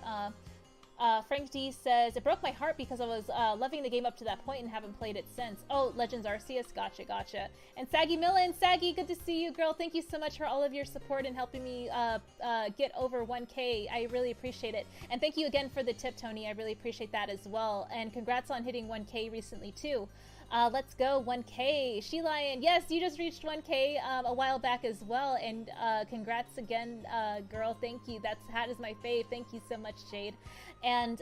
Frank D says, it broke my heart because I was loving the game up to that point and haven't played it since. Oh, Legends Arceus, gotcha. And Saggy Millen, Saggy, good to see you, girl. Thank you so much for all of your support and helping me get over 1K. I really appreciate it. And thank you again for the tip, Tony. I really appreciate that as well. And congrats on hitting 1K recently too. Let's go, 1K. She-Lion, yes, you just reached 1K a while back as well. And congrats again, girl. Thank you. That is my fave. Thank you so much, Jade. And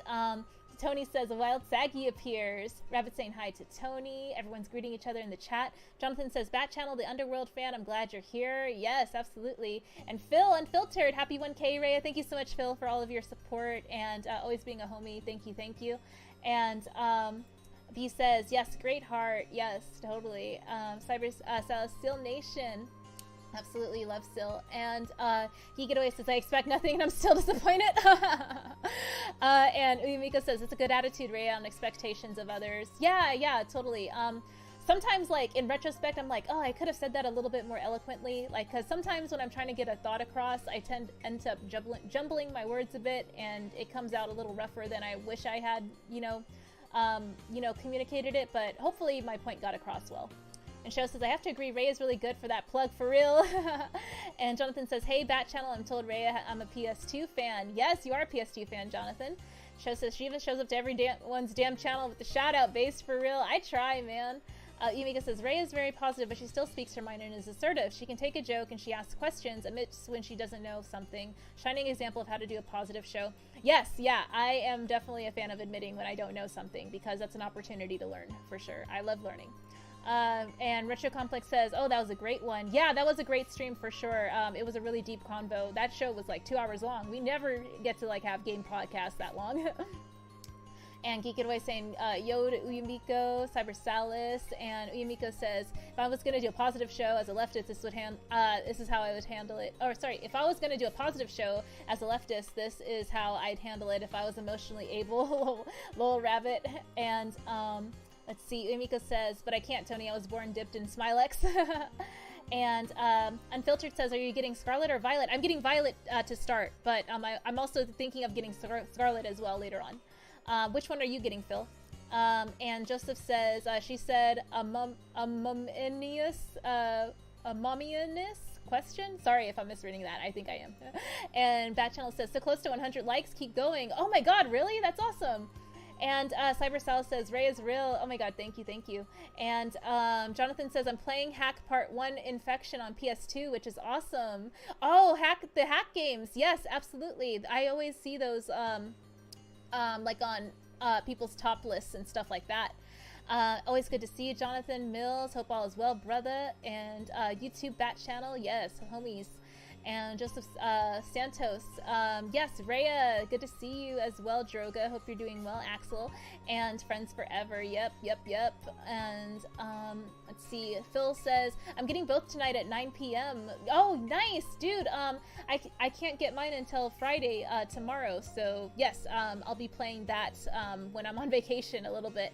Tony says, a wild Saggy appears. Rabbit saying hi to Tony. Everyone's greeting each other in the chat. Jonathan says, Bat Channel, the Underworld fan, I'm glad you're here. Yes, absolutely. And Phil, Unfiltered, happy 1K, Rhea. Thank you so much, Phil, for all of your support and always being a homie. Thank you. And he says, yes, great heart. Yes, totally. Celestial Nation. Absolutely love Still. And He Get Away says, I expect nothing and I'm still disappointed. And Uyumiko says, it's a good attitude, Rhea, on expectations of others. Yeah, totally. Sometimes, like, in retrospect, I'm like, oh, I could have said that a little bit more eloquently. Like, because sometimes when I'm trying to get a thought across, I end up jumbling my words a bit, and it comes out a little rougher than I wish I had, communicated it. But hopefully my point got across well. And Sho says, I have to agree, Ray is really good for that plug, for real. And Jonathan says, hey, Bat Channel, I'm told Rhea I'm a PS2 fan. Yes, you are a PS2 fan, Jonathan. Sho says, she even shows up to everyone's damn channel with the shout-out base, for real. I try, man. Yumika says, Rhea is very positive, but she still speaks her mind and is assertive. She can take a joke and she asks questions amidst when she doesn't know something. Shining example of how to do a positive show. Yes, yeah, I am definitely a fan of admitting when I don't know something, because that's an opportunity to learn, for sure. I love learning. And Retro Complex says, oh, that was a great one. Yeah, that was a great stream for sure. It was a really deep convo. That show was like 2 hours long. We never get to like have game podcasts that long. And Geek It Away saying, yo to Uyumiko, Cyber Salis, and Uyumiko says, if I was going to do a positive show as a leftist, this is how I would handle it. Or sorry, if I was going to do a positive show as a leftist, this is how I'd handle it if I was emotionally able. Lol Rabbit. And let's see, Uyumiko says, but I can't, Tony, I was born dipped in Smilex. And Unfiltered says, are you getting Scarlet or Violet? I'm getting Violet to start, but I'm also thinking of getting Scarlet as well later on. Which one are you getting, Phil? And Joseph says, she said, a momianus question? Sorry if I'm misreading that. I think I am. And Bat Channel says, so close to 100 likes, keep going. Oh my god, really? That's awesome. And Cyber Sal says, Ray is real. Oh my god, thank you. And Jonathan says, I'm playing Hack Part 1 Infection on PS2, which is awesome. Oh, the hack games. Yes, absolutely. I always see those like on people's top lists and stuff like that. Always good to see you, Jonathan Mills. Hope all is well, brother. And YouTube Bat Channel, yes, homies. And Joseph Santos, yes, Rhea, good to see you as well, Droga. Hope you're doing well, Axel. And Friends Forever, yep. And let's see, Phil says, I'm getting both tonight at 9 p.m. Oh, nice, dude. I can't get mine until Friday, tomorrow. So yes, I'll be playing that when I'm on vacation a little bit.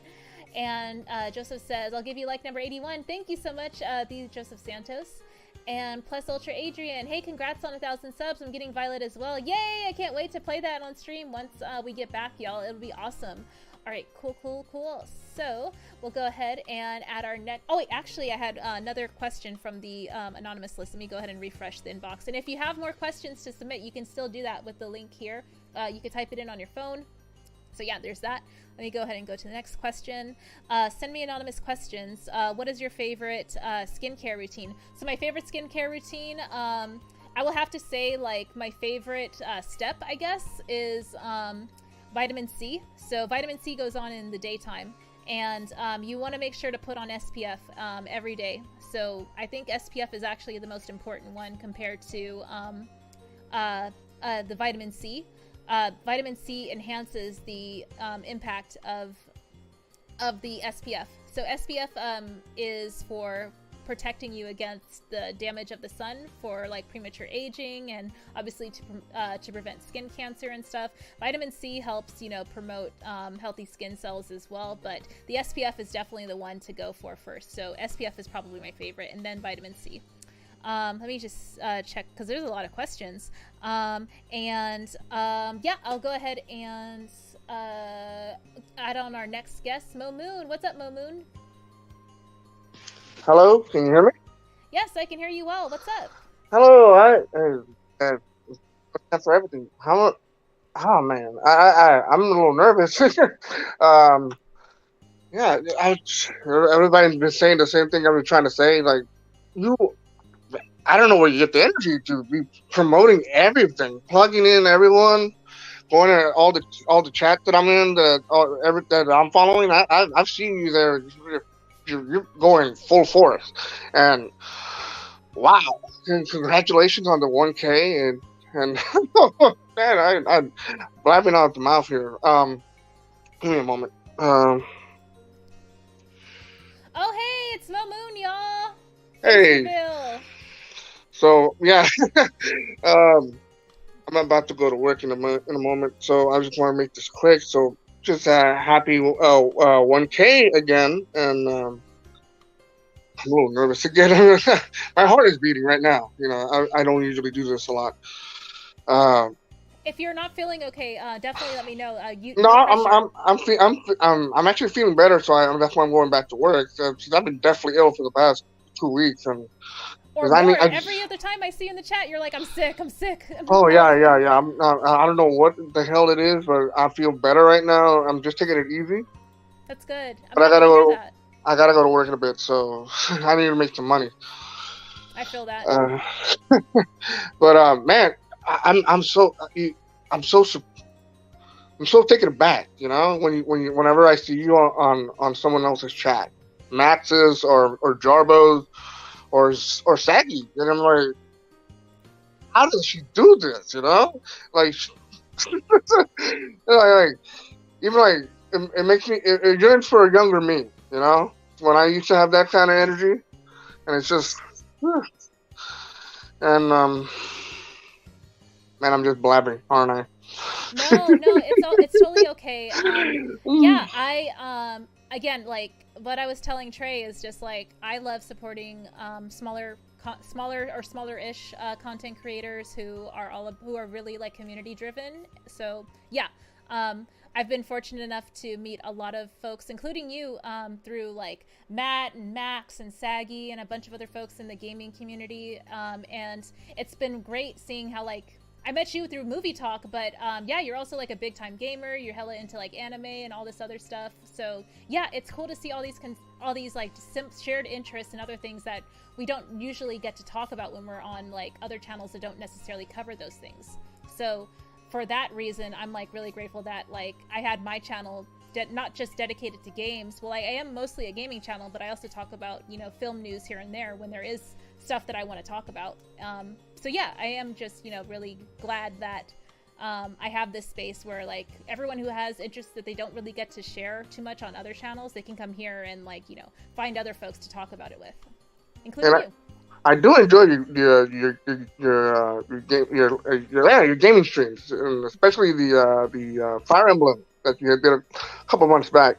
And Joseph says, I'll give you like number 81. Thank you so much, the Joseph Santos. And Plus Ultra Adrian, hey, congrats on 1,000 subs. I'm getting Violet as well. Yay! I can't wait to play that on stream once we get back, y'all. It'll be awesome. All right, cool. So we'll go ahead and add our next. Oh wait, actually, I had another question from the anonymous list. Let me go ahead and refresh the inbox. And if you have more questions to submit, you can still do that with the link here. You can type it in on your phone. So yeah, there's that. Let me go ahead and go to the next question. Send me anonymous questions. What is your favorite skincare routine? So my favorite skincare routine, I will have to say, like, my favorite step, I guess, is vitamin C. So vitamin C goes on in the daytime, and you want to make sure to put on SPF every day. So I think SPF is actually the most important one compared to the vitamin C. Vitamin C enhances the impact of the SPF. So SPF is for protecting you against the damage of the sun, for like premature aging, and obviously to prevent skin cancer and stuff. Vitamin C helps, you know, promote healthy skin cells as well, but the SPF is definitely the one to go for first. So SPF is probably my favorite, and then vitamin C. Let me just check, because there's a lot of questions. Yeah, I'll go ahead and add on our next guest, MoMoon. What's up, MoMoon? Hello, can you hear me? Yes, I can hear you well. What's up? Hello, for everything. Oh man, I'm a little nervous. Yeah, everybody's been saying the same thing I've been trying to say. Like, I don't know where you get the energy to be promoting everything, plugging in everyone, going to all the chat that I'm in, that I'm following. I've seen you there. You're going full force, and wow! And congratulations on the 1K, and man, I'm blabbing out the mouth here. Give me a moment. Oh, hey, it's MoMoon, y'all. Hey. So yeah, I'm about to go to work in a moment, so I just want to make this quick. So just happy 1K again, and I'm a little nervous again. My heart is beating right now. You know, I don't usually do this a lot. If you're not feeling okay, definitely let me know. I'm actually feeling better, so that's why I'm going back to work. Because I've been definitely ill for the past 2 weeks, and every other time I see you in the chat, you're like, I'm sick. Oh yeah. I don't know what the hell it is, but I feel better right now. I'm just taking it easy. That's good. But I gotta go to work in a bit, so I need to make some money. I feel that. But man, I'm so taken aback. You know, whenever I see you on someone else's chat, Max's or Jarbo's or Saggy, and I'm like, how does she do this? You know, like, it makes me. It yearns for a younger me. You know, when I used to have that kind of energy, and it's just, and man, I'm just blabbing, aren't I? No, it's totally okay. Yeah, again, like what I was telling Trey is just like I love supporting smaller or smaller-ish content creators who are really like community driven. So yeah, I've been fortunate enough to meet a lot of folks, including you, through like Matt and Max and Saggy and a bunch of other folks in the gaming community, and it's been great seeing how like I met you through Movie Talk, but yeah, you're also like a big time gamer. You're hella into like anime and all this other stuff. So yeah, it's cool to see all these like shared interests and other things that we don't usually get to talk about when we're on like other channels that don't necessarily cover those things. So for that reason, I'm like really grateful that like I had my channel not just dedicated to games. Well, I am mostly a gaming channel, but I also talk about, you know, film news here and there when there is stuff that I want to talk about. So yeah, I am just, you know, really glad that I have this space where like everyone who has interests that they don't really get to share too much on other channels, they can come here and like, you know, find other folks to talk about it with, including you. I do enjoy your gaming streams, and especially the Fire Emblem that you did a couple months back.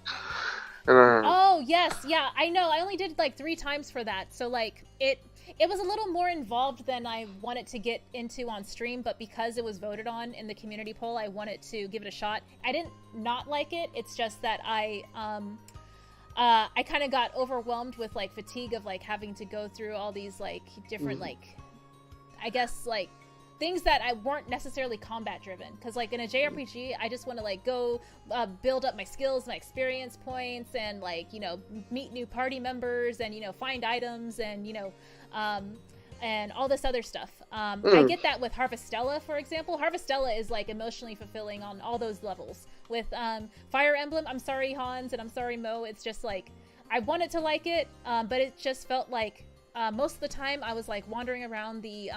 Oh yes, yeah, I know. I only did like 3 times for that, so like it was a little more involved than I wanted to get into on stream, but because it was voted on in the community poll, I wanted to give it a shot. I didn't not like it. It's just that I kind of got overwhelmed with like fatigue of like having to go through all these like different like, I guess like things that I weren't necessarily combat driven, because like in a JRPG I just want to like go build up my skills, my experience points, and like, you know, meet new party members, and, you know, find items, and, you know, and all this other stuff. I get that with Harvestella, for example. Harvestella is like emotionally fulfilling on all those levels. With Fire Emblem, I'm sorry Hans and I'm sorry Mo, it's just like I wanted to like it, but it just felt like most of the time I was like wandering around the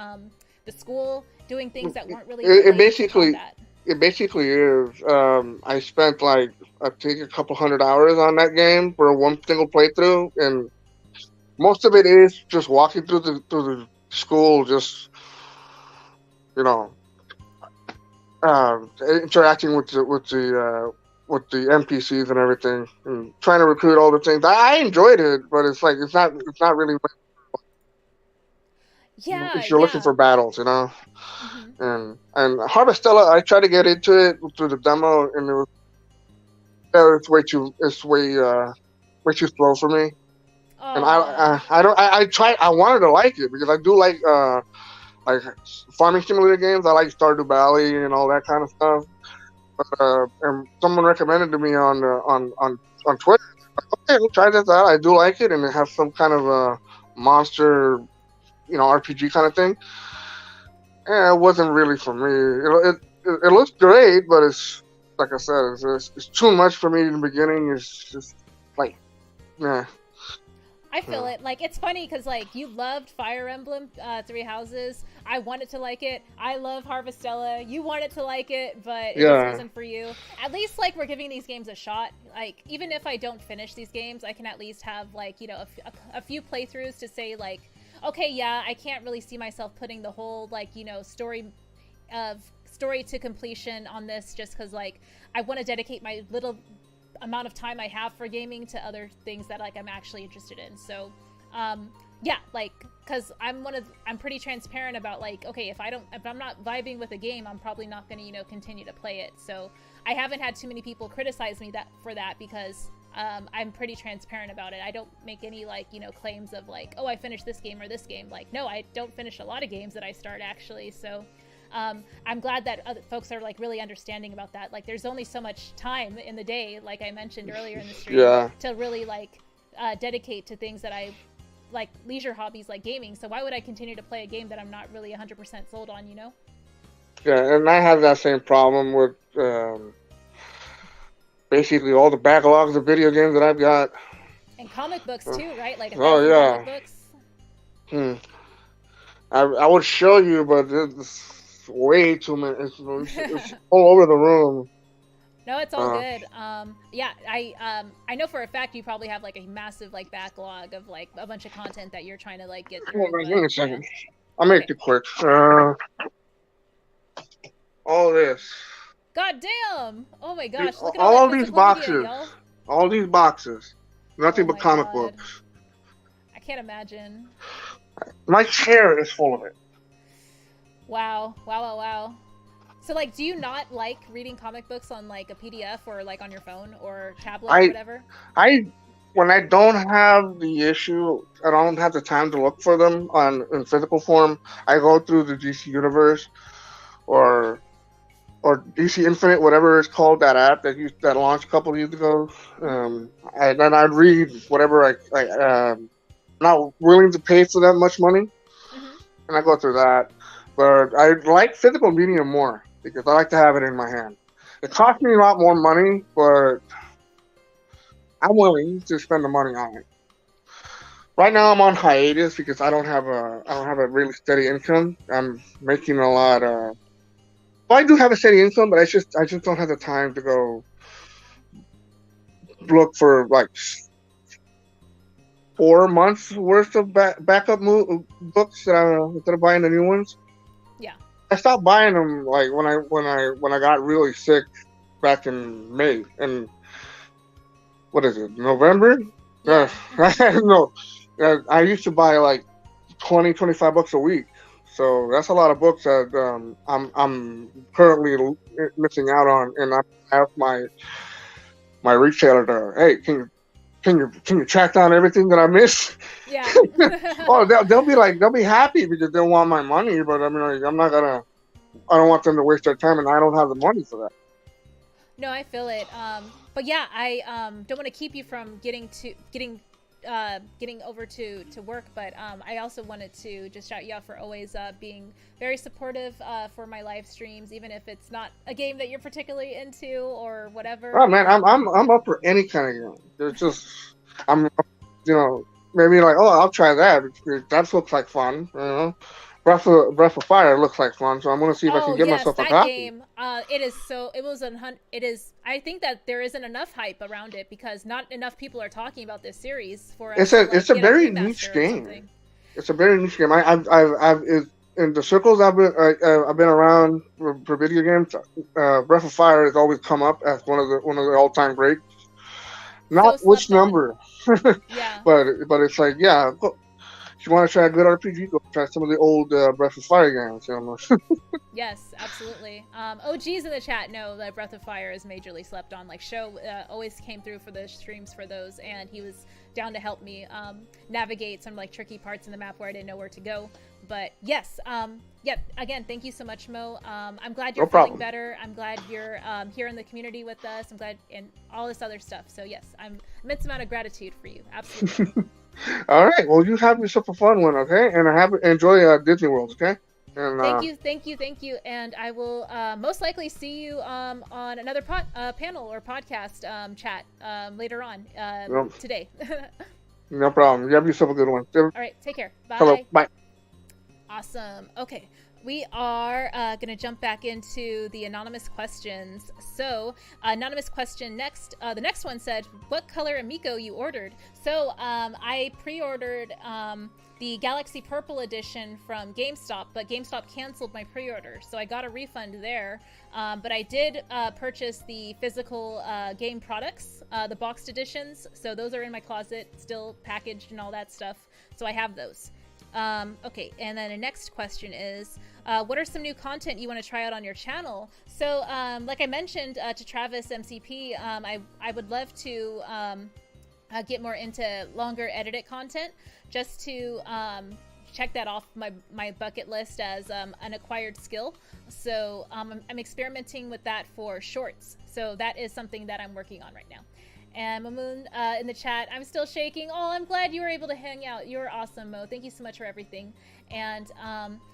school doing things that weren't really it basically is. I spent like I think a couple 100 hours on that game for one single playthrough, and most of it is just walking through the school, just, you know, interacting with the NPCs and everything, and trying to recruit all the things. I enjoyed it, but it's like it's not really. Yeah, if you're looking for battles, you know. And Harvestella, I tried to get into it through the demo, and it's way too slow for me. And I wanted to like it because I do like farming simulator games. I like Stardew Valley and all that kind of stuff. And someone recommended to me on Twitter. Okay, we'll try this out. I do like it, and it has some kind of a monster, you know, RPG kind of thing. And it wasn't really for me. It looks great, but it's like I said, it's too much for me in the beginning. It's just like, yeah. I feel it. Like, it's funny because, like, you loved Fire Emblem, Three Houses. I wanted to like it. I love Harvestella. You wanted to like it, but it just wasn't for you. At least, like, we're giving these games a shot. Like, even if I don't finish these games, I can at least have, like, you know, a few playthroughs to say, like, okay, yeah, I can't really see myself putting the whole, like, you know, story to completion on this, just because, like, I want to dedicate my little amount of time I have for gaming to other things that, like, I'm actually interested in. So yeah, like, because I'm pretty transparent about, like, okay, if I'm not vibing with a game, I'm probably not going to, you know, continue to play it. So I haven't had too many people criticize me for that because I'm pretty transparent about it. I don't make any, like, you know, claims of, like, oh, I finished this game or this game. Like, no, I don't finish a lot of games that I start, actually. So I'm glad that other folks are, like, really understanding about that. Like, there's only so much time in the day, like I mentioned earlier in the stream, to really, like, dedicate to things that I like, leisure hobbies like gaming. So why would I continue to play a game that I'm not really 100% sold on, you know? Yeah, and I have that same problem with basically all the backlogs of video games that I've got. And comic books too, right? Like, comic books. I would show you, but it's way too many. It's all over the room. No, it's all good. Yeah, I know for a fact you probably have, like, a massive, like, backlog of, like, a bunch of content that you're trying to, like, get through. Give me a second. I'll make it quick. All this. God damn! Oh my gosh! Look at all that these boxes. Media, all these boxes. Nothing but comic books. I can't imagine. My chair is full of it. Wow! Wow! Wow! Wow! So, like, do you not like reading comic books on, like, a PDF or, like, on your phone or tablet or whatever? When I don't have the issue, I don't have the time to look for them in physical form, I go through the DC Universe or DC Infinite, whatever it's called, that app that launched a couple of years ago. And then I'd read whatever I'm not willing to pay for that much money, and I go through that. But I like physical media more because I like to have it in my hand. It costs me a lot more money, but I'm willing to spend the money on it. Right now, I'm on hiatus because I don't have a really steady income. I'm making a lot. Well, I do have a steady income, but I just don't have the time to go look for, like, 4 months worth of backup books instead of buying the new ones. Yeah. I stopped buying them, like, when I got really sick back in May, and what is it, November? Yeah. No, I used to buy like 25 bucks a week. So that's a lot of books that I'm currently missing out on, and I have my retailer to, hey, can you track down everything that I missed? Yeah. Oh, they'll be happy because they want my money, but I mean, like, I don't want them to waste their time, and I don't have the money for that. No, I feel it. But yeah, I don't want to keep you from getting over to work, but I also wanted to just shout you out for always being very supportive for my live streams, even if it's not a game that you're particularly into or whatever. Oh man, I'm up for any kind of game. There's just I'm, maybe like, oh, I'll try that. That looks like fun, you know. Breath of Fire looks like fun, so I'm gonna see if I can get myself a copy. Game, I think that there isn't enough hype around it because not enough people are talking about this series for us. It's a very niche game. It's a very niche game. In the circles I've been around for video games, Breath of Fire has always come up as one of the all-time greats. Not which number, yeah. but it's like, yeah. If you want to try a good RPG, go try some of the old Breath of Fire games. You know? Yes, absolutely. OG's in the chat know that Breath of Fire is majorly slept on. Like, Show always came through for the streams for those, and he was down to help me navigate some like tricky parts in the map where I didn't know where to go. But yes, again, thank you so much, Mo. I'm glad you're feeling better. I'm glad you're here in the community with us. I'm glad, and all this other stuff. So yes, I'm immense amount of gratitude for you. Absolutely. All right. Well, you have yourself a fun one, okay? And enjoy Disney World, okay? And, thank you. And I will most likely see you on another panel or podcast chat later on today. No problem. You have yourself a good one. All right. Take care. Bye. Hello. Bye. Awesome. Okay. We are going to jump back into the anonymous questions. So, anonymous question next. The next one said, what color Amico you ordered? So, I pre-ordered the Galaxy Purple edition from GameStop, but GameStop canceled my pre-order. So I got a refund there. But I did purchase the physical game products, the boxed editions. So those are in my closet, still packaged and all that stuff. So I have those. Okay, and then the next question is, what are some new content you want to try out on your channel? So, like I mentioned to Travis MCP, I would love to get more into longer edited content, just to check that off my bucket list as an acquired skill. So I'm experimenting with that for shorts. So that is something that I'm working on right now. And MoMoon in the chat, I'm still shaking. Oh, I'm glad you were able to hang out. You're awesome, Mo. Thank you so much for everything. And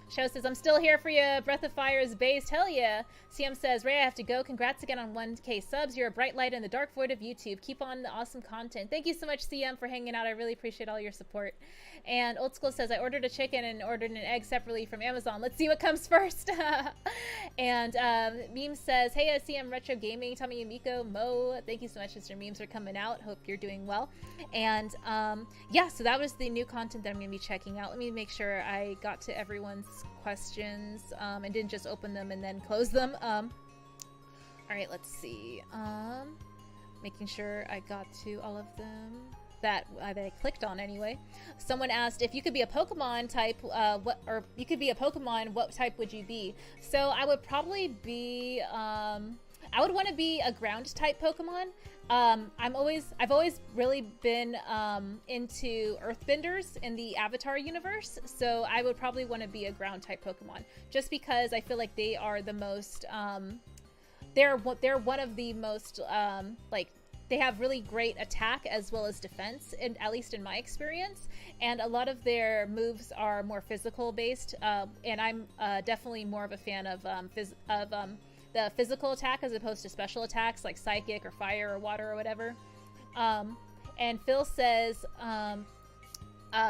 Show says, I'm still here for you. Breath of Fire is based. Hell yeah. CM says, Ray, I have to go. Congrats again on 1K subs. You're a bright light in the dark void of YouTube. Keep on the awesome content. Thank you so much, CM, for hanging out. I really appreciate all your support. And Old School says, I ordered a chicken and ordered an egg separately from Amazon. Let's see what comes first. And Meme says, hey, CM Retro Gaming, Tommy Yumiko, Mo. Thank you so much, Mr. Memes, for coming out. Hope you're doing well. And yeah, so that was the new content that I'm going to be checking out. Let me make sure I got to everyone's questions and didn't just open them and then close them. All right, let's see. Making sure I got to all of them that I clicked on anyway. Someone asked if you could be a Pokemon type, what type would you be? So I would probably be, I would want to be a ground type Pokemon. I've always really been into Earthbenders in the Avatar universe, so I would probably want to be a ground type Pokemon, just because I feel like they are the most, they're one of the most like, they have really great attack as well as defense, at least in my experience. And a lot of their moves are more physical based, and I'm definitely more of a fan of the physical attack as opposed to special attacks like psychic or fire or water or whatever. And Phil says,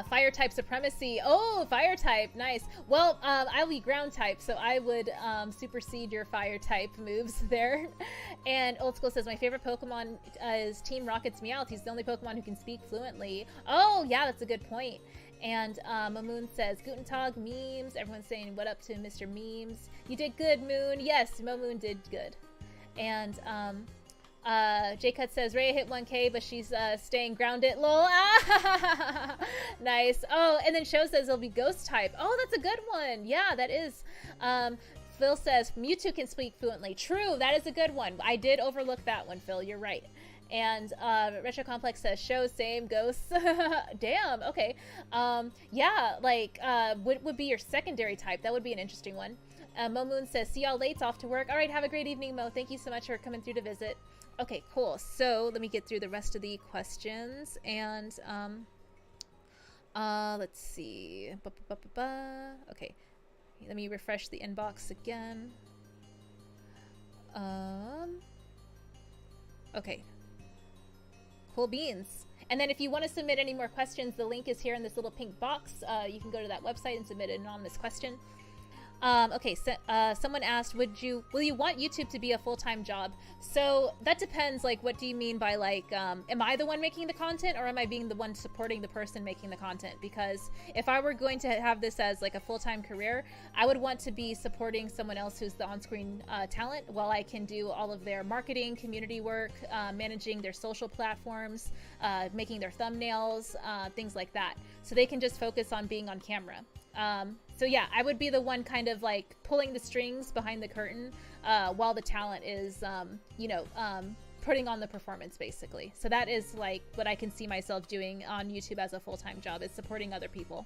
fire type supremacy. Oh, fire type, nice. Well, I'll be ground type, so I would supersede your fire type moves there. And Old School says, my favorite Pokemon is Team Rocket's Meowth. He's the only Pokemon who can speak fluently. Oh, yeah, that's a good point. And MoMoon says, Guten Tag, memes. Everyone's saying, what up to Mr. Memes? You did good, Moon. Yes, MoMoon did good. And J-Cut says, Rhea hit 1K, but she's staying grounded. Lol. Nice. Oh, and then Show says it'll be ghost type. Oh, that's a good one. Yeah, that is. Phil says, Mewtwo can speak fluently. True, that is a good one. I did overlook that one, Phil. You're right. And Retro Complex says, Show, same, ghosts. Damn, okay. Yeah, like, what would be your secondary type? That would be an interesting one. MoMoon says, see y'all late, off to work. All right, have a great evening, Mo. Thank you so much for coming through to visit. Okay, cool. So let me get through the rest of the questions. And let's see. Okay, let me refresh the inbox again. Okay. Cool beans. And then if you want to submit any more questions, the link is here in this little pink box. You can go to that website and submit an anonymous question. Okay, so someone asked, will you want YouTube to be a full-time job? So that depends, like, what do you mean by, like, am I the one making the content, or am I being the one supporting the person making the content? Because if I were going to have this as, like, a full-time career, I would want to be supporting someone else who's the on-screen talent, while I can do all of their marketing, community work, managing their social platforms, making their thumbnails, things like that. So they can just focus on being on camera. So yeah, I would be the one kind of like pulling the strings behind the curtain while the talent is, putting on the performance, basically. So that is like what I can see myself doing on YouTube as a full-time job, is supporting other people.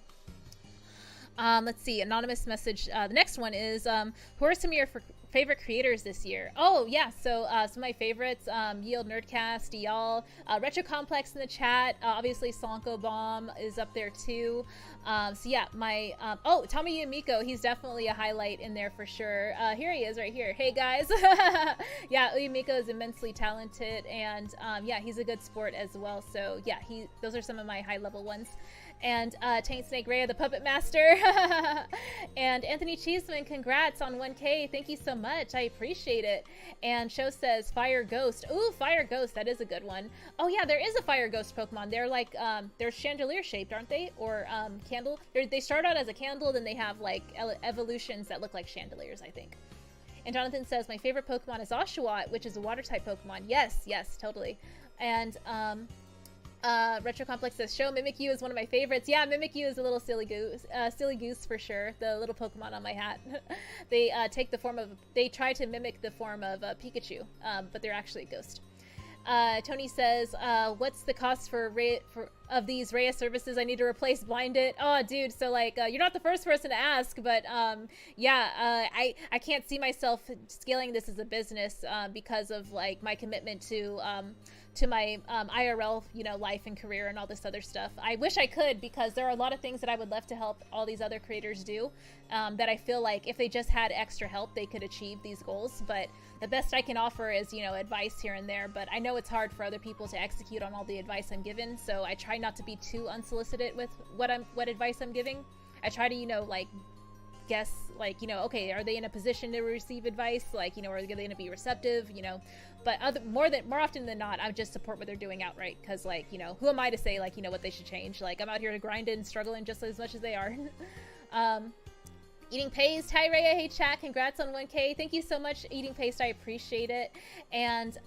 Let's see, anonymous message. The next one is, who are some of your favorite creators this year? Oh yeah, so some of my favorites, Yield Nerdcast, y'all, Retro Complex in the chat, obviously Sonko Bomb is up there too. So yeah, my Tommy Yumiko, he's definitely a highlight in there for sure. Here he is right here. Hey guys. Yeah, Uyumiko is immensely talented, and yeah, he's a good sport as well. So yeah, those are some of my high level ones. And Taint Snake Rhea, the Puppet Master. And Anthony Cheeseman, congrats on 1K. Thank you so much. I appreciate it. And Show says Fire Ghost. Ooh, Fire Ghost. That is a good one. Oh yeah, there is a Fire Ghost Pokemon. They're like, they're chandelier shaped, aren't they? Or candle. They start out as a candle, then they have like evolutions that look like chandeliers, I think. And Jonathan says, my favorite Pokemon is Oshawott, which is a water type Pokemon. Yes, totally. And Retro Complex says, Show Mimikyu is one of my favorites. Yeah, Mimikyu is a little silly goose for sure. The little Pokemon on my hat. They they try to mimic the form of Pikachu, but they're actually a ghost. Tony says, what's the cost of these Rhea services? I need to replace Blinded. Oh, dude, so like, you're not the first person to ask, but yeah, I can't see myself scaling this as a business because of like my commitment to my IRL, life and career and all this other stuff. I wish I could, because there are a lot of things that I would love to help all these other creators do that I feel like if they just had extra help, they could achieve these goals. But the best I can offer is, advice here and there. But I know it's hard for other people to execute on all the advice I'm given, so I try not to be too unsolicited with what advice I'm giving. I try to, like, guess, like, okay, are they in a position to receive advice? Like, are they going to be receptive? But more often than not, I just support what they're doing outright, because, like, who am I to say, like, what they should change? Like, I'm out here to grind it and struggling just as much as they are. Eating Paste, hi Rhea, hey chat, congrats on 1K. Thank you so much, Eating Paste, I appreciate it. And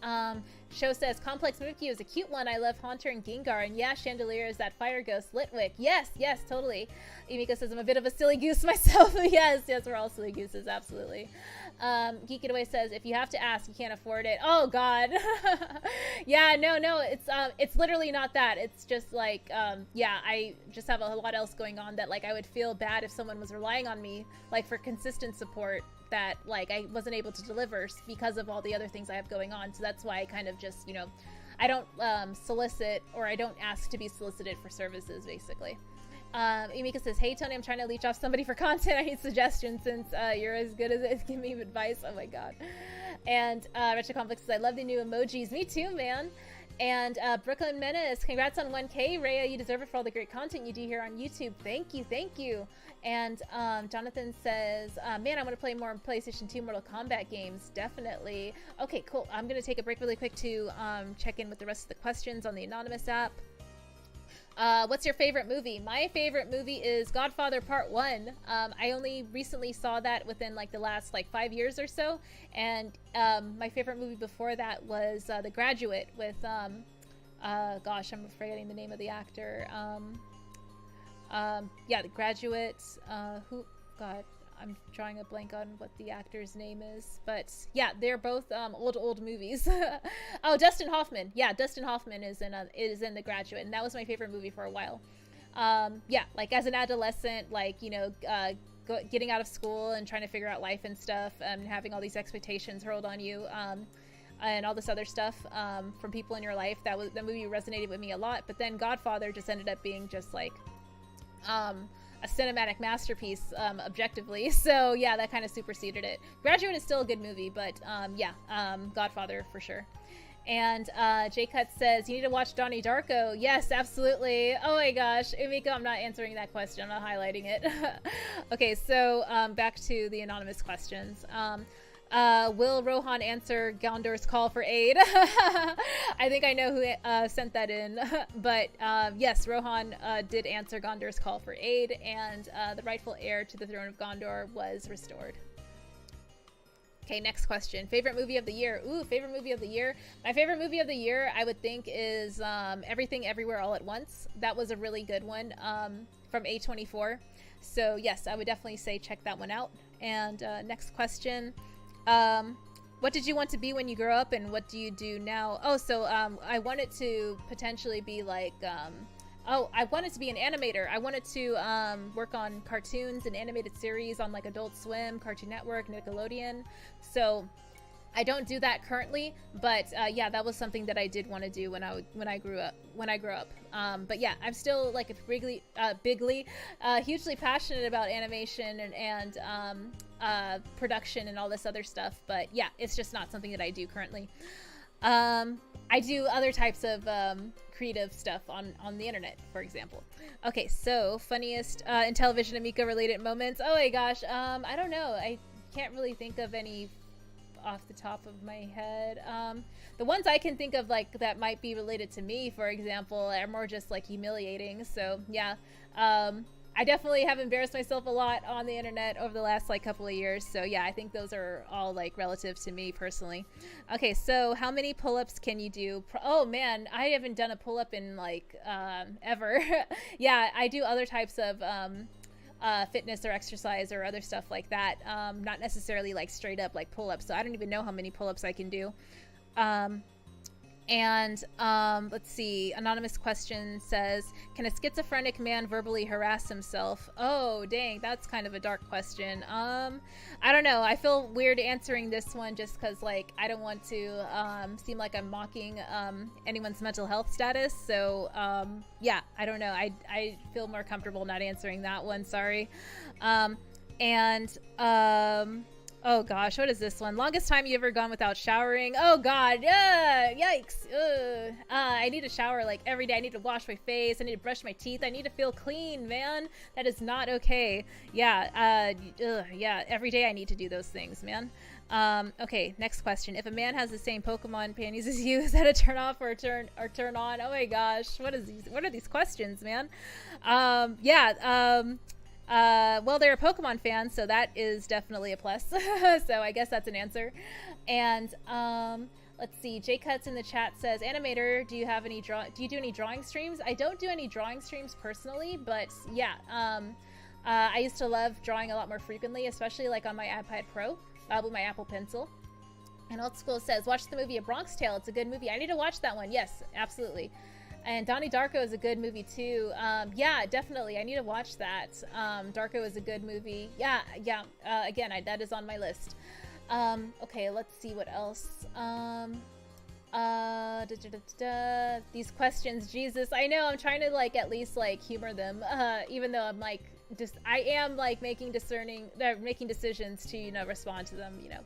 Show says, Complex Mimikyu is a cute one. I love Haunter and Gengar. And yeah, Chandelier is that Fire Ghost Litwick. Yes, totally. Emiko says, I'm a bit of a silly goose myself. yes, we're all silly gooses, absolutely. Geek It Away says, if you have to ask, you can't afford it. Oh god. Yeah, no, it's literally not that. It's just like, yeah, I just have a lot else going on that, like, I would feel bad if someone was relying on me, like, for consistent support that, like, I wasn't able to deliver because of all the other things I have going on. So that's why I kind of just, I don't solicit, or I don't ask to be solicited for services, basically. Emika says, hey Tony, I'm trying to leech off somebody for content. I need suggestions since you're as good as it. Give me advice. Oh my god. And Retro Complex says, I love the new emojis. Me too, man. And Brooklyn Menace, congrats on 1K. Rhea, you deserve it for all the great content you do here on YouTube. Thank you. And Jonathan says, man, I want to play more PlayStation 2 Mortal Kombat games. Definitely. Okay, cool. I'm going to take a break really quick to check in with the rest of the questions on the Anonymous app. What's your favorite movie? My favorite movie is Godfather Part 1. I only recently saw that within like the last like 5 years or so. And my favorite movie before that was The Graduate with, gosh, I'm forgetting the name of the actor. Yeah, The Graduate. God, I'm drawing a blank on what the actor's name is. But yeah, they're both old movies. Oh, Dustin Hoffman. Yeah, Dustin Hoffman is in The Graduate, and that was my favorite movie for a while. Yeah, like as an adolescent, like, you know, getting out of school and trying to figure out life and stuff, and having all these expectations hurled on you, and all this other stuff from people in your life. That movie resonated with me a lot. But then Godfather just ended up being just like a cinematic masterpiece, objectively. So yeah, that kind of superseded it. Graduate is still a good movie, but yeah, Godfather for sure. And J-Cut says, you need to watch Donnie Darko. Yes, absolutely. Oh my gosh. Umiko, I'm not answering that question. I'm not highlighting it. Okay, so back to the anonymous questions. Will Rohan answer Gondor's call for aid? I think I know who sent that in. But yes, Rohan did answer Gondor's call for aid, and the rightful heir to the throne of Gondor was restored. Okay, next question. Favorite movie of the year? Ooh, favorite movie of the year. My favorite movie of the year, I would think, is Everything Everywhere All at Once. That was a really good one from A24. So yes, I would definitely say check that one out. And next question. What did you want to be when you grew up, and what do you do now? Oh, so I wanted to potentially be like I wanted to be an animator. I wanted to work on cartoons and animated series on like Adult Swim, Cartoon Network, Nickelodeon. So I don't do that currently, but yeah, that was something that I did want to do when I grew up. But yeah, I'm still like bigly hugely passionate about animation and production and all this other stuff. But yeah, it's just not something that I do currently. I do other types of creative stuff on the internet, for example. Okay, so funniest in television Amika related moments. Oh my gosh, I don't know. I can't really think of any off the top of my head. The ones I can think of like that might be related to me, for example, are more just like humiliating. So yeah, I definitely have embarrassed myself a lot on the internet over the last like couple of years. So yeah, I think those are all like relative to me personally. Okay, so how many pull-ups can you do? Oh man, I haven't done a pull-up in like ever. Yeah, I do other types of fitness or exercise or other stuff like that. Not necessarily like straight up like pull-ups. So I don't even know how many pull-ups I can do. And let's see, anonymous question says, can a schizophrenic man verbally harass himself? Oh dang, that's kind of a dark question. I don't know, I feel weird answering this one just because like I don't want to seem like I'm mocking anyone's mental health status. So yeah, I don't know, I feel more comfortable not answering that one, sorry. Oh gosh, what is this one? Longest time you ever gone without showering? Oh god, yikes. I need to shower like every day. I need to wash my face. I need to brush my teeth. I need to feel clean, man. That is not okay. Yeah, yeah, every day I need to do those things, man. Okay, next question. If a man has the same Pokemon panties as you, is that a turn off or a turn on? Oh my gosh, what are these questions, man? Well, they're a Pokemon fan, so that is definitely a plus. So I guess that's an answer. And let's see, J-Cuts in the chat says, animator, do you do any drawing streams? I don't do any drawing streams personally, but yeah, I used to love drawing a lot more frequently, especially like on my iPad Pro with my Apple Pencil. And Old School says, watch the movie A Bronx Tale. It's a good movie. I need to watch that one. Yes, absolutely. And Donnie Darko is a good movie too. Yeah, definitely. I need to watch that. Darko is a good movie. Yeah. Again, that is on my list. Okay, let's see what else. These questions, Jesus. I know, I'm trying to like at least like humor them. Even though I'm like I am like making decisions to, you know, respond to them, you know.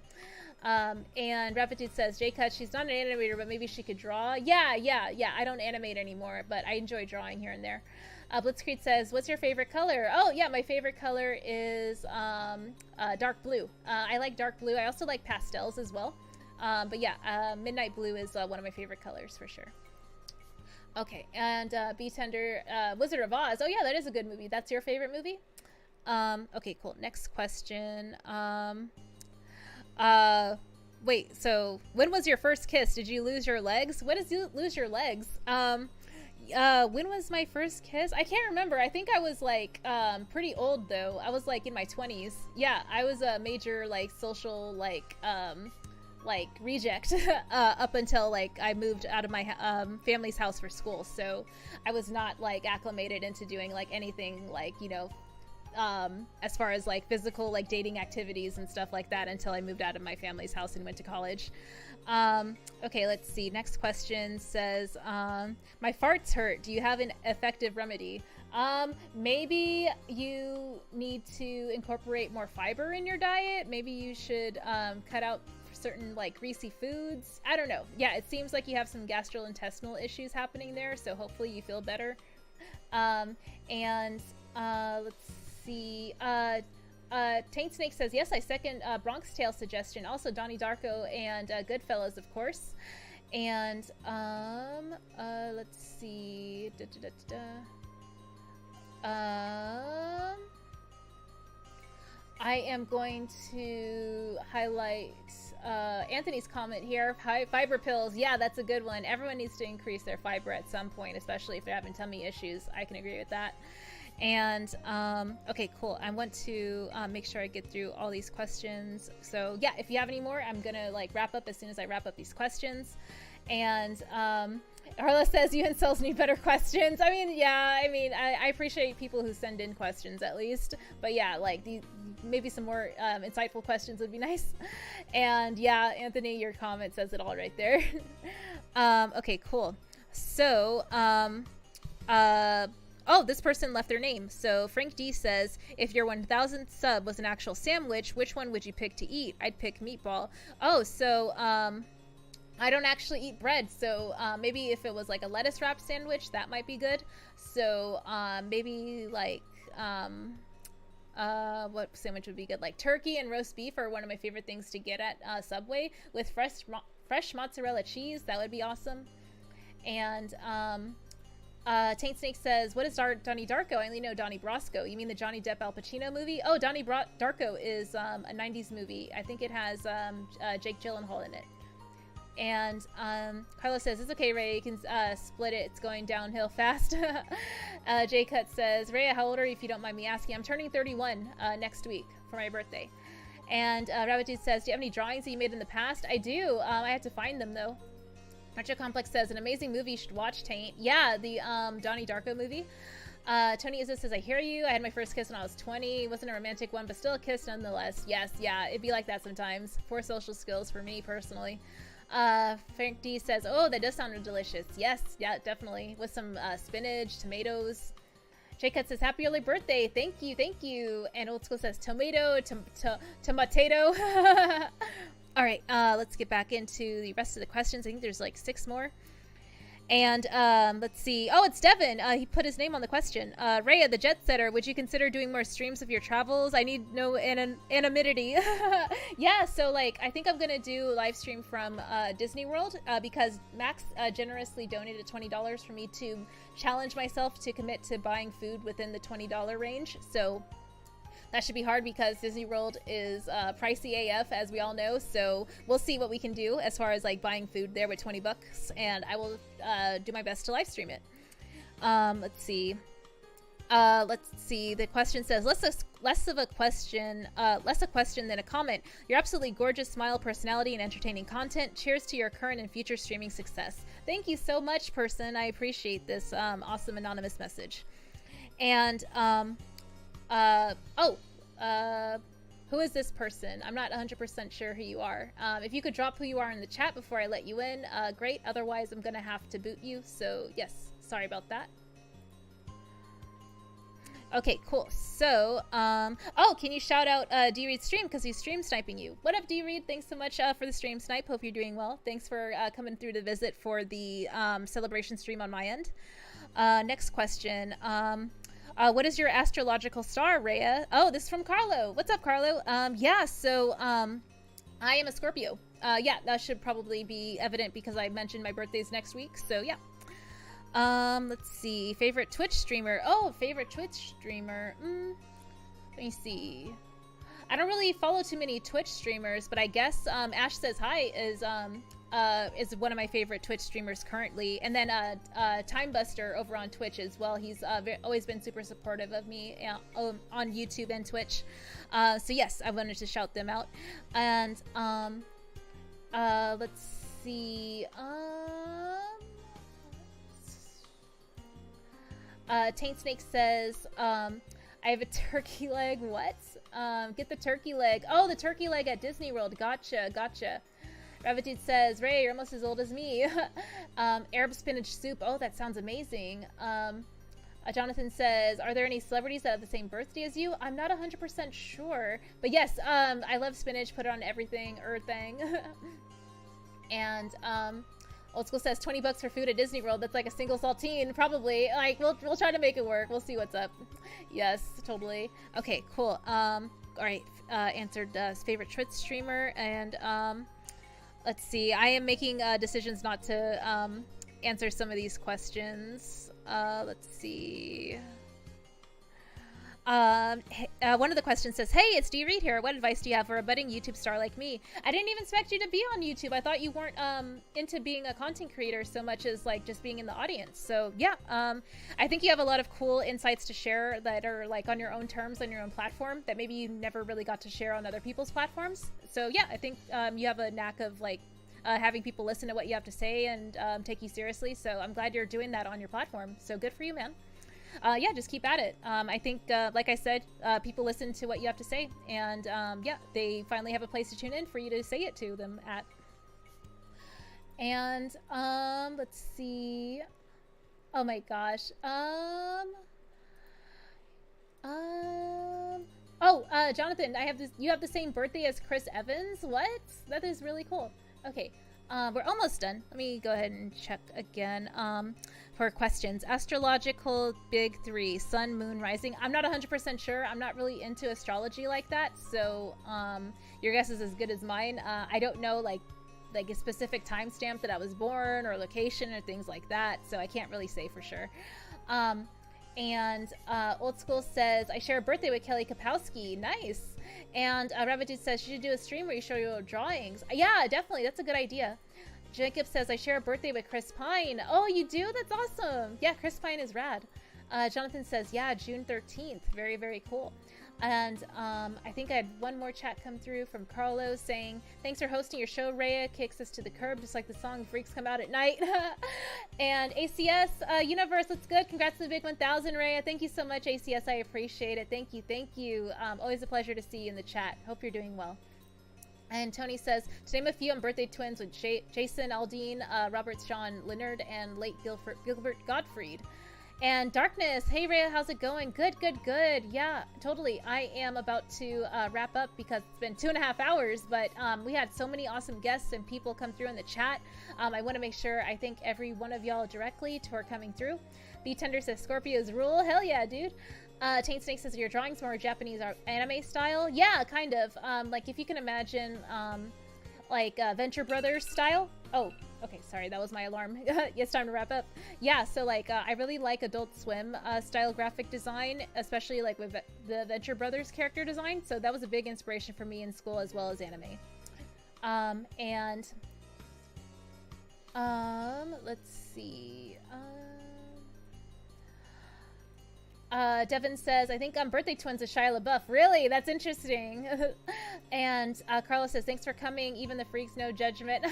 And Rapitude says, J-Cut, she's not an animator, but maybe she could draw. Yeah, I don't animate anymore, but I enjoy drawing here and there. Blitzkrieg says, what's your favorite color? Oh yeah, my favorite color is dark blue. I like dark blue. I also like pastels as well. But yeah, midnight blue is one of my favorite colors for sure. Okay, and B Tender, Wizard of Oz. Oh yeah, that is a good movie. That's your favorite movie? Okay, cool. Next question. Wait, so when was your first kiss? Did you lose your legs? When did you lose your legs? When was my first kiss? I can't remember. I think I was like pretty old though. I was like in my 20s. Yeah, I was a major like social like reject up until like I moved out of my family's house for school. So I was not like acclimated into doing like anything like, you know, as far as like physical like dating activities and stuff like that until I moved out of my family's house and went to college. Okay, let's see. Next question says, my farts hurt. Do you have an effective remedy? Maybe you need to incorporate more fiber in your diet. Maybe you should cut out certain like greasy foods. I don't know. Yeah, it seems like you have some gastrointestinal issues happening there, so hopefully you feel better. Let's see. Taint Snake says, yes, I second Bronx Tale suggestion. Also Donnie Darko and Goodfellas, of course. And let's see. I am going to highlight Anthony's comment here. Fiber pills. Yeah, that's a good one. Everyone needs to increase their fiber at some point, especially if they're having tummy issues. I can agree with that. And okay, cool. I want to make sure I get through all these questions. So yeah, if you have any more, I'm gonna like wrap up as soon as I wrap up these questions. And Harla says you incels need better questions. I mean, yeah, I appreciate people who send in questions at least, but yeah, like maybe some more insightful questions would be nice. And yeah, Anthony, your comment says it all right there. Okay, cool. So oh, this person left their name. So Frank D says, if your 1000th sub was an actual sandwich, which one would you pick to eat? I'd pick meatball. Oh, so I don't actually eat bread, so maybe if it was like a lettuce wrapped sandwich, that might be good. So maybe like what sandwich would be good? Like turkey and roast beef are one of my favorite things to get at Subway with fresh mozzarella cheese. That would be awesome. And Taint Snake says, what is Donnie Darko? I only know Donnie Brasco. You mean the Johnny Depp Al Pacino movie? Oh, Donnie Darko is a 90s movie. I think it has Jake Gyllenhaal in it. And Carlos says, it's okay, Ray, you can split it. It's going downhill fast. J-Cut says, Ray, how old are you if you don't mind me asking? I'm turning 31 next week for my birthday. And Rabbit Dude says, do you have any drawings that you made in the past? I do. I have to find them, though. Retro Complex says, an amazing movie you should watch, Taint. Yeah, the Donnie Darko movie. Tony Izzo says, I hear you. I had my first kiss when I was 20. It wasn't a romantic one, but still a kiss nonetheless. Yes, yeah, it'd be like that sometimes. Poor social skills for me, personally. Frank D says, oh, that does sound delicious. Yes, yeah, definitely. With some spinach, tomatoes. J-Cut says, happy early birthday. Thank you, thank you. And Old School says, tomato. All right, let's get back into the rest of the questions. I think there's like 6 more. And let's see. Oh, it's Devin. He put his name on the question. Rhea, the jet setter, would you consider doing more streams of your travels? I need no anonymity. Yeah, so like I think I'm gonna do a live stream from Disney World because Max generously donated $20 for me to challenge myself to commit to buying food within the $20 range. So that should be hard because Disney World is pricey AF, as we all know. So we'll see what we can do as far as like buying food there with $20, and I will do my best to live stream it. Let's see. The question says, less a question than a comment. Your absolutely gorgeous smile, personality, and entertaining content. Cheers to your current and future streaming success. Thank you so much, person. I appreciate this awesome anonymous message. And who is this person? I'm not 100% sure who you are. If you could drop who you are in the chat before I let you in, great. Otherwise, I'm gonna have to boot you. So yes, sorry about that. Okay, cool. So, oh, can you shout out D-Reed's stream because he's stream sniping you? What up, D-Reed? Thanks so much for the stream snipe. Hope you're doing well. Thanks for coming through to visit for the celebration stream on my end. Next question. What is your astrological star, Rhea? Oh, this is from Carlo. What's up, Carlo? Yeah, so I am a Scorpio. Yeah, that should probably be evident because I mentioned my birthday's next week. So yeah. Let's see. Favorite Twitch streamer. Oh, favorite Twitch streamer. Let me see. I don't really follow too many Twitch streamers, but I guess Ash Says Hi is one of my favorite Twitch streamers currently. And then Timebuster over on Twitch as well. He's always been super supportive of me on YouTube and Twitch. So yes, I wanted to shout them out. And let's see. Taint Snake says, I have a turkey leg. What? Get the turkey leg. Oh, the turkey leg at Disney World. Gotcha. Ravitude says, Ray, you're almost as old as me. Arab spinach soup. Oh, that sounds amazing. Jonathan says, are there any celebrities that have the same birthday as you? I'm not 100% sure. But yes, I love spinach. Put it on everything. Thing. And, Old School says $20 for food at Disney World. That's like a single saltine, probably. Like, we'll try to make it work. We'll see what's up. Yes, totally. Okay, cool. All right. Answered favorite Twitch streamer, and let's see. I am making decisions not to answer some of these questions. Let's see. One of the questions says, hey, it's D Reed here. What advice do you have for a budding YouTube star like me? I didn't even expect you to be on YouTube. I thought you weren't into being a content creator so much as like just being in the audience. So yeah, I think you have a lot of cool insights to share that are like on your own terms, on your own platform, that maybe you never really got to share on other people's platforms. So yeah, I think you have a knack of like having people listen to what you have to say and take you seriously. So I'm glad you're doing that on your platform. So good for you, man. Yeah, just keep at it. I think, like I said, people listen to what you have to say, and yeah, they finally have a place to tune in for you to say it to them at. And let's see. Oh my gosh. Oh, Jonathan, I have this. You have the same birthday as Chris Evans. What? That is really cool. Okay. We're almost done. Let me go ahead and check again for questions. Astrological big three, sun, moon, rising. I'm not 100% sure. I'm not really into astrology like that, so your guess is as good as mine. I don't know like a specific timestamp that I was born or location or things like that, so I can't really say for sure. And Old School says, I share a birthday with Kelly Kapowski. Nice. And Ravitude says, you should do a stream where you show your drawings. Yeah, definitely. That's a good idea. Jacob says, I share a birthday with Chris Pine. Oh, you do? That's awesome. Yeah, Chris Pine is rad. Jonathan says, yeah, June 13th. Very, very cool. And I think I had one more chat come through from Carlos saying, thanks for hosting your show, Rhea. Kicks us to the curb, just like the song Freaks Come Out at Night. And ACS, Universe, that's good. Congrats to the big 1000, Rhea. Thank you so much, ACS. I appreciate it. Thank you. Always a pleasure to see you in the chat. Hope you're doing well. And Tony says, to name a few, I'm birthday twins with Jason Aldean, Robert Sean Leonard, and late Gilbert Gottfried. And Darkness, hey Rhea, how's it going? Good. Yeah, totally. I am about to wrap up because it's been 2.5 hours, but we had so many awesome guests and people come through in the chat. I want to make sure I thank every one of y'all directly for coming through. B-Tender says, Scorpios rule. Hell yeah, dude. Taint Snake says, your drawings more Japanese anime style? Yeah, kind of. Like if you can imagine like Venture Brothers style. Oh, okay, sorry, that was my alarm. It's time to wrap up. Yeah, so like I really like Adult Swim style graphic design, especially like with the Venture Brothers character design. So that was a big inspiration for me in school as well as anime. Let's see. Devin says, I think I'm birthday twins with Shia LaBeouf. Really? That's interesting. And Carlos says, thanks for coming. Even the freaks, no judgment.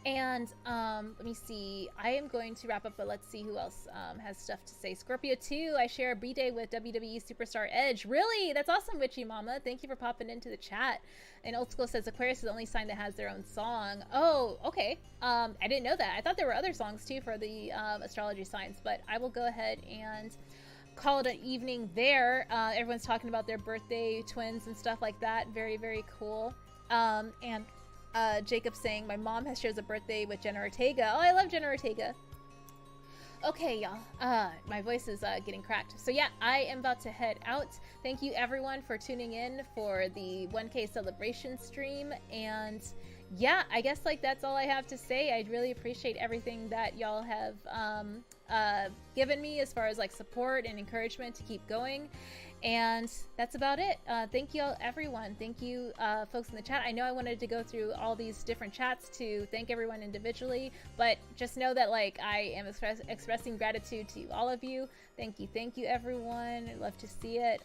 And let me see. I am going to wrap up, but let's see who else has stuff to say. Scorpio 2, I share a B-Day with WWE Superstar Edge. Really? That's awesome, Witchy Mama. Thank you for popping into the chat. And Old School says, Aquarius is the only sign that has their own song. Oh, okay. I didn't know that. I thought there were other songs, too, for the astrology signs. But I will go ahead and call it an evening there. Everyone's talking about their birthday twins and stuff like that. Very, very cool. And Jacob saying, my mom shares a birthday with Jenna Ortega. Oh, I love Jenna Ortega. Okay, y'all. My voice is getting cracked. So yeah, I am about to head out. Thank you everyone for tuning in for the 1K celebration stream. And yeah, I guess like that's all I have to say. I really appreciate everything that y'all have given me as far as like support and encouragement to keep going. And that's about it. Thank you everyone. Thank you folks in the chat. I know I wanted to go through all these different chats to thank everyone individually, but just know that like I am expressing gratitude to all of you. Thank you everyone. I'd love to see it.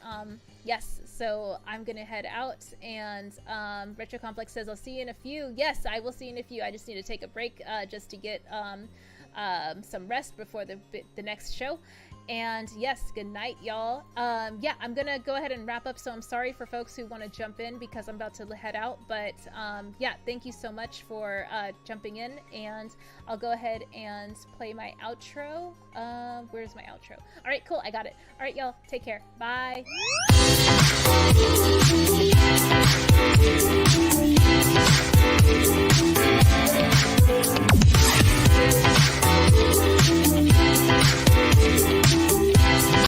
Yes, so I'm gonna head out, and Retro Complex says I'll see you in a few. Yes, I will see you in a few. I just need to take a break just to get some rest before the next show. And yes, good night, y'all. Yeah, I'm gonna go ahead and wrap up, so I'm sorry for folks who want to jump in because I'm about to head out, but yeah, thank you so much for jumping in, and I'll go ahead and play my outro. Where's my outro? All right, cool, I got it. All right, y'all, take care. Bye.